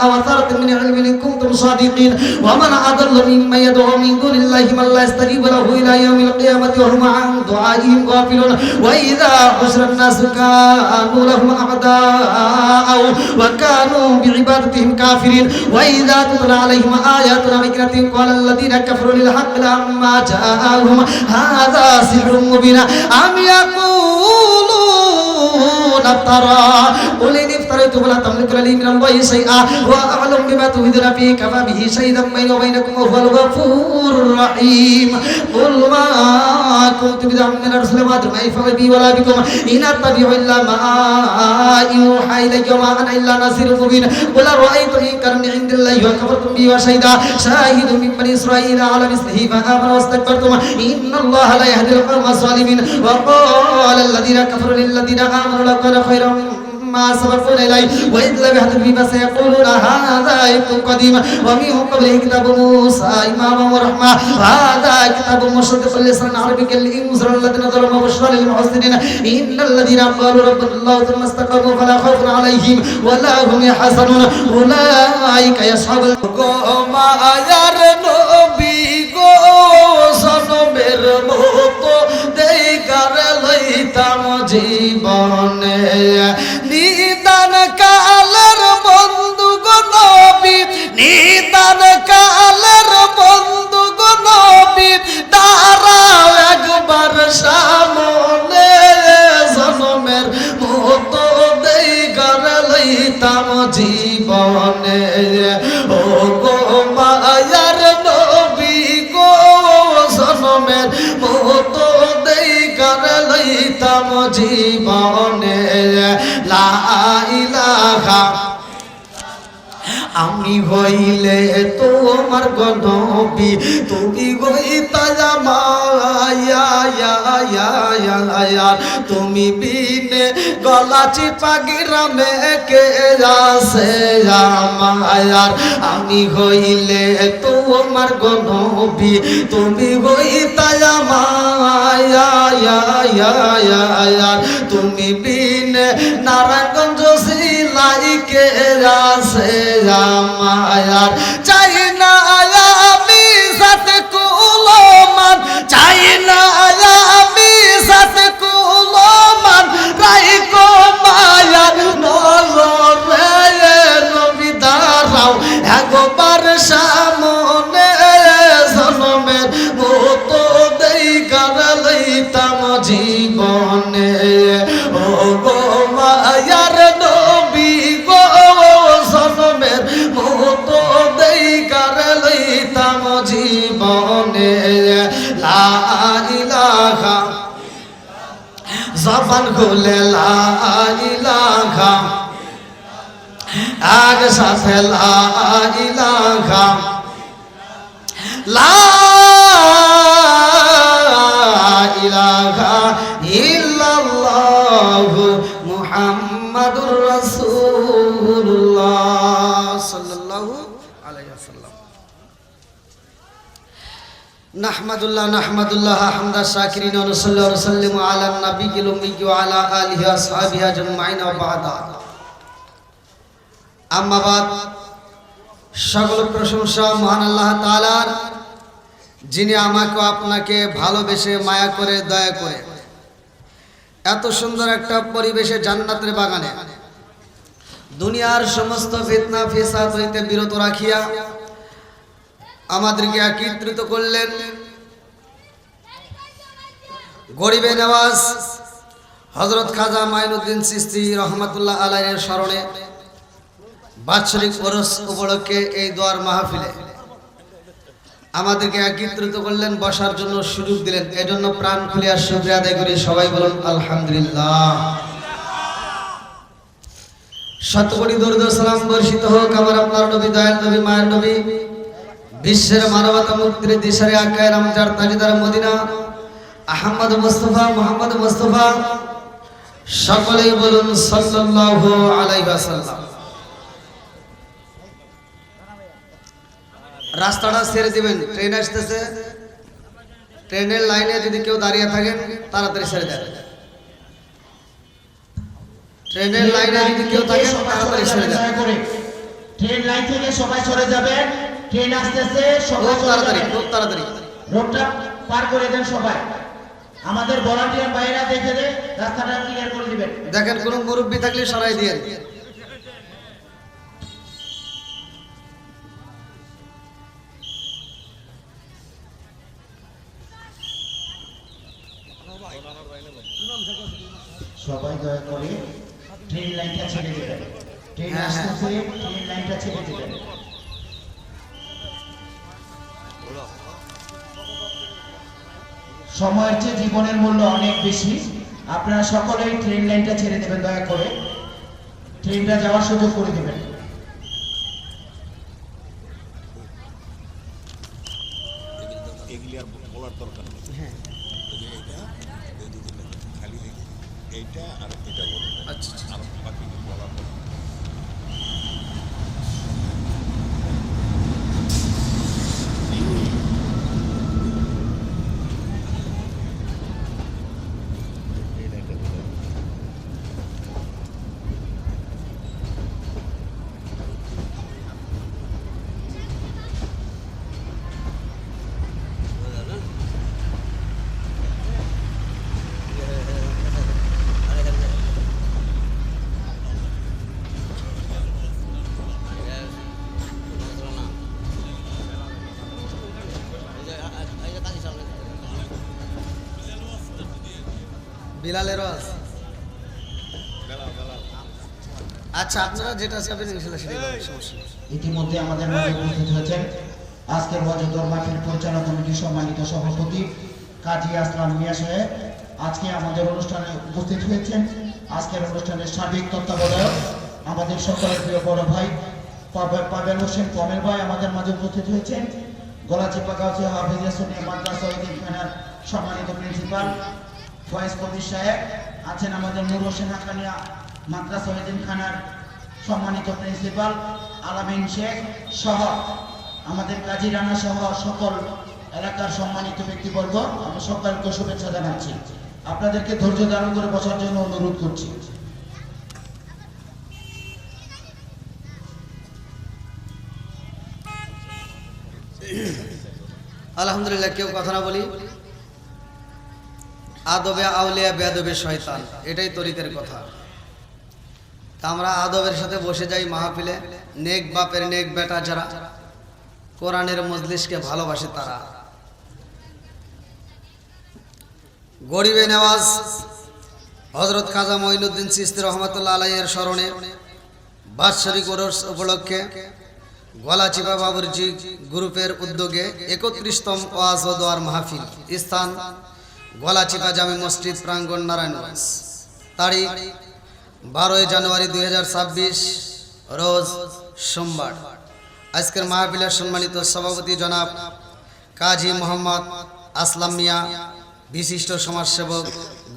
আও আসারাতিন মিন ইলমিন ইন কুনতুম সাদিকিন। ওয়া মান আদাল্লু মিম্মান ইয়াদউ মিন দুনিল্লাহি মান লা ইয়াস্তাজিবু লাহু ইলা ইয়াউমিল কিয়ামাতি ওয়া হুম আন দুআইহিম গাফিলুন। ওয়া ইযা হুশিরান নাসু কানু লাহুম আ'দাআ ওয়া কানু বিইবাদাতিহিম কাফিরিন। ওয়া ইযা তুতলা আলাইহিম আয়াতুনা বাইয়িনাতিন ক্বালা আল্লাযীনা কাফারু লিল হাক্কি লাম্মা জাআহুম হাযা সিহরুম মুবিন। আম ইয়াকুলুনা তারা কুল ইন ইফতারাইতু ফালা তামলিকু লি মিনাল্লাহি শাইআ ওয়া আ'লামু বিমা তুহিদুনা ফি কাফা বিহি শাহিদান বাইনি ওয়া বাইনাকুম ওয়া হুয়াল গফুরুর রহিম। কুল মা কুনতু বিদআম মিনার রাসূলি ওয়া আদরি মা ইয়াফআলু বি ওয়া লা বিকুম ইন আত্তাবি'ু ইল্লা মা ইউহা ইলাইয়া ওয়া আনা ইল্লা নাযিরুম মুবিন। কুল আরাআইতুম ইন কানা ইনদাল্লাহি ওয়া কাফারতুম বিহি ওয়া শাহিদা শাহিদুম মিন বানি ইসরাঈলা আলা মিসলিহি ফা আমানু ওয়াস্তাকবারতুম ইন্নাল্লাহা লা ইয়াহদিল কওমাজ জালিমিন। ওয়া ক্বালা আল্লাযীনা কাফারু লিল লাযীনা আমানু লাউ কানা খায়রান ما سبقونا إليه وإذ لم يهتدوا به فسيقولون هذا إفك قديم ومن قبله كتاب موسى إماما ورحمة وهذا كتاب مصدق لسانا عربيا لينذر الذين ظلموا وبشرى للمحسنين إن الذين قالوا ربنا الله ثم استقاموا فلا خوف عليهم ولا هم يحزنون أولئك يصحب মায়ার নবী গো সনমের মতো দেখার লইতাম জীবনে নিদান কালের বন্ধু গো নবী নিদান কালের বন্ধু গো নবী দাঁড়াও একবার সামনে জনমের মতো দেখার লইতাম জীবনে ও গো মায়ার নবী গো জনমের মতো দেখার লইতাম জীবনে লা ইলাহা আমি হইলে তোমার গনবী তুমি গইতা জামায়া তুমি বিনে গলা চিপা গিরামে কে আছে আমায়ার আমি হইলে তোমার গনবী তুমি গইতা জামায়া তুমি বিনে নারায়ণগঞ্জ সিলাই কে আছে আমায়ার চাই না আমি সাথে কুলমান চাই না আমি সাথে কুলমান রাইকো মায়ার নজরে নবী দাঁড়াও একবার সামনে জনমের মতো দেখার লইতাম জীবনে ও গো মায়ার নবী গো জনমের মতো দেখার লইতাম জীবনে লা ইলাহা জবান খুলে লা ইলাহা আগ সাথে লা ইলাহা লা ইলাহা ইল্লাল্লাহু মুহাম্মাদুর রাসূলুল্লাহ সাল্লাল্লাহু আলাইহি ওয়াসাল্লাম। নাহমাদুল্লাহ হামদা শাকিরিন ওয়া নুসাল্লি ওয়া নুসাল্লিমু আলা নাবিয়িল উম্মি ওয়া আলা আলিহি ওয়া আসহাবিহি আজমাইন ওয়া বা'দা। আম্মা বাদ, সকল প্রশংসা মহান আল্লাহ তাআলার, যিনি আমাকে আপনাকে ভালোবেসে মায়া করে দয়া করে এত সুন্দর একটা পরিবেশে জান্নাতের বাগানে দুনিয়ার সমস্ত ফিতনা ফিসাদ হইতে বিরত রাখিয়া আমাদেরকে একত্রিত করলেন গরিবে নওয়াজ হযরত খাজা মাইনুদ্দিন চিশতি রহমাতুল্লাহ আলাইহির স্মরণে বাৎসরিক ওরস উপলক্ষে এই দোয়ার মাহফিলে আমাদেরকে একত্রিত করলেন, বসার জন্য সুযোগ দিলেন। এজন্য প্রাণ খুলে আর শুকরিয়া আদায় করি। সবাই বলুন আলহামদুলিল্লাহ। শতকোটি দরুদ ও সালাম বর্ষিত হোক আমার আপনার নবী, দয়াল নবী, মায়ের নবী, বিশ্বের মানবতা মুক্তির দিশারি আকায়ে রামজার তাজদার মদিনা আহমদ মুস্তাফা মুহাম্মদ মুস্তাফা। সকলেই বলুন সাল্লাল্লাহু আলাইহি ওয়াসাল্লাম। রাস্তাটা ছেড়ে দিবেন, ট্রেন আসতেছে। ট্রেনের লাইনে যদি কেউ দাঁড়িয়ে থাকেন তাড়াতাড়ি ছেড়ে দেন। ট্রেনের লাইনে যদি কেউ থাকেন তাড়াতাড়ি ছেড়ে দেন। ট্রেন লাইন থেকে সবাই সরে যাবেন। ট্রেন আসতেছে, সবাই তাড়াতাড়ি তাড়াতাড়ি রোডটা পার করে দেন সবাই। আমাদের ভলান্টিয়ার বাইরে দেখে দেন, রাস্তাটা ক্লিয়ার করে দিবেন। দেখেন কোনো মুরব্বি থাকলে সরাই দিয়েন। সবাই দয়া করে ট্রেন লাইনটা ছেড়ে দিবেন। ট্রেন আসতেছে, ট্রেন লাইনটা ছেড়ে দিবেন। সময়ের চেয়ে জীবনের মূল্য অনেক বেশি। আপনারা সকলেই ট্রেন লাইনটা ছেড়ে দেবেন, দয়া করে ট্রেনটা যাওয়ার সুযোগ করে দেবেন। এগুলি আর বলার দরকার নেই। হ্যাঁ, খালি এইটা আর এটা বলুন। আচ্ছা, আর বাকি বলার দরকার নেই। বিলালেরও আছে। আচ্ছা, আপনারা যেটা চাবেন ইনশাআল্লাহ সেটাই পাবেন, সমস্যা নেই। ইতিমধ্যে আমাদের মাঝে উপস্থিত হয়েছেন আজকের ওয়াজেদুর মাহফিল পরিচালনা কমিটির সম্মানিত সভাপতি কাজী আসলাম মিয়া সাহেব আজকে আমাদের অনুষ্ঠানে উপস্থিত হয়েছেন। আজকের অনুষ্ঠানের সার্বিক তত্ত্বাবধায়ক আমাদের সকলের প্রিয় বড় ভাই পাবেল হোসেন কমেল ভাই আমাদের মাঝে উপস্থিত হয়েছেন। গলাচিপা গাউসিয়া হাফেজিয়া সুন্নিয়া মাদ্রাসা এতিমখানার সম্মানিত প্রিন্সিপাল ফয়েজ কবির সাহেব আছেন। আমাদের নূর হোসেন হাকানিয়া মাদ্রাসা এতিমখানার সম্মানিত প্রিন্সিপাল আলামিন শেখ সহ আমাদের কাজী রানা সহ সকল এলাকার সম্মানিত ব্যক্তিবর্গ, আমি সকলকে শুভেচ্ছা জানাচ্ছি। আপনাদেরকে ধৈর্য ধারণ করে বসার জন্য অনুরোধ করছি। আলহামদুলিল্লাহ। কেউ কথা না বলি। আদবে আউলিয়া বেয়াদবে শয়তান, এটাই তরিকের কথা। আমরা আদবের সাথে বসে যাই মাহফিলে। নেক বাপের নেক বেটা যারা কোরআনের মজলিসকে ভালোবাসে তারা। গরিবে নওয়াজ হযরত খাজা মাইনুদ্দিন চিশতি রহমাতুল্লাহ আলাইহির স্মরণে বাৎসরিক ওরস উপলক্ষে গলাচিপা বাবুরজি গ্রুপের উদ্যোগে 31তম ওয়াজ ও দোয়ার মাহফিল, স্থান গলাচিপা জামে মসজিদ প্রাঙ্গণ, নারায়ণগঞ্জ। তারিখ 12 জানুয়ারি 2026, রোজ সোমবার। আজকের মাহফিলের সম্মানিত সভাপতি জনাব কাজী মোহাম্মদ আসলাম মিয়া, বিশিষ্ট সমাজসেবক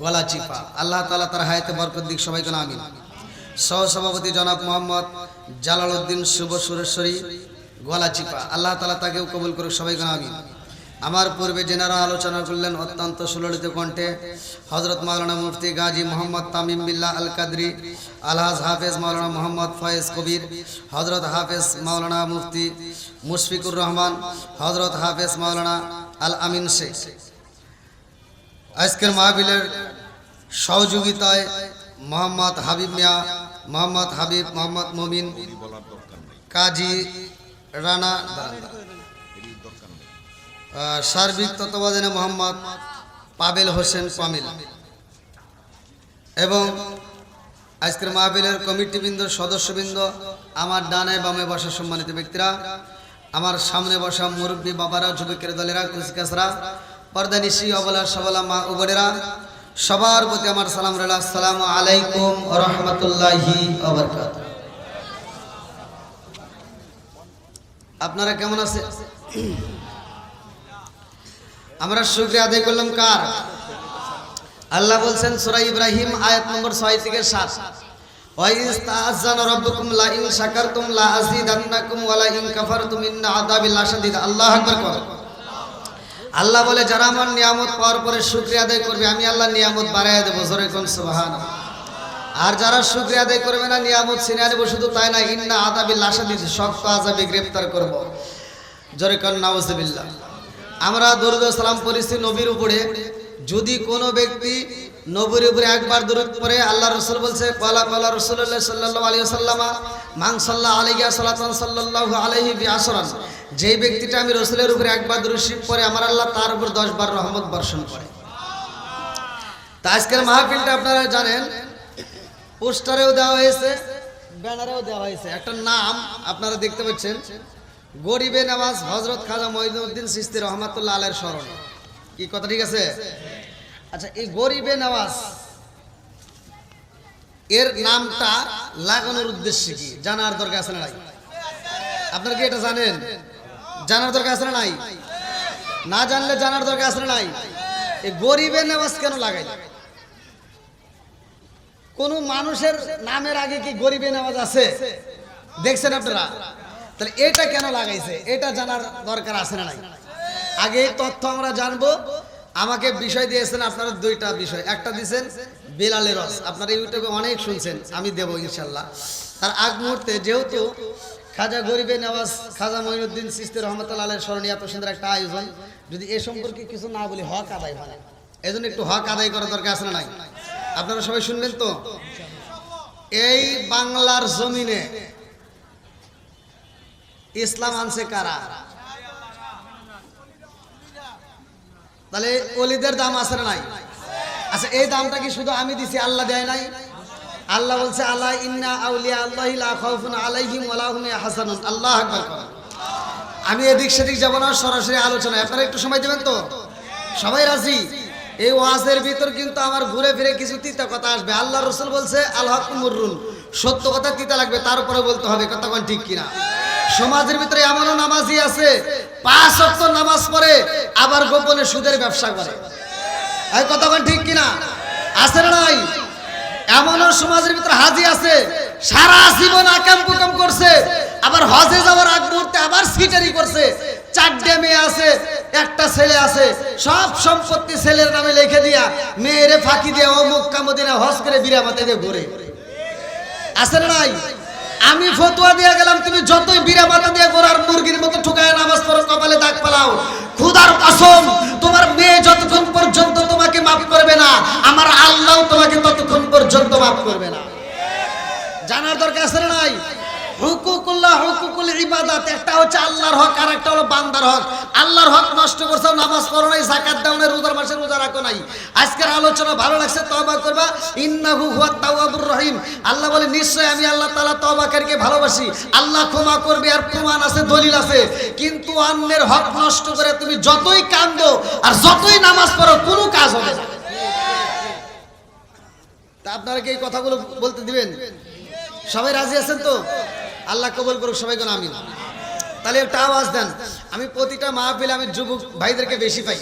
গলাচিপা। আল্লাহ তাআলা তার হায়াতে বরকত দিক, সবাইকে আমিন। সহসভাপতি জনাব মোহাম্মদ জালাল উদ্দিন শুভ সুরেশ্বরী, গলাচিপা। আল্লাহ তাআলা তাকেও কবুল করুক, সবাইকে আমিন। আমার পূর্বে যেনারা আলোচনা করলেন অত্যন্ত সুললিত কণ্ঠে, হযরত মাওলানা মুফতি গাজী মোহাম্মদ তামিম বিল্লাহ আল কাদরি, আলহাজ হাফেজ মাওলানা মোহাম্মদ ফয়েজ কবির, হযরত হাফেজ মাওলানা মুফতি মুশফিকুর রহমান, হযরত হাফেজ মাওলানা আল আমিন শেখ। আজকের মাহফিলের সহযোগিতায় মোহাম্মদ হাবিব মিয়া, মোহাম্মদ হাবিব, মোহাম্মদ মমিন, কাজী রানা, সার্বিক তত্ত্বাবধানে মোহাম্মদ পাবেল হোসেন পামিল এবং আজকের মাহফিলের কমিটিবৃন্দ সদস্যবৃন্দ, আমার ডানে বামে বসা সম্মানিত ব্যক্তিরা, আমার সামনে বসা মুরব্বী বাবারা, যুবকের দলেরা, কুচিকাছরা, পর্দানিশি, অবলা সবলা মা ও বোনেরা, সবার প্রতি আমার সালাম রইল। আসসালামু আলাইকুম ওয়া রাহমাতুল্লাহি ওয়া বারাকাতুহু। আপনারা কেমন আছেন? আমরা শুকরিয়া আদায় করলাম কার? আল্লাহ বলছেন সূরা ইব্রাহিম আয়াত নম্বর 6 থেকে 7, ওয়া ইস্তাআযানা রাব্বুকুম লা ইন শাকারতুম লা আযীদান্নাকুম ওয়া লা ইন কাফারতুম ইন্না আযাবি লাশাদীদ। আল্লাহু আকবার কর। আল্লাহ বলে যারা আমার নিয়ামত পাওয়ার পরে শুকরিয়া আদায় করবে, আমি আল্লাহ নিয়ামত বাড়াইয়া দেব। জোরে কোন সুবহানাল্লাহ। আর যারা শুকরিয়া আদায় করবে না, নিয়ামত ছিনিয়ে নেব। শুধু তাই না, ইন্না আযাবি লাশাদীদ, শক্ত আযাবে গ্রেফতার করব। জোরে কোন নাউযুবিল্লাহ। আমরা দরুদ ও সালাম পড়েছি নবীর উপরে। যদি কোনো ব্যক্তি নবীর উপরে একবার দরুদ পড়ে, আল্লাহ রাসূল বলছে ক্বালা রাসূলুল্লাহ সাল্লাল্লাহু আলাইহি ওয়াসাল্লাম মান সাল্লা আলাইহি সালাতান সাল্লাল্লাহু আলাইহি বিআশরান, যেই ব্যক্তিটা আমি রাসূলের উপরে একবার দরুদ শরীফ পড়ে, আমার আল্লাহ তার উপর 10 বার রহমত বর্ষণ করে। তা আজকের মাহফিলটা আপনারা জানেন, পোস্টারেও দেওয়া হয়েছে, ব্যানারেও দেওয়া হয়েছে। একটা নাম আপনারা দেখতে পাচ্ছেন, গরিবে নওয়াজ হযরত খাজা মঈনুদ্দিন চিশতি রহমাতুল্লাহ আলাইহির স্মরণে। কি কথা ঠিক আছে? আচ্ছা, এই গরিবে নওয়াজ এর নামটা লাগানোর উদ্দেশ্য কি জানার দরকার আছে না নাই? আপনারা কি এটা জানেন? জানার দরকার আছে না নাই? না জানলে জানার দরকার আছে না নাই? এই গরিবে নওয়াজ কেন লাগাই? কোন মানুষের নামের আগে কি গরিবে নওয়াজ আছে? দেখছেন আপনারা? তাহলে এটা কেন লাগাইছে, এটা জানার দরকার আছে না নাই? আগে তথ্য আমরা জানবো। আমাকে বিষয় দিয়েছেন আপনারা দুইটা বিষয়। একটা দিয়েছেন বেলালের রস, আপনারা ইউটিউবে অনেক শুনছেন, আমি দেবো ইনশাল্লাহ। তার আগ মুহূর্তে যেহেতু খাজা গরিবে নওয়াজ খাজা মঈনুদ্দিন চিশতি রহমাতুল্লাহ আলাইহির স্মরণে এত সুন্দর একটা আয়োজন, যদি এ সম্পর্কে কিছু না বলি হক আদায় হয় না। এই জন্য একটু হক আদায় করার দরকার আছে না নাই? আপনারা সবাই শুনবেন তো? এই বাংলার জমিনে ইসলাম আনছে কারা? তাহলে ওলিদের দাম আছে না নাই? আচ্ছা, এই দামটা কি শুধু আমি দিছি, আল্লাহ দেয় নাই? আল্লাহ বলছে আল্লাহ ইন্না আউলিয়া আল্লাহি লা খাউফুন আলাইহিম ওয়া লা হুম ইয়াহজানুন। আল্লাহু আকবার। আমি এদিক সেদিক যাব না, সরাসরি আলোচনা। আপনারা একটু সময় দেবেন তো? সবাই রাজি? এই ওয়াজের ভিতর কিন্তু আমার ঘুরে ফিরে কিছু তিতা কথা আসবে। আল্লাহ রাসূল বলছে আল হাক্কু মুররুন, সত্য কথা তিতা লাগবে, তারপরে বলতে হবে। কথা কোন ঠিক কিনা? সমাজের ভিতরে এমনও নামাজি আছে 5 ওয়াক্ত নামাজ পড়ে আবার গোপনে সুদের ব্যবসা করে। এই কথা কোন ঠিক কিনা? আছে না নাই? এমনও সমাজের ভিতরে হাজি আছে সারা জীবন আকাম কুকাম করছে, আবার হজে যাওয়ার আগ মুহূর্তে আবার সিটারি করছে। 4টে মেয়ে আছে, একটা ছেলে আছে, সব সম্পত্তি ছেলের নামে লিখে দিয়া মেয়েরে ফাঁকি দিয়ে ও মক্কা মদিনা হজ করে বিরামাতে দিয়ে ঘুরে। আছে না নাই? আমি ফতোয়া দিয়ে গেলাম, তুমি যতই বিরামাতা দিয়ে গোরার মুরগির মতো ঠুকায় নামাজ পড়ো, কপালে দাগ পালাও, খোদার কসম তোমার মেয়ে যতক্ষণ পর্যন্ত তোমাকে মাফ করবে না, আমার আল্লাহ তোমাকে ততক্ষণ পর্যন্ত মাফ করবে না। জানার দরকার আছে না নাই? হুকুকুল্লাহ, হুকুকুল ইবাদাত, একটা হচ্ছে আল্লাহর হক আর একটা হলো বান্দার হক। আল্লাহর হক নষ্ট করছো, নামাজ পড়ো নাই, যাকাত দাও নাই, রোজার মাসে রোজা রাখো নাই। আজকের আলোচনা ভালো লাগছে, তওবা করবা, ইন্নাহু হুয়াত তাওয়াবুর রহিম। আল্লাহ বলে নিশ্চয় আমি আল্লাহ তাআলা তওবাকারীকে ভালোবাসি, আল্লাহ ক্ষমা করবে। আর প্রমাণ আছে, দলিল আছে। কিন্তু অন্যের হক নষ্ট করে তুমি যতই কান্দো আর যতই নামাজ পড়ো, কোনো কাজ হবে না। তা আপনারা কি এই কথাগুলো বলতে দিবেন? সবাই রাজি আছেন তো? আল্লাহ কবুল করুক, সবাই কোন আমিন। তাহলে একটা আওয়াজ দেন। আমি প্রতিটা মাহফিলে আমি যুবক ভাইদেরকে বেশি পাই।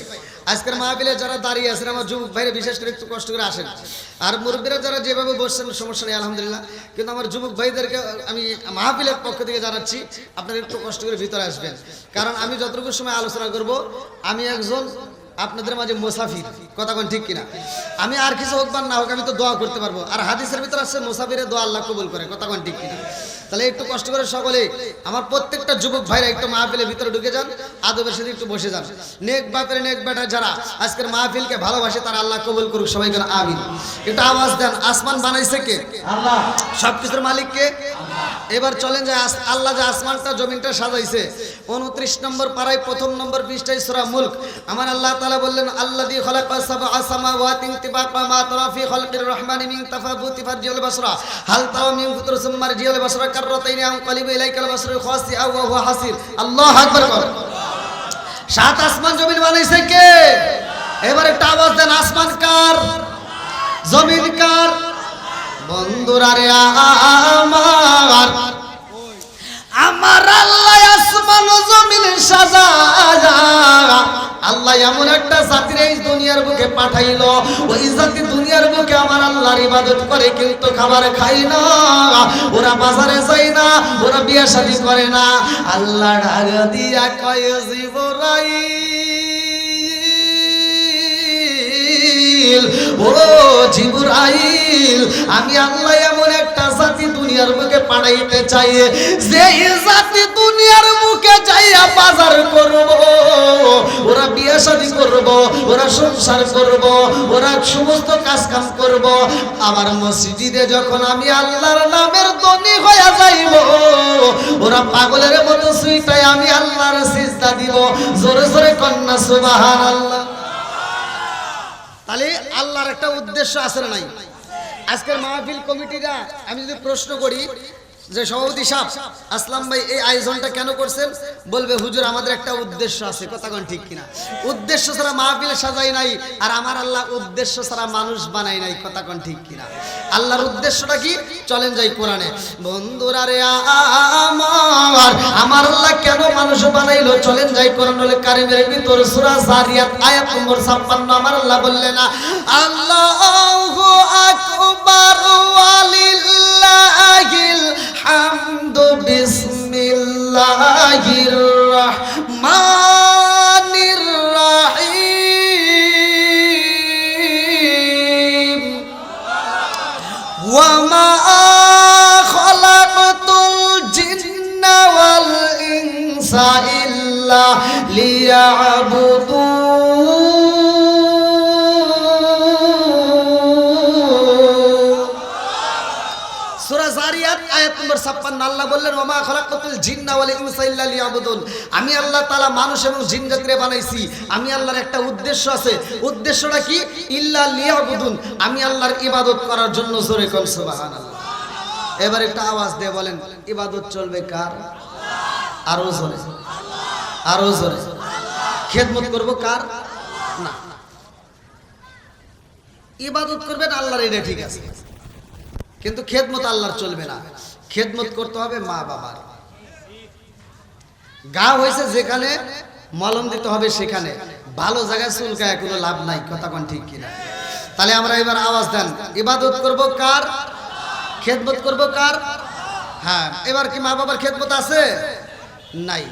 আজকের মাহফিলে যারা দাঁড়িয়ে আছেন আমার যুবক ভাইরা বিশেষ করে একটু কষ্ট করে আসেন, আর মুরব্বীরা যারা যেভাবে বসছেন সমস্যা নেই আলহামদুলিল্লাহ। কিন্তু আমার যুবক ভাইদেরকে আমি মাহফিলের পক্ষ থেকে জানাচ্ছি আপনারা একটু কষ্ট করে ভিতরে আসবেন, কারণ আমি যতটুকু সময় আলোচনা করব আমি একজন আপনাদের মাঝে মুসাফির। কথা কোন ঠিক কিনা? আমি আর কিছু হোক বা না হোক আমি তো দোয়া করতে পারবো, আর হাদিসের ভিতরে আছে মুসাফিরের দোয়া আল্লাহ কবুল করে, কথা কোন ঠিক কিনা? তাহলে একটু কষ্ট করে সকলে আমার প্রত্যেকটা যুবক ভাইরা একটু মাহফিলের ভিতরে ঢুকে যান, আদবের সাথে একটু বসে যান। নেক বাপের নেক বেটা যারা আজকের মাহফিলকে ভালোবাসে তারা আল্লাহ কবুল করুক, সবাই কেন আমিন। একটু আওয়াজ দেন। আসমান বানাইছে কে? আল্লাহ। সবকিছুর মালিক কে? এবার চলেন যে আল্লাহ যে আসমানটা জমিনটা সাজাইছে, 29 নম্বর পারায় 1 নম্বর পৃষ্ঠায় সূরা মুলক আমার আল্লাহ তাআলা বললেন, আল্লাযী খালাকা সাবআ সামাওয়াতিন তিবাকা মা তারা ফি খালকির রহমানি মিন তাফাবুতি ফারজিউল বাসরা হাল তারা মিন ফুতুর সুম্মা রজিউল বাসরা কাররাতাইনি আনকালিবু ইলাইকাল বাসরু খাসিআ ওয়া হুয়া হাসির। আল্লাহু আকবার। 7 আসমান জমিন বানাইছে কে? এবার একটা আওয়াজ দেন, আসমান কার? জমিন কার? বন্ধুরা রে আমার, আমার আল্লাহ আসমান ও জমিন সাজায়া আল্লাহ এমন একটা জাতির এই দুনিয়ার বুকে পাঠাইলো, ওই জাতি দুনিয়ার বুকে আমার আল্লাহর ইবাদত করে কিন্তু খাবার খায় না, ওরা বাজারে যায় না, ওরা বিয়ে শাদী করে না। আল্লাহ ডাক দিয়া কয় জিবরাইল, ও জিবরাইল, আমি আল্লাহ এমন একটা জাতি দুনিয়ার বুকে পাঠাইতে চাই যে জাতি দুনিয়ার বুকে যাইয়া বাজার করব, ওরা বিয়ে শাদী করব, ওরা সংসার করব, ওরা সমস্ত কাজ কাম করব, আমার মসজিদে যখন আমি আল্লাহর নামের ধনী হয়ে যাইব, ওরা পাগলের মতো সুইটাই আমি আল্লাহর সিজদা দিব। জোরে জোরে কন্যা সুবহানাল্লাহ। তাহলে আল্লাহর একটা উদ্দেশ্য আছে না নাই? আজকের মাহফিল কমিটিরা আমি যদি প্রশ্ন করি যে সভাপতি সাহেব আসলাম ভাই এই আয়োজনটা কেন করছেন, বলবে হুজুর আমাদের একটা উদ্দেশ্য আছে, কথা কোন ঠিক কিনা? উদ্দেশ্য ছাড়া মাহফিল সাজাই নাই, আর আমার আল্লাহ উদ্দেশ্য ছাড়া মানুষ বানাই নাই, কথা কোন ঠিক কিনা? আল্লাহর উদ্দেশ্যটা কি? চলেন যাই কোরআনে। বন্ধুরা রে আমার আল্লাহ কেন মানুষ বানাইলো? চলেন যাই কোরআনুল কারীমের ভিতর সূরা যারিয়াত আয়াত নম্বর 56 আমার আল্লাহ বললেন না, আল্লাহু আকবার ওয়ালিল্লাহিল হামদু বিসমিল্লাহির রাহমানির রাহিম ওয়া মা খালাকতুল জিন্না ওয়াল ইনসা ইল্লা লিয়াবুদুন। সূরা যারিয়াত আয়াত নম্বর 56 আল্লাহ বললেন, ওয়া মা খালাকতুল জিন্না ওয়াল ইনসা ইল্লা লিয়াবুদুন, আমি আল্লাহ তাআলা মানুষ এবং জিন জাতিরে বানাইছি, আমি আল্লাহর একটা উদ্দেশ্য আছে। উদ্দেশ্যটা কি? ইল্লা লিয়াবুদুন, আমি আল্লাহর ইবাদত করার জন্য। জোরে কোন সুবহানাল্লাহ। এবার একটা আওয়াজ দিয়ে বলেন, ইবাদত চলবে কার? আরো জোরে, আরো জোরে। খেদমত করব কার? না, ইবাদত করবেন আল্লাহর, এটা ঠিক আছে, কিন্তু খেদমত আল্লাহর চলবে না। খেদমত করতে হবে মা বাবার। গা হয়েছে যেখানে মলম দিতে হবে সেখানে, ভালো জায়গায় চুলকায় কোনো লাভ নাই, কথা কোন ঠিক কিনা? তাহলে আমরা এবার আওয়াজ দেন, ইবাদত করব কার? খেদমত করব কার? হ্যাঁ। এবার কি মা বাবার খেদমত আছে? নাই।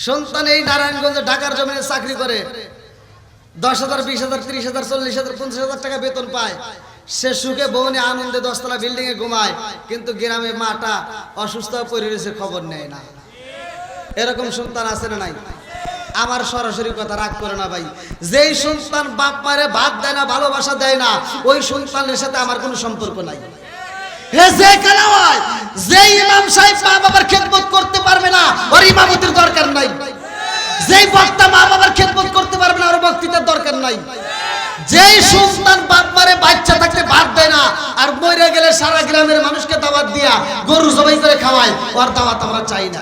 সন্তান এই নারায়ণগঞ্জে ঢাকার জমিনে চাকরি করে, 10,000 20,000 30,000 40,000 50,000 টাকা বেতন পায়, সে সুখে বউনে আনন্দে 10 তলা বিল্ডিং এ ঘুমায়, কিন্তু গ্রামে মাটা অসুস্থ পড়ে রয়েছে, খবর নেয় না। এরকম সন্তান আছে না নাই? আমার সরাসরি কথা, রাগ করে না ভাই। যেই সন্তান বাপ মারে ভাত দেয় না, ভালোবাসা দেয় না, ওই সন্তানের সাথে আমার কোনো সম্পর্ক নাই। যে ইমাম সাহেব মা বাবার খেদমত করতে পারবে না, ওর ইমামতির দরকার নাই। যেই বক্তা মা বাবার খেদমত করতে পারবে না, ওর বক্তৃতার দরকার নাই। যেই সন্তান বাপ মারে বাচ্চা থাকতে ভাত দেয় না, আর মরে গেলে সারা গ্রামের মানুষকে দাওয়াত দিয়া গরু জবাই করে খাওয়ায়, ওর দাওয়াত আমরা চাই না।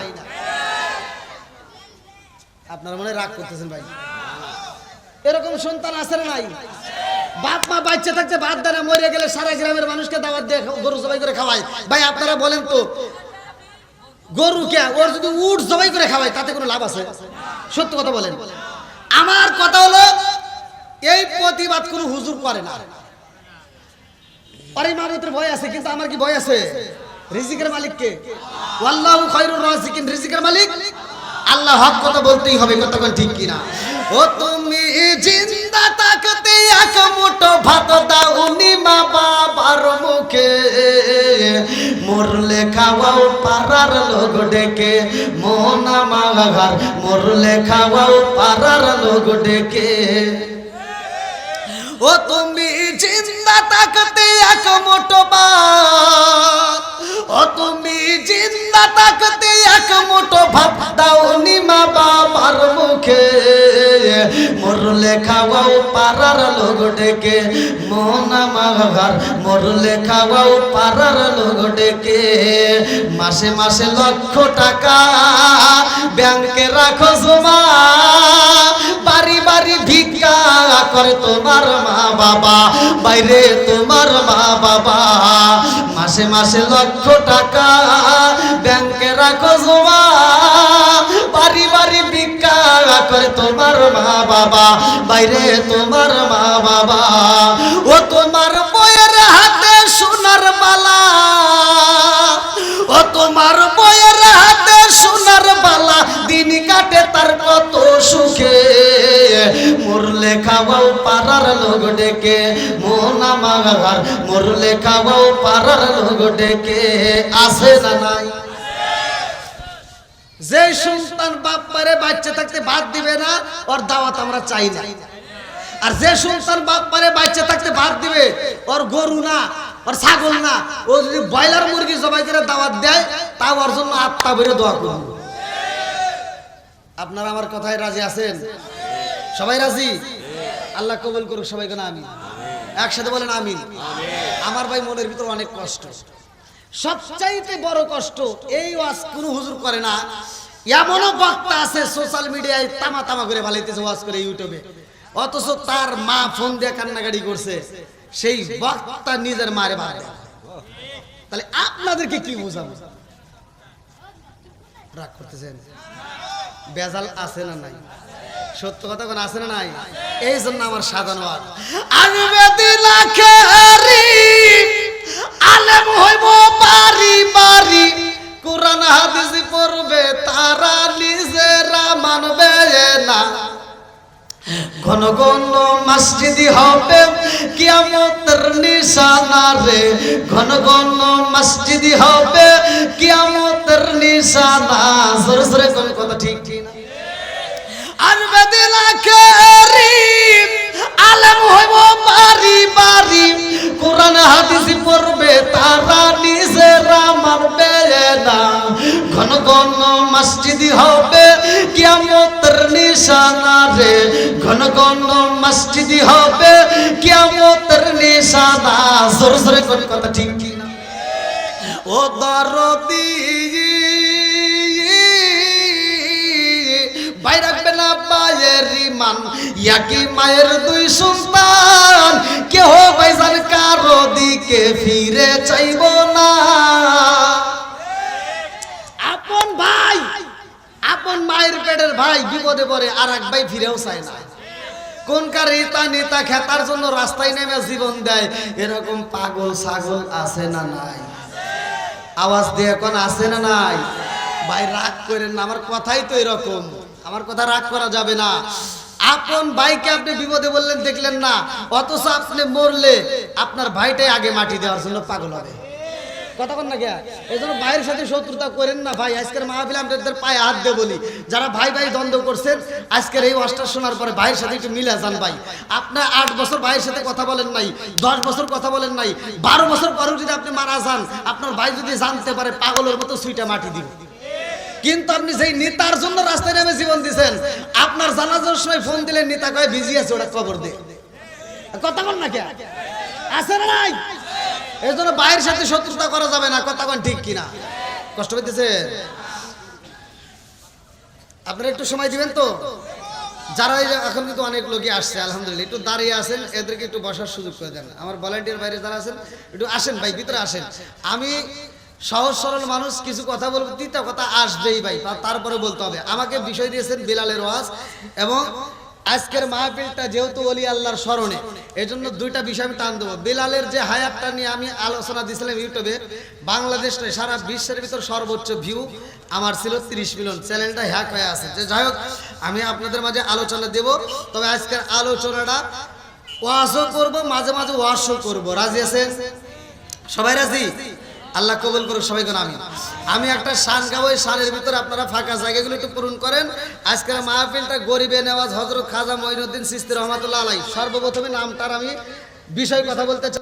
আপনারা মনে রাগ করতেছেন ভাই? এরকম সন্তান আছে না নাই? বাপ মা বাচ্চা থাকতে ভাত দেয় না, মরে গেলে সারা গ্রামের মানুষকে দাওয়াত দিয়ে গরু জবাই করে খাওয়ায়। ভাই আপনারা বলেন তো, গরু কে ওর যদি উট জবাই করে খাওয়ায় তাতে কোনো লাভ আছে? সত্য কথা বলেন। আমার কথা হলো, এই প্রতিবাদ কোনো হুজুর করে না। আরে ইমামতের ভয় আছে, কিন্তু আমার কি ভয় আছে? রিজিকের মালিক কে? আল্লাহু খায়রুর রাজিকিন। রিজিকের মালিক আল্লাহ। হক কথা বলতেই হবে, কতক্ষণ ঠিক কিনা? ও তুমি জিন্দা থাকতে এক মুঠো ভাত দাওনি মা বাবার মুখে, মরলে খাওয়াও পাড়ার লোক ডেকে, মন আমার মরলে খাওয়াও পাড়ার লোক ডেকে। ও তুমি জিন্দা থাকতে এক মুঠো ভাত, ও তুমি জিন্দা থাকতে এক মুঠো ভাত দাওনি মা বাবার মুখে, মরলে খাওয়াও পাড়ার লোক ডেকে, মন আমার মরলে খাওয়াও পাড়ার লোক ডেকে। মাসে মাসে লক্ষ টাকা ব্যাংকে রাখো জমা, বাড়ি বাড়ি ভিক্ষা করে তোমার মা বাবা, বাইরে তোমার মা বাবা। মাসে মাসে লক্ষ টাকা ব্যাংকে রাখো জমা, বাড়ি বাড়ি ভিক্ষা করে তোমার মা বাবা, বাইরে তোমার মা বাবা। ও তোমার বইয়ের হাতে সোনার মালা, ও তোমার বইয়ের হাতে সোনার বালা, দিন কাটে তার কত সুখে, মরলে খাওয়াও পাড়ার লোক ডেকে, মন আমার মরলে খাওয়াও পাড়ার লোক ডেকে। আছে না নাই? যে সন্তান বাপ মারে বাচ্চা থাকতে ভাত দিবে না, ওর দাওয়াত আমরা চাই না। আর যে সন্তান বাপ মারে বাচ্চা থাকতে ভাত দিবে, ওর গরু না, ওর ছাগল না, ও যদি ব্রয়লার মুরগি জবাই করে দাওয়াত দেয়, তাও ওর জন্য আত্মা বেরো দোয়া করব। আপনারা আমার কথায় রাজি আছেন? সবাই রাজি? আল্লাহ কবুল করুক সবাইকে না আমিন। একসাথে বলেন আমিন। আমার ভাই মনের ভিতর অনেক কষ্ট, সবচাইতে বড় কষ্ট এই ওয়াজ কোনো হুজুর করে না। এমনও বক্তা আছে সোশ্যাল মিডিয়ায় তামা তামা করে ভালাইতেছে ওয়াজ করে ইউটিউবে, অথচ তার মা ফোন দিয়ে কান্নাকাটি করছে, সেই বক্তা নিজের মারে মারে। তাহলে আপনাদেরকে কি বোঝাবো? রাগ করতেছেন? বেজাল আছে না নাই? সত্য কথা কোন আছে না নাই? এই জন্য আমার সাজানো আলেম হইব বাড়ি বাড়ি, কোরআন হাদিস পড়বে তারা নিজেরা মানবে না, ঘন ঘন মসজিদি হবে কিয়ামতের নিশানা রে, ঘন ঘন মসজিদি হবে কিয়ামতের নিশানা। জোরে জোরে কোন কথা ঠিক ঠিক না? আলেম হইব বাড়ি বাড়ি, কোরআন হাদিস পড়বে তারা নিজেরা মানবে না, ঘন ঘন মসজিদি হবে কিয়ামতের নিশানা রে, ঘন ঘন মসজিদি হবে কিয়ামতের নিশানা। জোরে জোরে কোন কথা ঠিক কি না? ও দরদি ভাই রাখবে না মায়ের মান, ইয়াকি মায়ের দুই সন্তান, কেহ ভাইজান কারো দিকে ফিরে চাইব না। আপন ভাই, আপন মায়ের পেটের ভাই বিপদে পড়ে আর এক ভাই ফিরেও চায় না। কোনকার রিতা নেতা খেতার জন্য রাস্তায় নেমে জীবন দেয়, এরকম পাগল ছাগল আছে না নাই? আওয়াজ দিয়ে কোন আছে না নাই? ভাই রাগ করেন না, আমার কথাই তো এরকম, আমার কথা রাগ করা যাবে না। আপন ভাইকে আপনি বিপদে বললেন দেখলেন না, অথচ আপনি মরলে আপনার ভাইটাই আগে মাটি দেওয়ার জন্য পাগল হবে। কথা বল না কে? এই জন্য ভাইয়ের সাথে শত্রুতা করেন না ভাই। আজকের মাহফিলে আপনাদের পায়ে হাত দিয়ে বলি, যারা ভাই ভাই দ্বন্দ্ব করছেন, আজকের এই ওয়াজটা শোনার পরে ভাইয়ের সাথে একটু মিলে যান ভাই। আপনার 8 বছর ভাইয়ের সাথে কথা বলেন নাই, 10 বছর কথা বলেন নাই, 12 বছর পরেও যদি আপনি মারা যান, আপনার ভাই যদি জানতে পারে পাগলের মতো সুইটা মাটি দিবে। কিন্তু আপনি যেই নেতার জন্য রাস্তায় নেমে জীবন দিচ্ছেন, আপনার জানাজার সময় ফোন দিলে নেতা কয় বিজি আছে, ওটা কবর দে। কথা বল না কে? আছে না নাই? এই জন্য ভাইয়ের সাথে শত্রুতা করা যাবে না। কথা বল ঠিক কিনা? কষ্ট পেতেছে? আপনারা একটু সময় দিবেন তো? যারা এখন কিন্তু অনেক লোকই আসছে আলহামদুলিল্লাহ, একটু দাঁড়িয়ে আছেন, এদেরকে একটু বসার সুযোগ করে দেন। আমার ভলান্টিয়ার বাইরে যারা আছেন একটু আসেন ভাই, ভিতরে আসেন। আমি সহজ সরল মানুষ, কিছু কথা বলবো, তিনটা কথা আসবেই ভাই, তারপরে বলতে হবে। আমাকে বিষয় দিয়েছেন বিলালের ওয়াজ, এবং আজকের মাহফিলটা যেহেতু ওলি আল্লাহর স্মরণে, এই জন্য দুইটা বিষয় আমি টান দেবো। বিলালের যে হায়াতটা নিয়ে আমি আলোচনা দিয়েছিলাম ইউটিউবে, বাংলাদেশ নয় সারা বিশ্বের ভিতর সর্বোচ্চ ভিউ আমার ছিল 30 মিলিয়ন। চ্যানেলটা হ্যাক হয়ে আছে। যে যাই হোক, আমি আপনাদের মাঝে আলোচনা দেব। তবে আজকের আলোচনাটা ওয়াজও করব, মাঝে মাঝে ওয়াজও করব। রাজি আছেন সবাই? রাজি? আল্লাহ কবুল করুক সবাইকে। আমি একটা শান গাবো, ওই শানের ভিতরে আপনারা ফাঁকা জায়গাগুলো একটু পূরণ করেন। আজকের মাহফিলটা গরিবে নেওয়াজ হযরত খাজা মঈনুদ্দিন চিশতি রহমাতুল্লাহ আলাইহি, সর্বপ্রথমে নামটার আমি বিষয় কথা বলতে চাই।